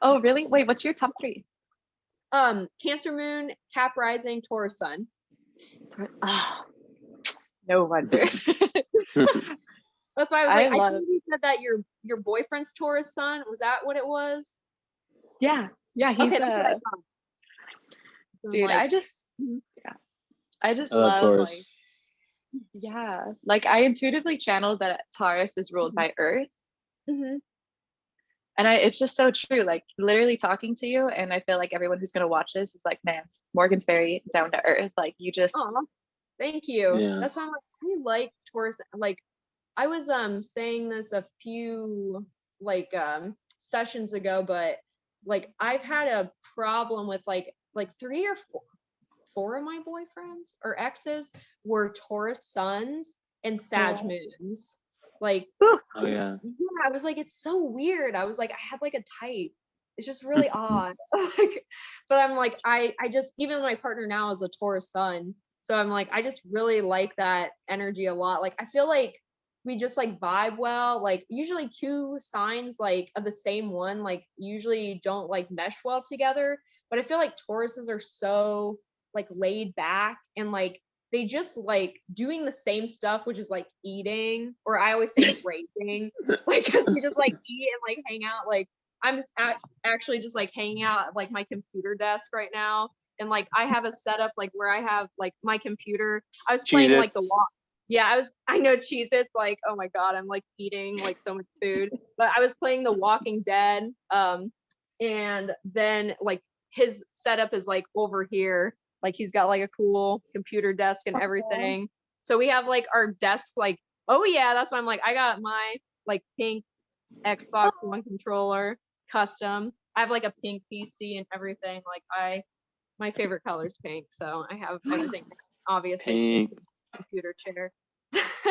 Oh, really? Wait, what's your top 3? Cancer Moon, Cap Rising, Taurus Sun. Oh, no wonder. That's why I was like, I love. think you said that your boyfriend's Taurus Sun. Was that what it was? Yeah, he's Okay, that's what I thought. So I'm dude. like, I just I love love Taurus. like like I intuitively channeled that Taurus is ruled by Earth. mhm. And it's just so true. Like literally talking to you, and I feel like everyone who's gonna watch this is like, man, Morgan's very down to earth. Like you just Aw, thank you. Yeah. That's why I'm like, I like Taurus. Like I was saying this a few like sessions ago, but like I've had a problem with like 3 or 4 of my boyfriends or exes were Taurus suns and Sag moons. Like Oof. Oh yeah. yeah, I was like, it's so weird. I was like, I had like a type. It's just really odd. Like, but I'm like, I just, even my partner now is a Taurus sun. So I'm like, I just really like that energy a lot. Like, I feel like we just like vibe well. Like usually 2 signs like of the same one, like usually don't like mesh well together. But I feel like Tauruses are so like laid back and like they just like doing the same stuff, which is like eating, or I always say breaking, like because we just like eat and like hang out. Like I'm just actually just like hanging out at like my computer desk right now, and like I have a setup like where I have like my computer. I was playing like the Cheez-Its. walk. Yeah, I know Cheez-Its, like, oh my God, I'm like eating like so much food. But I was playing The Walking Dead. And then like his setup is like over here. Like he's got like a cool computer desk and everything. So we have like our desks like, oh yeah, that's why I'm like, I got my like pink Xbox One controller custom. I have like a pink PC and everything. Like my favorite color is pink. So I have everything obviously Pink. computer chair.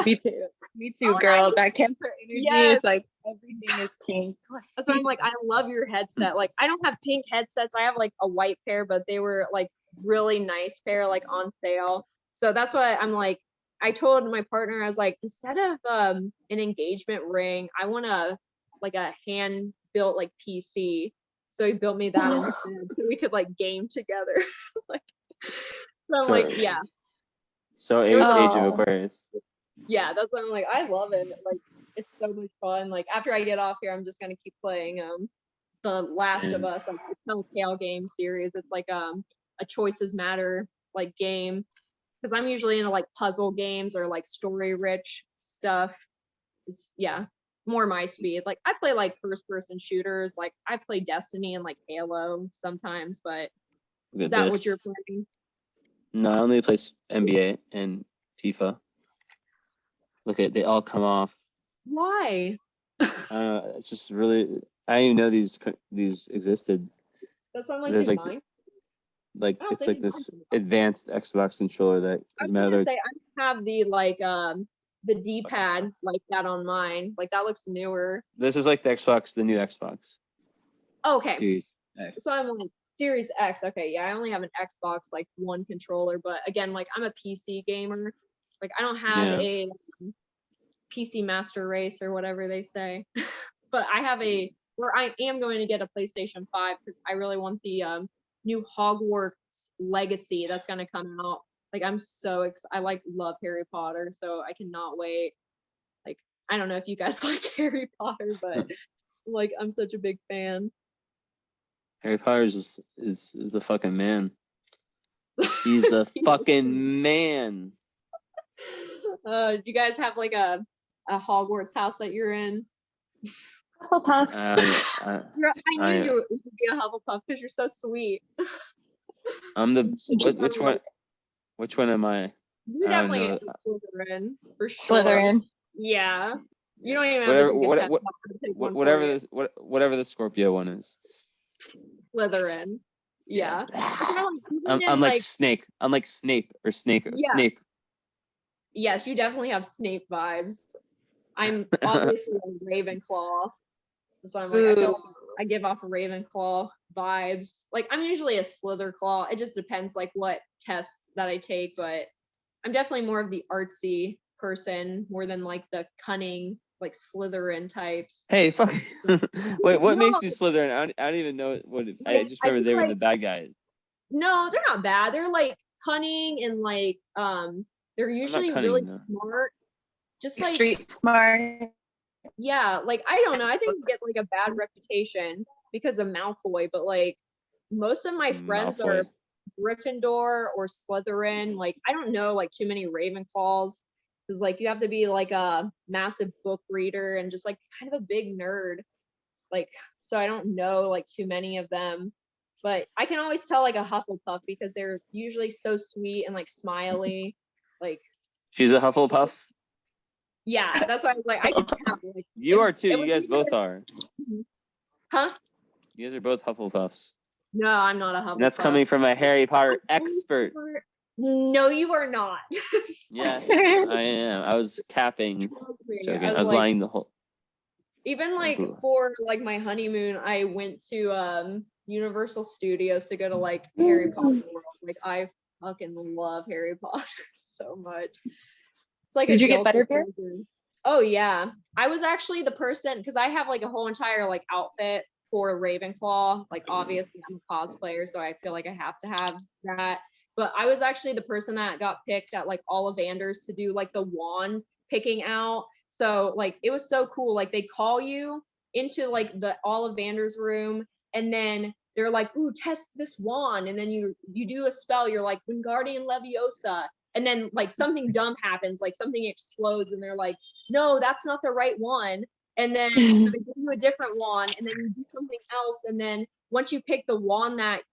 Me too. Me too, Oh, girl. nice. That cancer energy Yes. is like everything is pink. That's why I'm like, I love your headset. Like, I don't have pink headsets. I have like a white pair, but they were like really nice pair, like on sale. So that's why I'm like, I told my partner, I was like, instead of an engagement ring, I want like a hand built like PC. So he built me that instead, so we could like game together. Like, so I'm like, yeah, So It was Age of Oh. Aquarius. yeah. That's why I'm like, I love it. Like, it's so much fun. Like after I get off here, I'm just gonna keep playing The Last of Us, like the Telltale game series. It's like a choices matter like game, because I'm usually into like puzzle games or like story rich stuff. It's more my speed. Like I play like first person shooters. Like I play Destiny and like Halo sometimes, but Look is at that this. what you're playing? No, I only play NBA and FIFA. Look at, they all come off. Why? It's just really, I didn't even know these existed. That's why I'm like, There's dude, like mine. like I don't it's think like this advanced Xbox controller that I was doesn't gonna matter. say I don't have the like the D-pad like that on mine. Like that looks newer. This is like the Xbox, the new Xbox Okay. Series X. So I'm like Series X. Okay, yeah, I only have an Xbox like one controller, but again, like I'm a PC gamer. Like I don't have Yeah. a PC Master Race or whatever they say. But I have a where I am going to get a PlayStation 5 because I really want the new Hogwarts Legacy that's gonna come out. Like I'm so excited. I like love Harry Potter, so I cannot wait. Like I don't know if you guys like Harry Potter, but like I'm such a big fan. Harry Potter is the fucking man. He's the fucking man. Do you guys have like a Hogwarts house that you're in? Hufflepuff. I knew you would be a Hufflepuff because you're so sweet. I'm the which one? Which one am I? You I don't definitely know. Slytherin for sure. Slytherin. Yeah. You don't even have to take one whatever for you. whatever the Scorpio one is. Slytherin. Yeah. I'm like Snake. I'm like Snape or Snake. Yeah. Snape. Yes, you definitely have Snape vibes. I'm obviously a Ravenclaw. So I'm like, I give off a Ravenclaw vibes. Like I'm usually a Slitherclaw. It just depends like what test that I take, but I'm definitely more of the artsy person more than like the cunning like Slytherin types. Hey, fuck. Wait, what makes me Slytherin? I don't even know what. I just remember they were the bad guys. No, they're not bad. They're like cunning and like they're usually really smart. Just like street smart. Yeah, like I don't know. I think we get like a bad reputation because of Malfoy, but like most of my friends are Gryffindor or Slytherin. Like I don't know like too many Ravenclaws because like you have to be like a massive book reader and just like kind of a big nerd. Like so I don't know like too many of them. But I can always tell like a Hufflepuff because they're usually so sweet and like smiley. Like she's a Hufflepuff. Yeah, that's why I was like, I could tell. Like, you are too. You guys both are. Huh? You guys are both Hufflepuffs. No, I'm not a Hufflepuff. And that's coming from a Harry Potter expert. No, you are not. Yes, I am. I was capping. Joking. I was like, lying the whole. Even like for like my honeymoon, I went to Universal Studios to go to like Harry Potter World. Like I fucking love Harry Potter so much. Like did you get butterbeer? Oh yeah, I was actually the person because I have like a whole entire like outfit for Ravenclaw. Like obviously I'm a cosplayer, so I feel like I have to have that. But I was actually the person that got picked at like Ollivanders to do like the wand picking out. So like it was so cool. Like they call you into like the Ollivanders room, and then they're like, "Ooh, test this wand," and then you do a spell. You're like Wingardium Leviosa. And then like something dumb happens, like something explodes and they're like, no, that's not the right one. And then so they give you a different wand and then you do something else. And then once you pick the wand that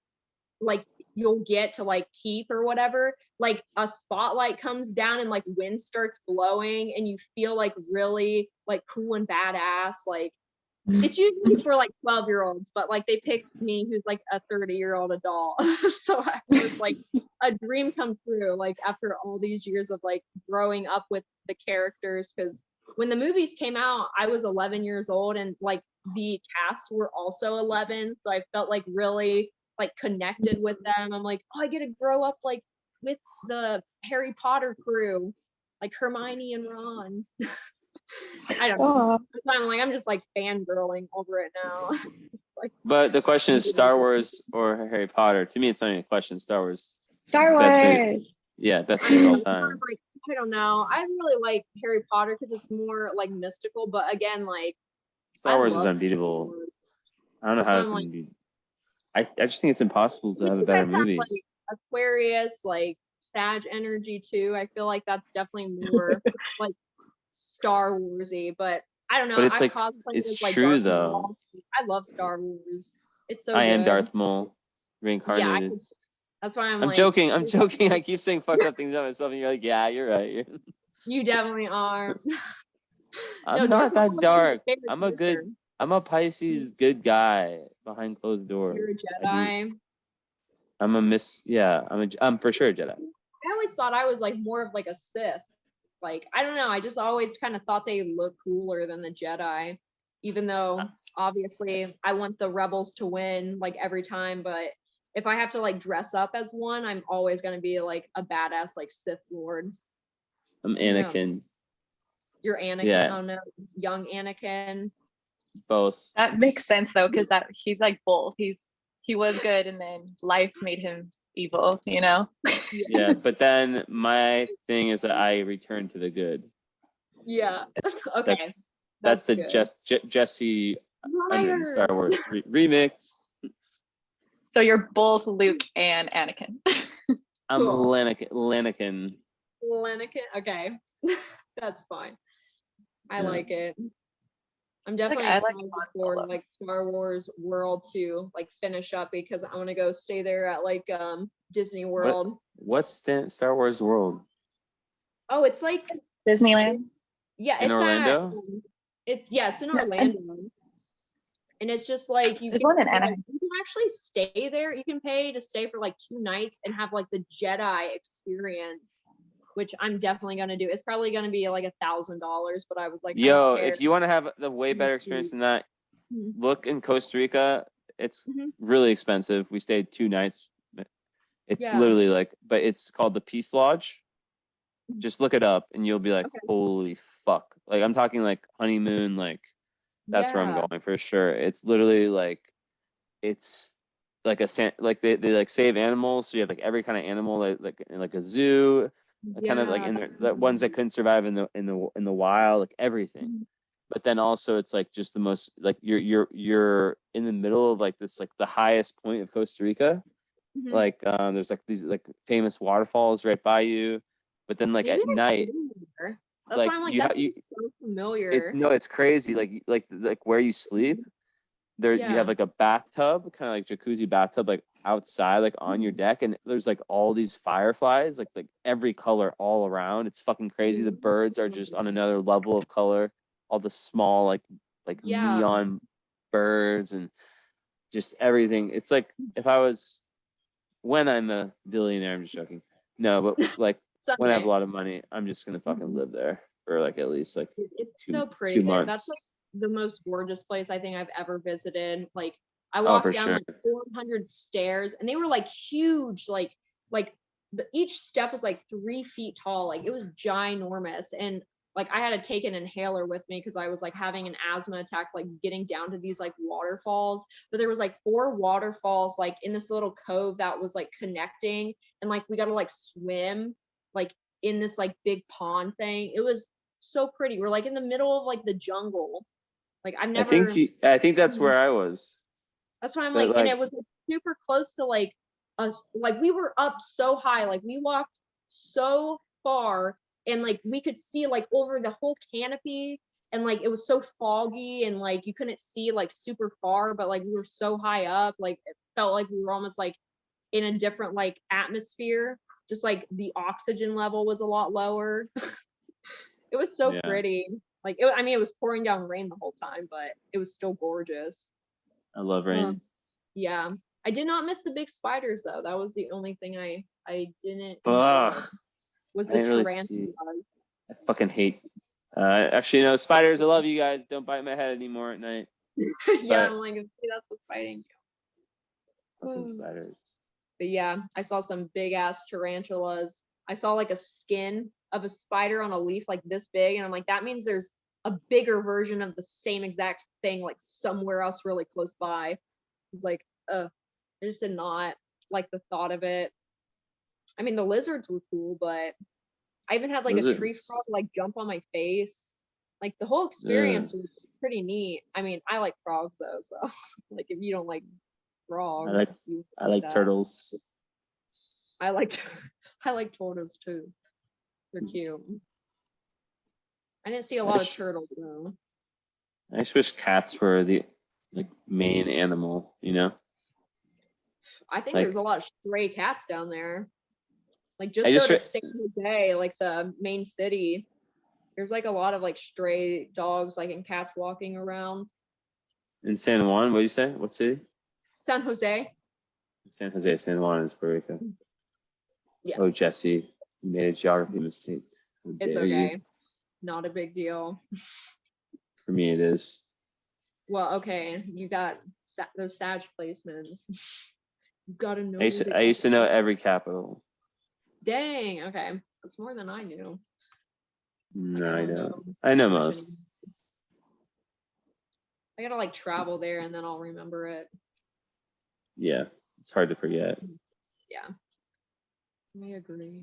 like you'll get to like keep or whatever, like a spotlight comes down and like wind starts blowing and you feel like really like cool and badass. Like it's usually for like 12-year-olds, but like they picked me who's like a 30-year-old adult. So it was like a dream come true, like after all these years of like growing up with the characters. Because when the movies came out, I was 11 years old and like the cast were also 11. So I felt like really like connected with them. I'm like, oh, I get to grow up like with the Harry Potter crew, like Hermione and Ron. I don't know. I'm just like fangirling over it now. Like, but the question is Star Wars or Harry Potter. To me, it's not even a question. Star Wars. Star Wars. Yeah, best movie of all time. Like, I don't know. I really like Harry Potter because it's more like mystical. But again, like Star Wars is unbeatable. I don't know how it can be. I just think it's impossible to have a better movie. Like Aquarius, like Sag energy too. I feel like that's definitely more like Star Warsy, but I don't know. But it's like it's true though. I love Star Wars. It's so. I am Darth Maul, reincarnated. Yeah, that's why I'm joking. I'm joking. I keep saying fucked up things about myself, and you're like, yeah, you're right. You definitely are. I'm not that dark. I'm a Pisces good guy behind closed doors. You're a Jedi. I'm for sure a Jedi. I always thought I was like more of like a Sith. Like, I don't know, I just always kind of thought they looked cooler than the Jedi, even though obviously I want the rebels to win like every time, but if I have to like dress up as one, I'm always gonna be like a badass like Sith Lord. I'm Anakin. You're Anakin. Yeah. Oh no, young Anakin. Both. That makes sense though, because that he's like both. He was good and then life made him evil, you know? Yeah, but then my thing is that I return to the good. Yeah. Okay. That's the good. Jesse Star Wars remix. So you're both Luke and Anakin. I'm Cool. Lanakin. Okay. That's fine. I Yeah. like it. I'm definitely I like excited for like Star Wars World to like finish up because I want to go stay there at like Disney World. What's Star Wars World? Oh, it's like Disneyland. Yeah, in it's Orlando. It's in Orlando, and it's just like There's one in Anaheim. You can actually stay there. You can pay to stay for like 2 nights and have like the Jedi experience, which I'm definitely gonna do. It's probably gonna be like $1,000, but I was like, I don't care. If you want to have the way better experience than that, look in Costa Rica. It's really expensive. We stayed 2 nights. It's literally like, but it's called the Peace Lodge. Just look it up and you'll be like, holy fuck. Like I'm talking like honeymoon, like that's where I'm going for sure. It's literally like, it's like they like save animals. So you have like every kind of animal, like in like a zoo, kind of like in the ones that couldn't survive in the wild, like everything. But then also it's like just the most like you're in the middle of like this like the highest point of Costa Rica. Like there's like these like famous waterfalls right by you. But then like at night, that's like why I'm like, that's so familiar. It's crazy. Like where you sleep, there you have like a bathtub, kind of like jacuzzi bathtub, like outside, like on your deck, and there's like all these fireflies, like every color all around. It's fucking crazy. The birds are just on another level of color. All the small like neon birds and just everything. It's like if I was when I'm a billionaire, I'm just joking. No, but like when I have a lot of money, I'm just gonna fucking live there for like at least like it's 2 so pretty. 2 months. That's like the most gorgeous place I think I've ever visited. Like I walked down like 400 stairs and they were like huge, like each step was like 3 feet tall. Like it was ginormous. And like I had to take an inhaler with me because I was like having an asthma attack, like getting down to these like waterfalls. But there was like 4 waterfalls like in this little cove that was like connecting, and like we got to like swim like in this like big pond thing. It was so pretty. We're like in the middle of like the jungle. Like I've never. I think that's where I was. That's why I'm like, and it was like, super close to like us. Like we were up so high, like we walked so far, and like we could see like over the whole canopy, and like it was so foggy, and like you couldn't see like super far, but like we were so high up, like it felt like we were almost like in a different like atmosphere. Just like the oxygen level was a lot lower. It was so pretty. Like it was pouring down rain the whole time, but it was still gorgeous. I love rain. Yeah, I did not miss the big spiders though. That was the only thing I didn't. Was the tarantula? I fucking hate. Actually, no, spiders. I love you guys. Don't bite my head anymore at night. Yeah, I'm like, see, that's what's biting you. Fucking spiders. But yeah, I saw some big ass tarantulas. I saw like a skin of a spider on a leaf like this big, and I'm like, that means there's a bigger version of the same exact thing like somewhere else really close by. It's like, I just did not like the thought of it. I mean, the lizards were cool, but I even had like a tree frog like jump on my face. Like the whole experience was pretty neat. I mean, I like frogs though, so like if you don't like frogs, I like turtles. I like turtles too. They're cute. I didn't see a lot of turtles though. I just wish cats were the like main animal, you know? I think there's a lot of stray cats down there. Like just go to San Jose, like the main city. There's like a lot of like stray dogs, like and cats walking around. In San Juan, what do you say? What city? San Jose. San Jose, San Juan is Puerto Rico. Yeah. Oh, Jesse, you made a geography mistake. How It's dare you. okay. Not a big deal. For me, it is. Well, okay, you got those Sag placements. You gotta know. I used to know every capital. Dang. Okay, that's more than I knew. No, Like, I don't know. I know much most. anymore. I gotta like travel there and then I'll remember it. Yeah, it's hard to forget. Yeah, I agree.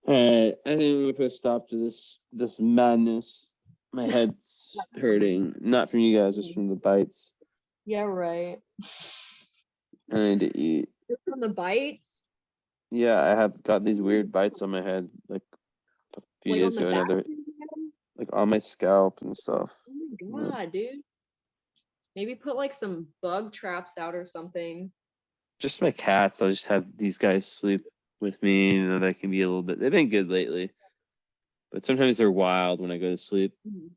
All right, I think we're gonna put a stop to this madness. My head's hurting, not from you guys, just from the bites. Yeah, right. I need to eat. Just from the bites. Yeah, I have got these weird bites on my head, like a few Like on days the ago. back. Another, like on my scalp and stuff. Oh my god, dude. Maybe put like some bug traps out or something. Just my cats. I'll just have these guys sleep with me. You know, that can be a little bit. They've been good lately, but sometimes they're wild when I go to sleep.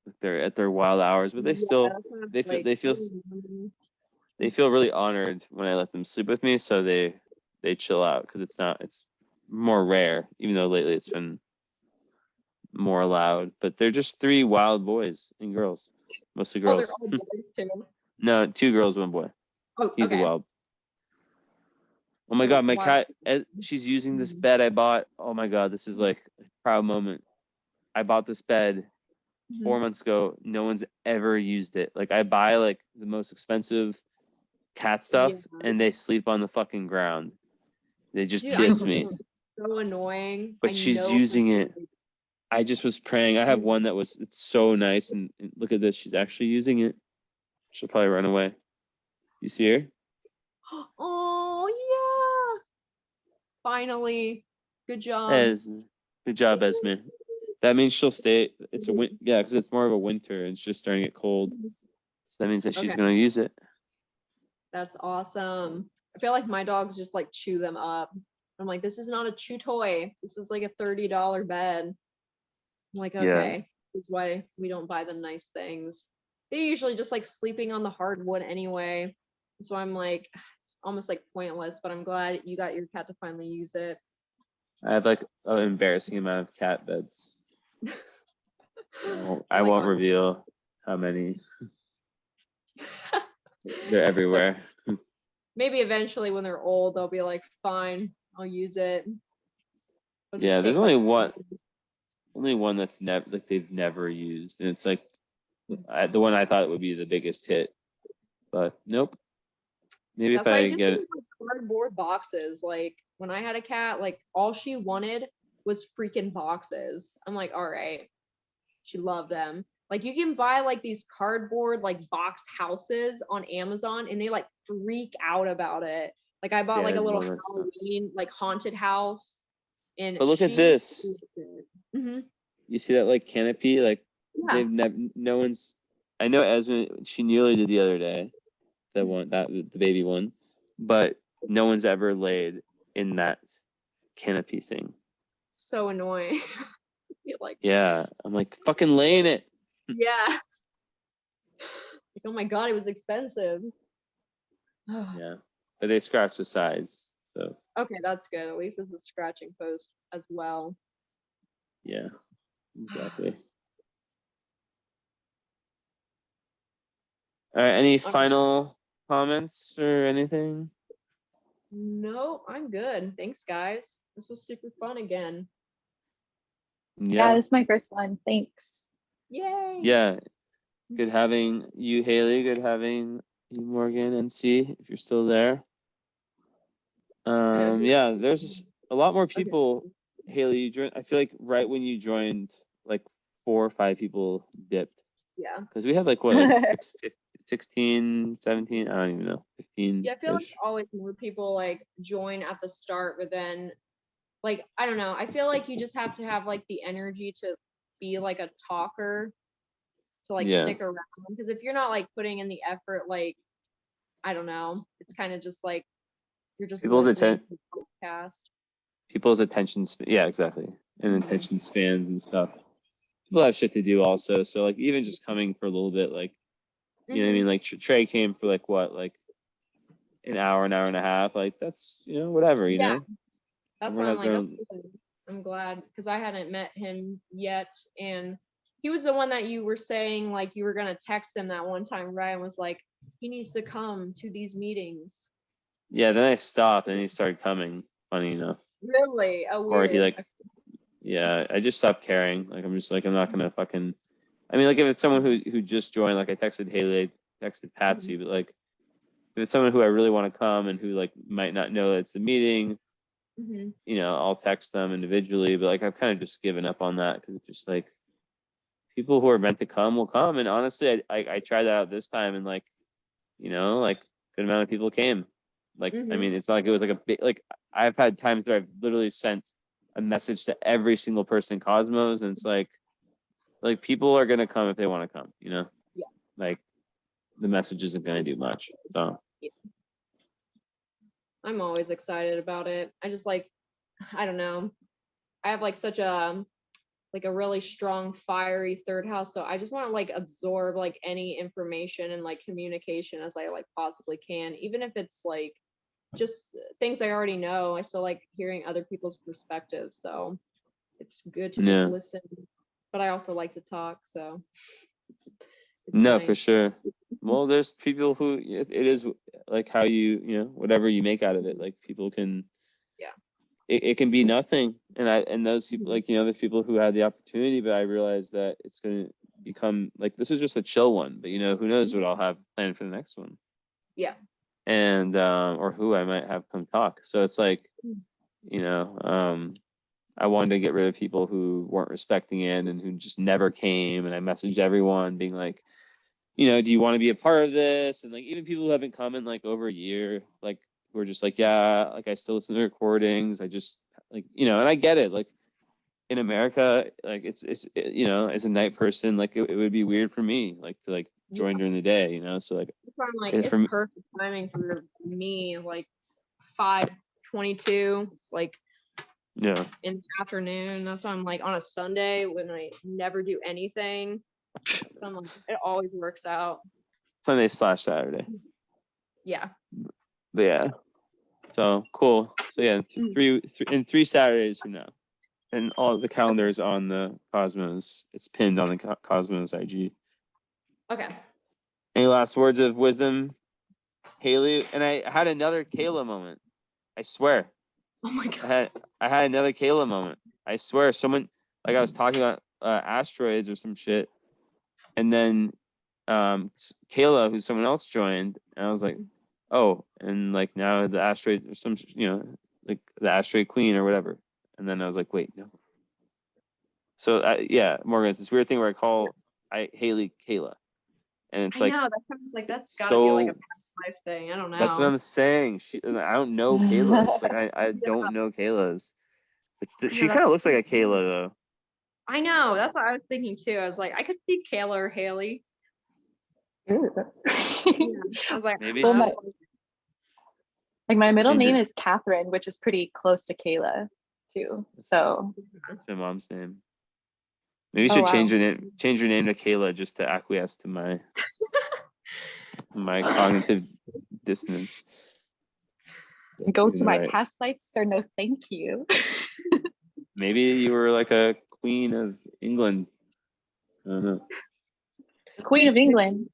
Like they're at their wild hours, but they still that's kind of they feel like- they feel really honored when I let them sleep with me. So they chill out because it's more rare. Even though lately it's been more loud, but they're just three wild boys and girls, mostly Oh, they're girls. all boys too. No, 2 girls, 1 boy. Oh, He's a okay. wild. Oh my So god, my why- cat, she's using this bed I bought. Oh my god, this is like a proud moment. I bought this bed Mhm. 4 months ago. No one's ever used it. Like I buy like the most expensive cat stuff Yeah. and they sleep on the fucking ground. They just Dude, I kiss know me. it's so annoying. But I she's know using it. it's- I just was praying. I have one that it's so nice and look at this. She's actually using it. She'll probably run away. You see her? Oh yeah. Finally. Good job. Good job, Esme. That means she'll stay. It's a yeah, because it's more of a winter and it's just starting to get cold. So that means that she's Okay. gonna use it. That's awesome. I feel like my dogs just like chew them up. I'm like, this is not a chew toy. This is like a $30 bed. I'm like, Yeah. okay, that's why we don't buy them nice things. They're usually just like sleeping on the hardwood anyway. So I'm like, it's almost like pointless, but I'm glad you got your cat to finally use it. I have like an embarrassing amount of cat beds. I my won't God. reveal how many. They're everywhere. Maybe eventually when they're old, they'll be like, fine, I'll use it. I'll just Yeah, there's take, only like, one that's never like they've never used, and it's like the one I thought would be the biggest hit, but nope. Maybe That's if why I I just get use, like, cardboard boxes. Like when I had a cat, like all she wanted was freaking boxes. I'm like, all right. She loved them. Like you can buy like these cardboard like box houses on Amazon and they like freak out about it. Like I bought Yeah, like a I little love that stuff. Halloween like haunted house. And But look at she this. Mm-hmm. You see that like canopy? Like Yeah. they've never. No one's. I know Esme. She nearly did the other day. The one that the baby one, but no one's ever laid in that canopy thing. So annoying. You're like, Yeah, I'm like fucking laying it. yeah. Like, oh my god, it was expensive. Yeah, but they scratch the sides, so Okay, that's good. At least it's a scratching post as well. yeah, exactly. All right, any final comments or anything? No, I'm good. Thanks, guys. This was super fun again. Yeah, this is my first one. Thanks. Yay. Yeah. Good having you, Haley. Good having you, Morgan and C, if you're still there. Yeah, there's a lot more people. Haley, you joined. I feel like right when you joined, like 4 or 5 people dipped. Yeah. Because we had like what, like 16, 17, I don't even know, 15. Yeah, I feel like always more people like join at the start, but then like I don't know. I feel like you just have to have like the energy to be like a talker to like Yeah. stick around. Because if you're not like putting in the effort, like I don't know, it's kind of just like you're just People's listening to the podcast. People's attention, yeah, exactly, and attention spans and stuff. People have shit to do also, so like even just coming for a little bit, like You know what I mean? Like Trey came for like what, like an hour and a half. Like that's, you know, whatever, you know? That's Everyone why has I'm their like, okay, I'm glad because I hadn't met him yet. And he was the one that you were saying, like, you were going to text him that one time, right? And was like, he needs to come to these meetings. Yeah, then I stopped and he started coming, funny enough. Really? Oh, Or weird. he like, yeah, I just stopped caring. Like, I'm just like, I'm not going to fucking, I mean, like if it's someone who just joined, like I texted Haley, I texted Patsy, but like, if it's someone who I really want to come and who like might not know that it's a meeting, you know, I'll text them individually. But like I've kind of just given up on that because it's just like people who are meant to come will come. And honestly, I tried that out this time, and like, you know, like good amount of people came. Like I mean, it's not like it was like a big like I've had times where I've literally sent a message to every single person in Cosmos, and it's like people are gonna come if they want to come, you know. Yeah. Like the message isn't gonna do much. So I'm always excited about it. I just like, I don't know. I have like such a really strong, fiery third house. So I just want to like absorb like any information and like communication as I like possibly can, even if it's like just things I already know. I still like hearing other people's perspectives. So it's good to just listen. But I also like to talk. So no, for sure. Well, there's people who it is like how you know, whatever you make out of it. Like people can, it can be nothing. And those people, like, you know, there's people who had the opportunity, but I realized that it's going to become like, this is just a chill one, but you know, who knows what I'll have planned for the next one. Yeah. And, or who I might have come talk. So it's like, you know, I wanted to get rid of people who weren't respecting it and who just never came. And I messaged everyone being like, you know, do you want to be a part of this? And like, even people who haven't come in like over a year, like who are just like, yeah, like I still listen to recordings. I just like, you know, and I get it. Like in America, like it's you know, as a night person, like it would be weird for me, like to like join during the day, you know? So like, I'm like, it's perfect timing for me, like 5:22, like in the afternoon. That's why I'm like on a Sunday when I never do anything. So I'm like, it always works out. Sunday/Saturday. Yeah. But yeah. So cool. So yeah, three Saturdays from now. And all the calendars on the Cosmos. It's pinned on the Cosmos IG. Okay. Any last words of wisdom, Haley? And I had another Kayla moment. I swear. Oh my god. I had another Kayla moment. I swear. Someone, like I was talking about asteroids or some shit, and then Kayla, who someone else joined, and I was like, oh, and like now the asteroid or some, you know, like the asteroid queen or whatever. And then I was like, wait, no. So yeah, Morgan, it's this weird thing where I call Haley Kayla, and it's like, I know that sounds like that's got to be like a past life thing. I don't know. That's what I'm saying. I don't know Kayla's. Like I don't know Kayla's. She kind of looks like a Kayla though. I know. That's what I was thinking too. I was like, I could see Kayla or Haley. Yeah. I was like, maybe. Well, my middle name is Catherine, which is pretty close to Kayla too. So that's my mom's name. Maybe you should change your name to Kayla just to acquiesce to my my cognitive dissonance. Go to my past lives, sir. No, thank you. Maybe you were like a queen of England. I don't know. Queen of England.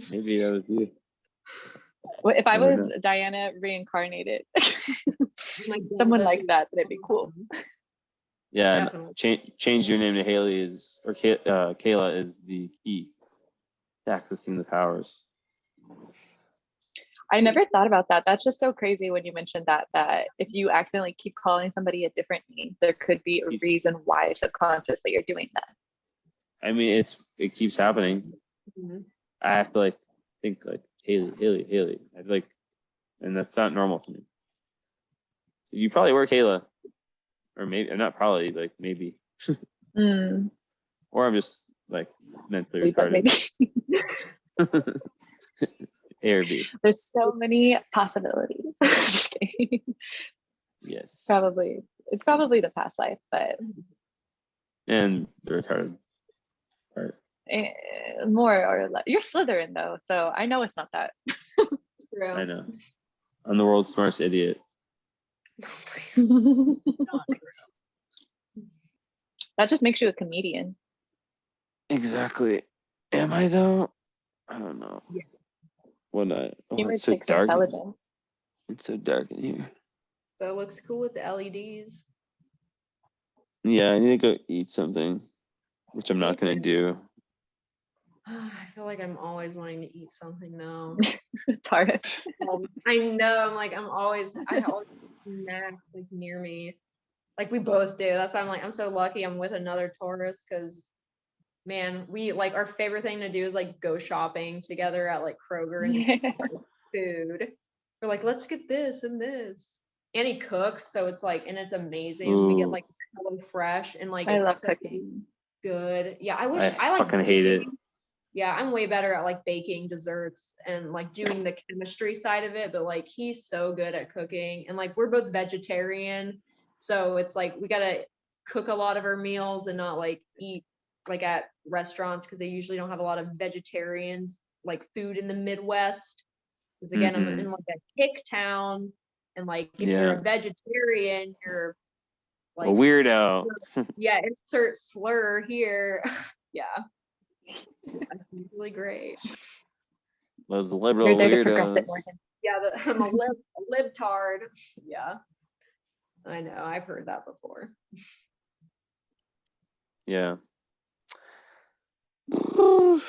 Maybe that was you. Well, if I was Diana reincarnated, someone like that, that'd be cool. Yeah, change your name to Haley or Kayla is the key to accessing the powers. I never thought about that. That's just so crazy when you mentioned that if you accidentally keep calling somebody a different name, there could be a reason why subconsciously you're doing that. I mean, it keeps happening. I have to like think like Haley. I'd like, and that's not normal for me. So you probably were Kayla, or maybe not probably, like maybe, or I'm just like mentally retarded. Maybe. A or B. There's so many possibilities. Just kidding. Yes. Probably. It's probably the past life, but. And the retarded part. More or less. You're Slytherin though, so I know it's not that. True. I know. I'm the world's smartest idiot. That just makes you a comedian. Exactly. Am I though? I don't know. Yeah. What not? Oh, Humor it's so takes dark. intelligence. It's so dark in here. But it looks cool with the LEDs. Yeah, I need to go eat something, which I'm not gonna do. I feel like I'm always wanting to eat something now. It's hard. I know. I always have snacks like near me. Like we both do. That's why I'm like, I'm so lucky I'm with another Taurus because man, we like our favorite thing to do is like go shopping together at like Kroger and just buy food. We're like, let's get this and this. And he cooks, so it's like, and it's amazing. We get Ooh. like Hello Fresh and like I it's love so cooking. good. Yeah, I wish I I like fucking hate it. baking. Yeah, I'm way better at like baking desserts and like doing the chemistry side of it, but like he's so good at cooking and like we're both vegetarian. So it's like we gotta cook a lot of our meals and not like eat like at restaurants because they usually don't have a lot of vegetarians like food in the Midwest. Because again, I'm in like a hick town and like if you're Yeah. a vegetarian, you're A like weirdo. yeah, insert slur here. Yeah. It's really great. Those liberal You're there to progress it, weirdos. Morgan. Yeah, I'm a libtard. Yeah, I know. I've heard that before. Yeah. All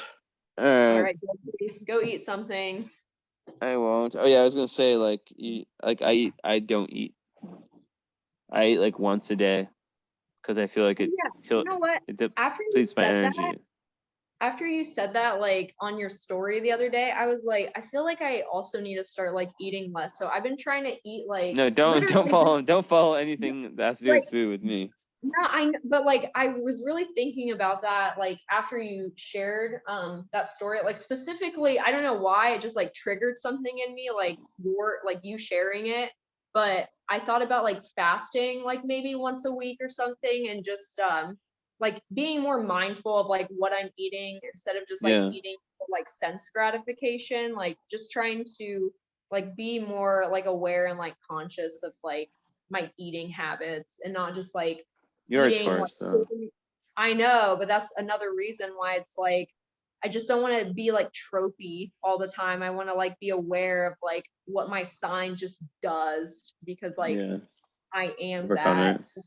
Alright. right, go eat something. I won't. Oh yeah, I was gonna say like I don't eat. I eat like once a day because I feel like it Yeah, you know what? it After you depletes my said energy. that, like on your story the other day, I was like, I feel like I also need to start like eating less. So I've been trying to eat like No, don't follow anything that has to do like with food with me. no, but like I was really thinking about that like after you shared that story, like specifically, I don't know why it just like triggered something in me, like you sharing it. But I thought about like fasting like maybe once a week or something and just like being more mindful of like what I'm eating instead of just like Yeah. eating for like sense gratification, like just trying to like be more like aware and like conscious of like my eating habits and not just like You're a eating like Taurus though. I know, but that's another reason why it's like I just don't want to be like tropey all the time. I want to like be aware of like what my sign just does because like Yeah. I am Work on that. it.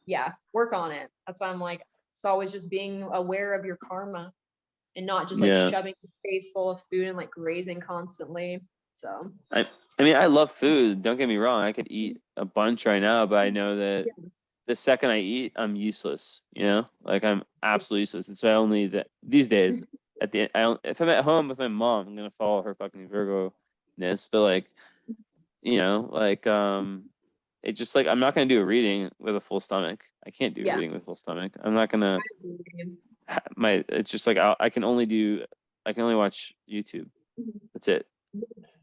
Yeah, work on it. That's why I'm like it's always just being aware of your karma and not just like Yeah. shoving your face full of food and like grazing constantly. So I mean I love food. Don't get me wrong. I could eat a bunch right now, but I know that the second I eat, I'm useless. You know, like I'm absolutely useless. And so I only that these days at the if I'm at home with my mom, I'm gonna follow her fucking Virgo-ness. But like, you know, like it just like I'm not gonna do a reading with a full stomach. I can't do a reading with a full stomach. I'm not gonna. It's just like I can only watch YouTube. That's it.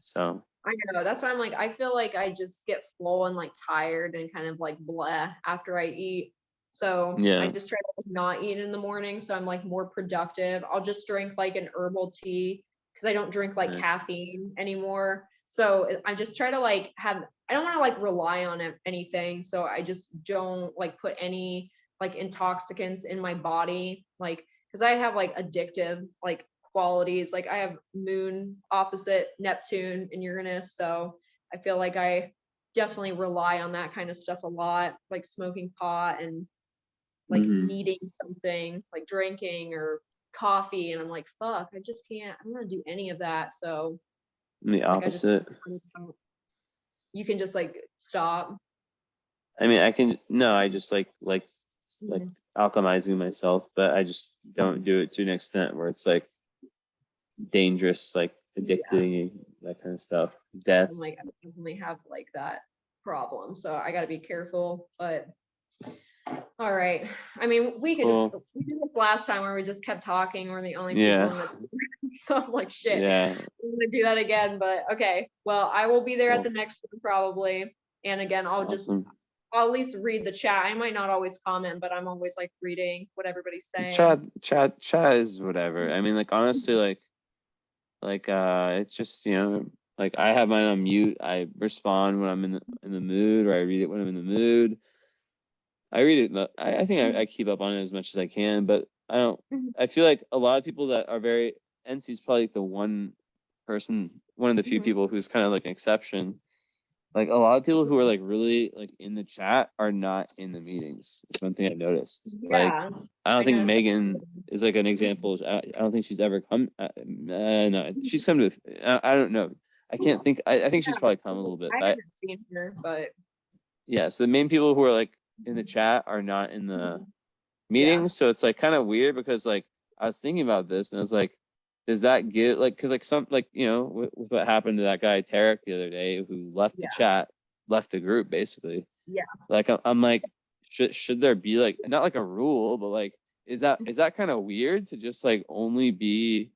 So I know. That's why I'm like, I feel like I just get full and like tired and kind of like blah after I eat. So yeah. I just try to not eat in the morning. So I'm like more productive. I'll just drink like an herbal tea because I don't drink like caffeine anymore. So I just try to like I don't want to like rely on anything. So I just don't like put any like intoxicants in my body. Like, because I have like addictive like qualities. Like I have moon opposite Neptune and Uranus, so I feel like I definitely rely on that kind of stuff a lot, like smoking pot and like needing something, like drinking or coffee, and I'm like, fuck, I just can't. I don't want to do any of that. So I'm the opposite. You can just like stop. I mean, I can no. I just like alchemizing myself, but I just don't do it to an extent where it's like dangerous, like addicting, that kind of stuff. Death. I'm like, I definitely have like that problem, so I got to be careful. But all right, I mean, we did this last time where we just kept talking. We're the only people in the so I'm like, shit, I'm gonna do that again. But okay, well, I will be there at the next one probably. And again, I'll I'll at least read the chat. I might not always comment, but I'm always like reading what everybody's saying. Chat is whatever. I mean, like honestly, like it's just, you know, like I have mine on mute. I respond when I'm in the mood, or I read it when I'm in the mood. I read it. I think I keep up on it as much as I can, but I don't. I feel like a lot of people that are very NC is probably like the one of the few people who's kind of like an exception. Like a lot of people who are like really like in the chat are not in the meetings. It's one thing I've noticed. Like I don't think Megan is like an example. I don't think she's ever come. No, she's come to. I don't know. I can't think. I think she's probably come a little bit. I haven't seen her, but yeah. So the main people who are like in the chat are not in the meetings. So it's like kind of weird because like I was thinking about this and I was like, does that give like, cause like some like, you know, with what happened to that guy Tarek the other day who left the chat, left the group basically. Yeah. Like I'm like, should there be like not like a rule, but like is that kind of weird to just like only be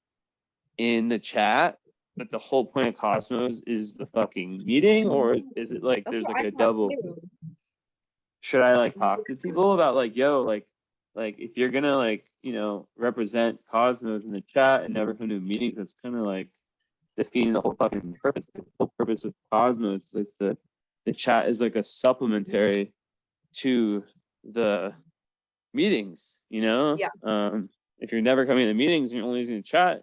in the chat, but the whole point of Cosmos is the fucking meeting, or is it like there's like a double? Should I like talk to people about like, yo, like if you're gonna like, you know, represent Cosmos in the chat and never come to a meeting, that's kind of like defeating the whole fucking purpose. The whole purpose of Cosmos, like the chat is like a supplementary to the meetings, you know? Yeah. If you're never coming to the meetings and you're only using the chat,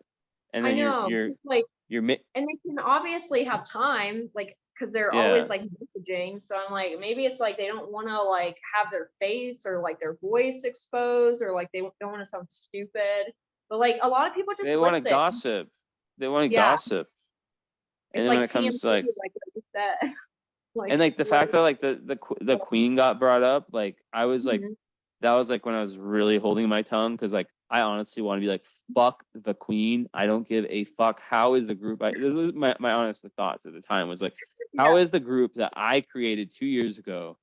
and then you're and they can obviously have time, like, because they're always like messaging. So I'm like, maybe it's like they don't want to like have their face or like their voice exposed, or like they don't want to sound stupid. But like a lot of people just want to gossip. They want to gossip. And then like when it comes to like what you said. Like, and like the fact that like the queen got brought up, like I was like, that was like when I was really holding my tongue, because like I honestly want to be like, fuck the queen. I don't give a fuck. How is the group? This was my honest thoughts at the time was like, how is the group that I created 2 years ago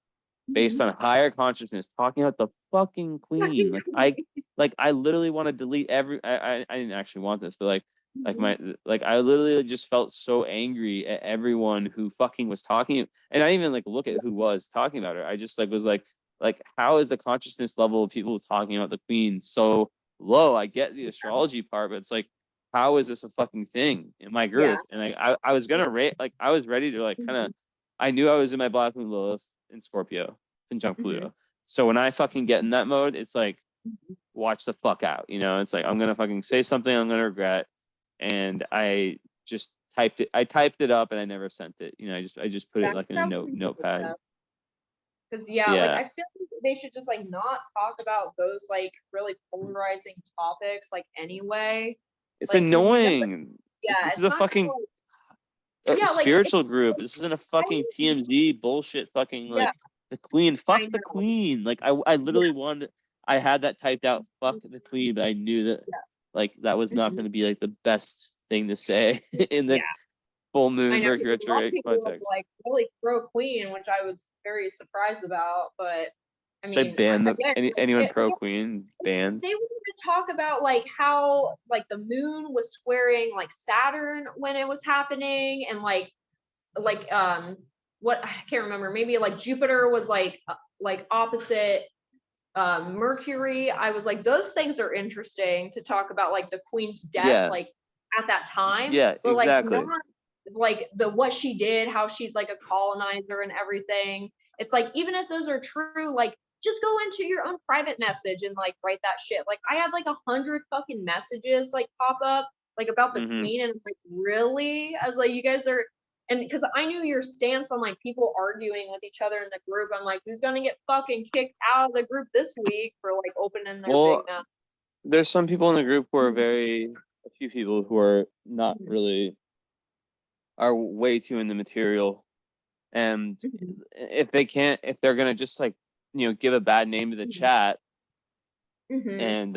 based on higher consciousness talking about the fucking queen? Like I literally want to delete every. I didn't actually want this, but I literally just felt so angry at everyone who fucking was talking, and I didn't even like look at who was talking about her. I just like was like how is the consciousness level of people talking about the queen so low? I get the astrology part, but it's like, how is this a fucking thing in my group? And I was gonna rate, like I was ready to like kind of, I knew I was in my Black Moon Lilith in Scorpio conjunct Pluto. So when I fucking get in that mode, it's like, watch the fuck out, you know? It's like I'm gonna fucking say something I'm gonna regret, and I just typed it up and I never sent it. You know, I just put it like in a notepad. Because like I feel like they should just like not talk about those like really polarizing topics like anyway. It's like, annoying. This is a fucking spiritual like, group. This isn't a fucking TMZ bullshit fucking like the queen. Fuck the queen. Like I literally wanted, I had that typed out, fuck the queen, but I knew that like that was not going to be like the best thing to say in the full moon Mercury retrograde context. Like really pro queen, which I was very surprised about. But I mean, should I ban anyone pro queen banned? They wanted to talk about like how like the moon was squaring like Saturn when it was happening, and like what I can't remember. Maybe like Jupiter was like opposite Mercury. I was like, those things are interesting to talk about, like the queen's death, like at that time. But exactly. Like not like what she did, how she's like a colonizer and everything. It's like, even if those are true, like just go into your own private message and like write that shit. Like I had like 100 fucking messages like pop up like about the queen, and like, really? I was like, you guys are. And because I knew your stance on like people arguing with each other in the group, I'm like, who's gonna get fucking kicked out of the group this week for like opening their big mouth? There's some people in the group who are a few people who are not really, are way too in the material, and if they're gonna just like, you know, give a bad name to the chat and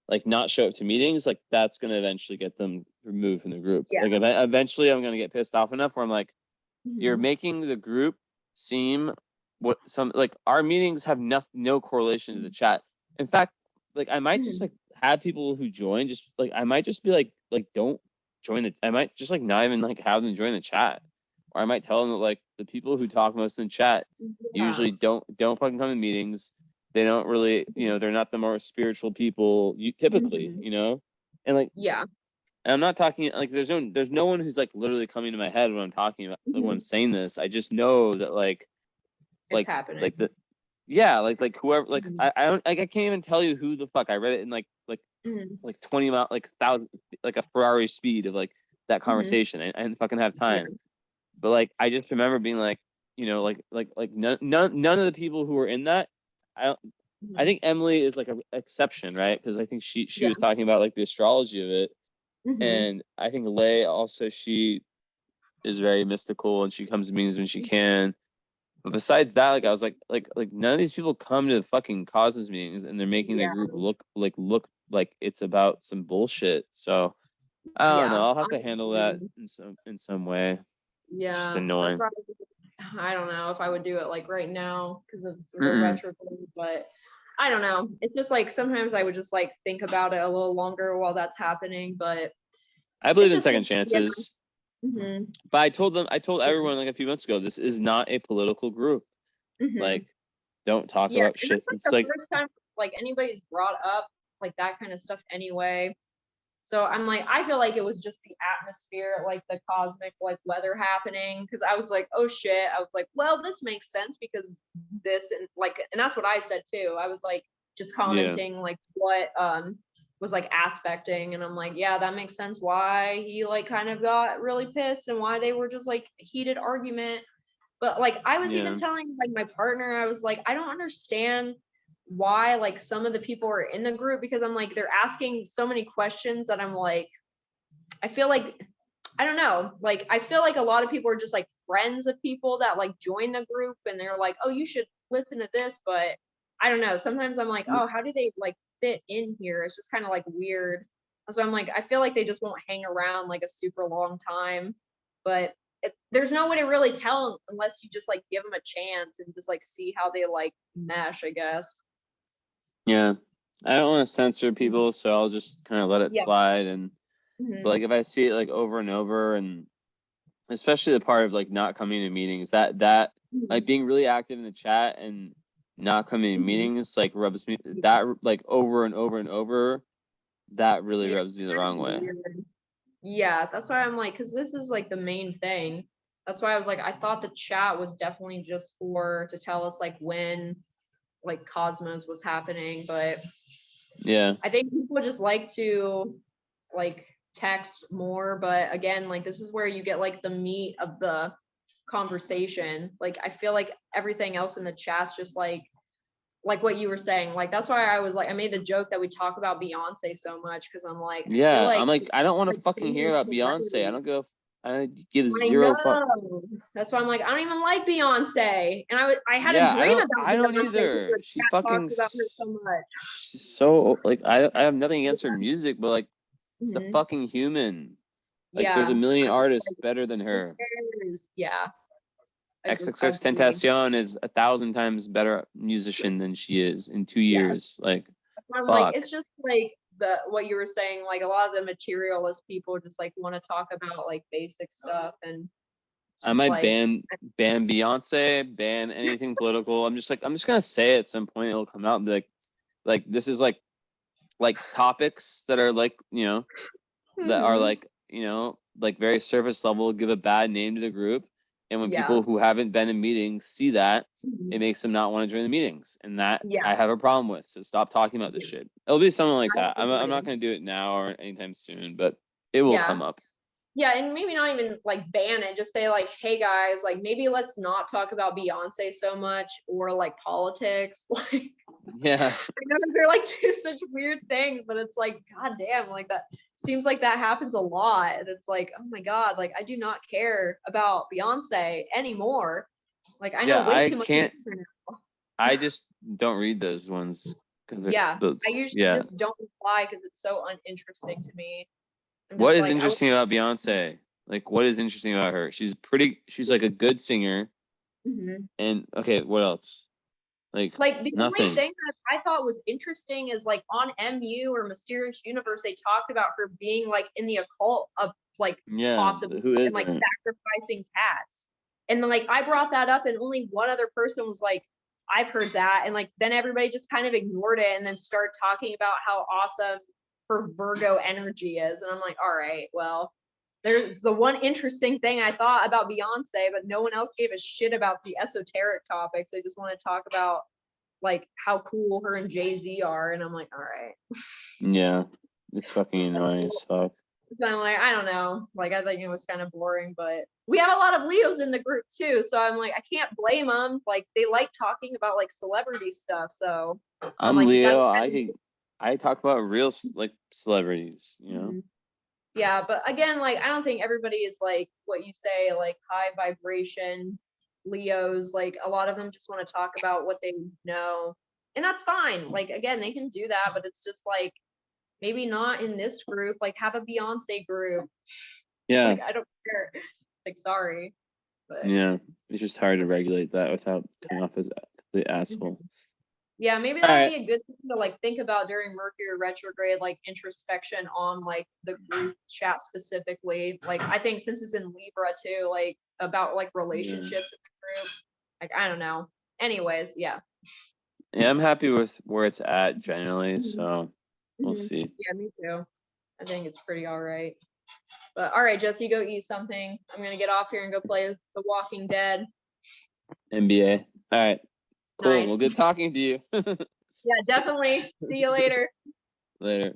like not show up to meetings, like that's gonna eventually get them removed from the group. Like eventually I'm gonna get pissed off enough where I'm like, you're making the group seem what some like our meetings have no correlation to the chat. In fact, like I might just like have people who join, just like I might just be like don't join I might just like not even like have them join the chat, or I might tell them that like the people who talk most in the chat usually don't fucking come to meetings. They don't really, you know, they're not the more spiritual people you typically, you know, and like and I'm not talking like there's no one who's like literally coming to my head when I'm talking about when I'm saying this. I just know that like It's happening. like the like whoever like I don't like I can't even tell you who the fuck. I read it in like 20 mile like 1,000 like a Ferrari speed of like that conversation. I didn't fucking have time. But like I just remember being like, you know, like none of the people who were in that, I think Emily is like an exception, right? Because I think she was talking about like the astrology of it. And I think Lay also, she is very mystical and she comes to meetings when she can. But besides that, like I was like none of these people come to the fucking Cosmos meetings and they're making their group look like it's about some bullshit. So I don't know. I'll have to handle that in some way. Yeah. It's just annoying. I don't know if I would do it like right now because of the retrograde, but I don't know. It's just like sometimes I would just like think about it a little longer while that's happening. But I believe in second chances. But I told everyone like a few months ago, this is not a political group. Like, don't talk about shit. It's like the first time like anybody's brought up like that kind of stuff anyway. So I'm like, I feel like it was just the atmosphere, like the cosmic like weather happening. Because I was like, oh shit. I was like, well, this makes sense because this and like, and that's what I said too. I was like just commenting like what was like aspecting, and I'm like, yeah, that makes sense why he like kind of got really pissed and why they were just like heated argument. But like I was even telling like my partner, I was like, I don't understand why like some of the people are in the group, because I'm like, they're asking so many questions that I'm like, I feel like, I don't know, like I feel like a lot of people are just like friends of people that like join the group and they're like, oh, you should listen to this, but I don't know, sometimes I'm like, oh, how do they like fit in here? It's just kind of like weird. So I'm like, I feel like they just won't hang around like a super long time, but there's no way to really tell unless you just like give them a chance and just like see how they like mesh, I guess. Yeah, I don't want to censor people, so I'll just kind of let it slide. And but like if I see it like over and over, and especially the part of like not coming to meetings, that like being really active in the chat and not coming to meetings like rubs me that like over and over and over, that really rubs me the wrong way. Yeah, that's why I'm like, because this is like the main thing. That's why I was like, I thought the chat was definitely just to tell us like when like Cosmos was happening, but I think people just like to like text more. But again, like this is where you get like the meat of the conversation. Like I feel like everything else in the chat's just like what you were saying. Like that's why I was like, I made the joke that we talk about Beyonce so much, because I'm like, I'm like, I don't want to fucking hear about Beyonce. I don't go. I give zero fuck. That's why I'm like, I don't even like Beyonce, and I had a dream about Beyonce. I don't either. She fucking about her so much. She's so like I have nothing against her music, but like it's a fucking human. Like there's a million artists better than her. Yeah. XXXTentacion is 1,000 times better musician than she is in 2 years. Like, I'm like, it's just like what you were saying, like a lot of the materialist people just like want to talk about like basic stuff, and I might ban Beyonce, ban anything political. I'm just gonna say at some point it'll come out and be like this is like topics that are like, you know, that are like, you know, like very surface level, give a bad name to the group. And when people who haven't been in meetings see that, it makes them not want to join the meetings. And that I have a problem with. So stop talking about this shit. It'll be something like that. I'm not going to do it now or anytime soon, but it will come up. Yeah, and maybe not even like ban it. Just say like, hey guys, like maybe let's not talk about Beyonce so much, or like politics. Like, I know they're like two such weird things, but it's like, goddamn, like that seems like that happens a lot. And it's like, oh my God, like I do not care about Beyonce anymore. Like I know way too much. I just don't read those ones. I usually just don't reply because it's so uninteresting to me. What is interesting about Beyonce? Like, what is interesting about her? She's like a good singer. And okay, what else? Like the nothing. only thing that I thought was interesting is like on MU or Mysterious Universe, they talked about her being like in the occult of like possibly who and like isn't? sacrificing cats. And then like I brought that up and only one other person was like, I've heard that. And like then everybody just kind of ignored it and then started talking about how awesome her Virgo energy is. And I'm like, all right, well, there's the one interesting thing I thought about Beyonce, but no one else gave a shit about the esoteric topics. They just want to talk about like how cool her and Jay-Z are. And I'm like, all right. Yeah, it's fucking annoying as fuck. So I'm like, I don't know. Like, I think it was kind of boring, but we have a lot of Leos in the group too. So I'm like, I can't blame them. Like, they like talking about like celebrity stuff. So I'm like, Leo. I talk about real like celebrities, you know? Yeah, but again, like I don't think everybody is like what you say, like high vibration Leos. Like a lot of them just want to talk about what they know. And that's fine. Like again, they can do that, but it's just like maybe not in this group. Like have a Beyonce group. Yeah. Like I don't care. Like sorry. But yeah, it's just hard to regulate that without coming off as a complete asshole. Yeah, maybe that would be a good thing to like think about during Mercury retrograde, like introspection on like the group chat specifically. Like I think since it's in Libra too, like about like relationships in the group. Like I don't know. Anyways, yeah. Yeah, I'm happy with where it's at generally, so we'll see. Yeah, me too. I think it's pretty all right. But all right, Jesse, go eat something. I'm gonna get off here and go play The Walking Dead. NBA. All right. Cool. Nice. Well, good talking to you. Yeah, definitely. See you later. Later.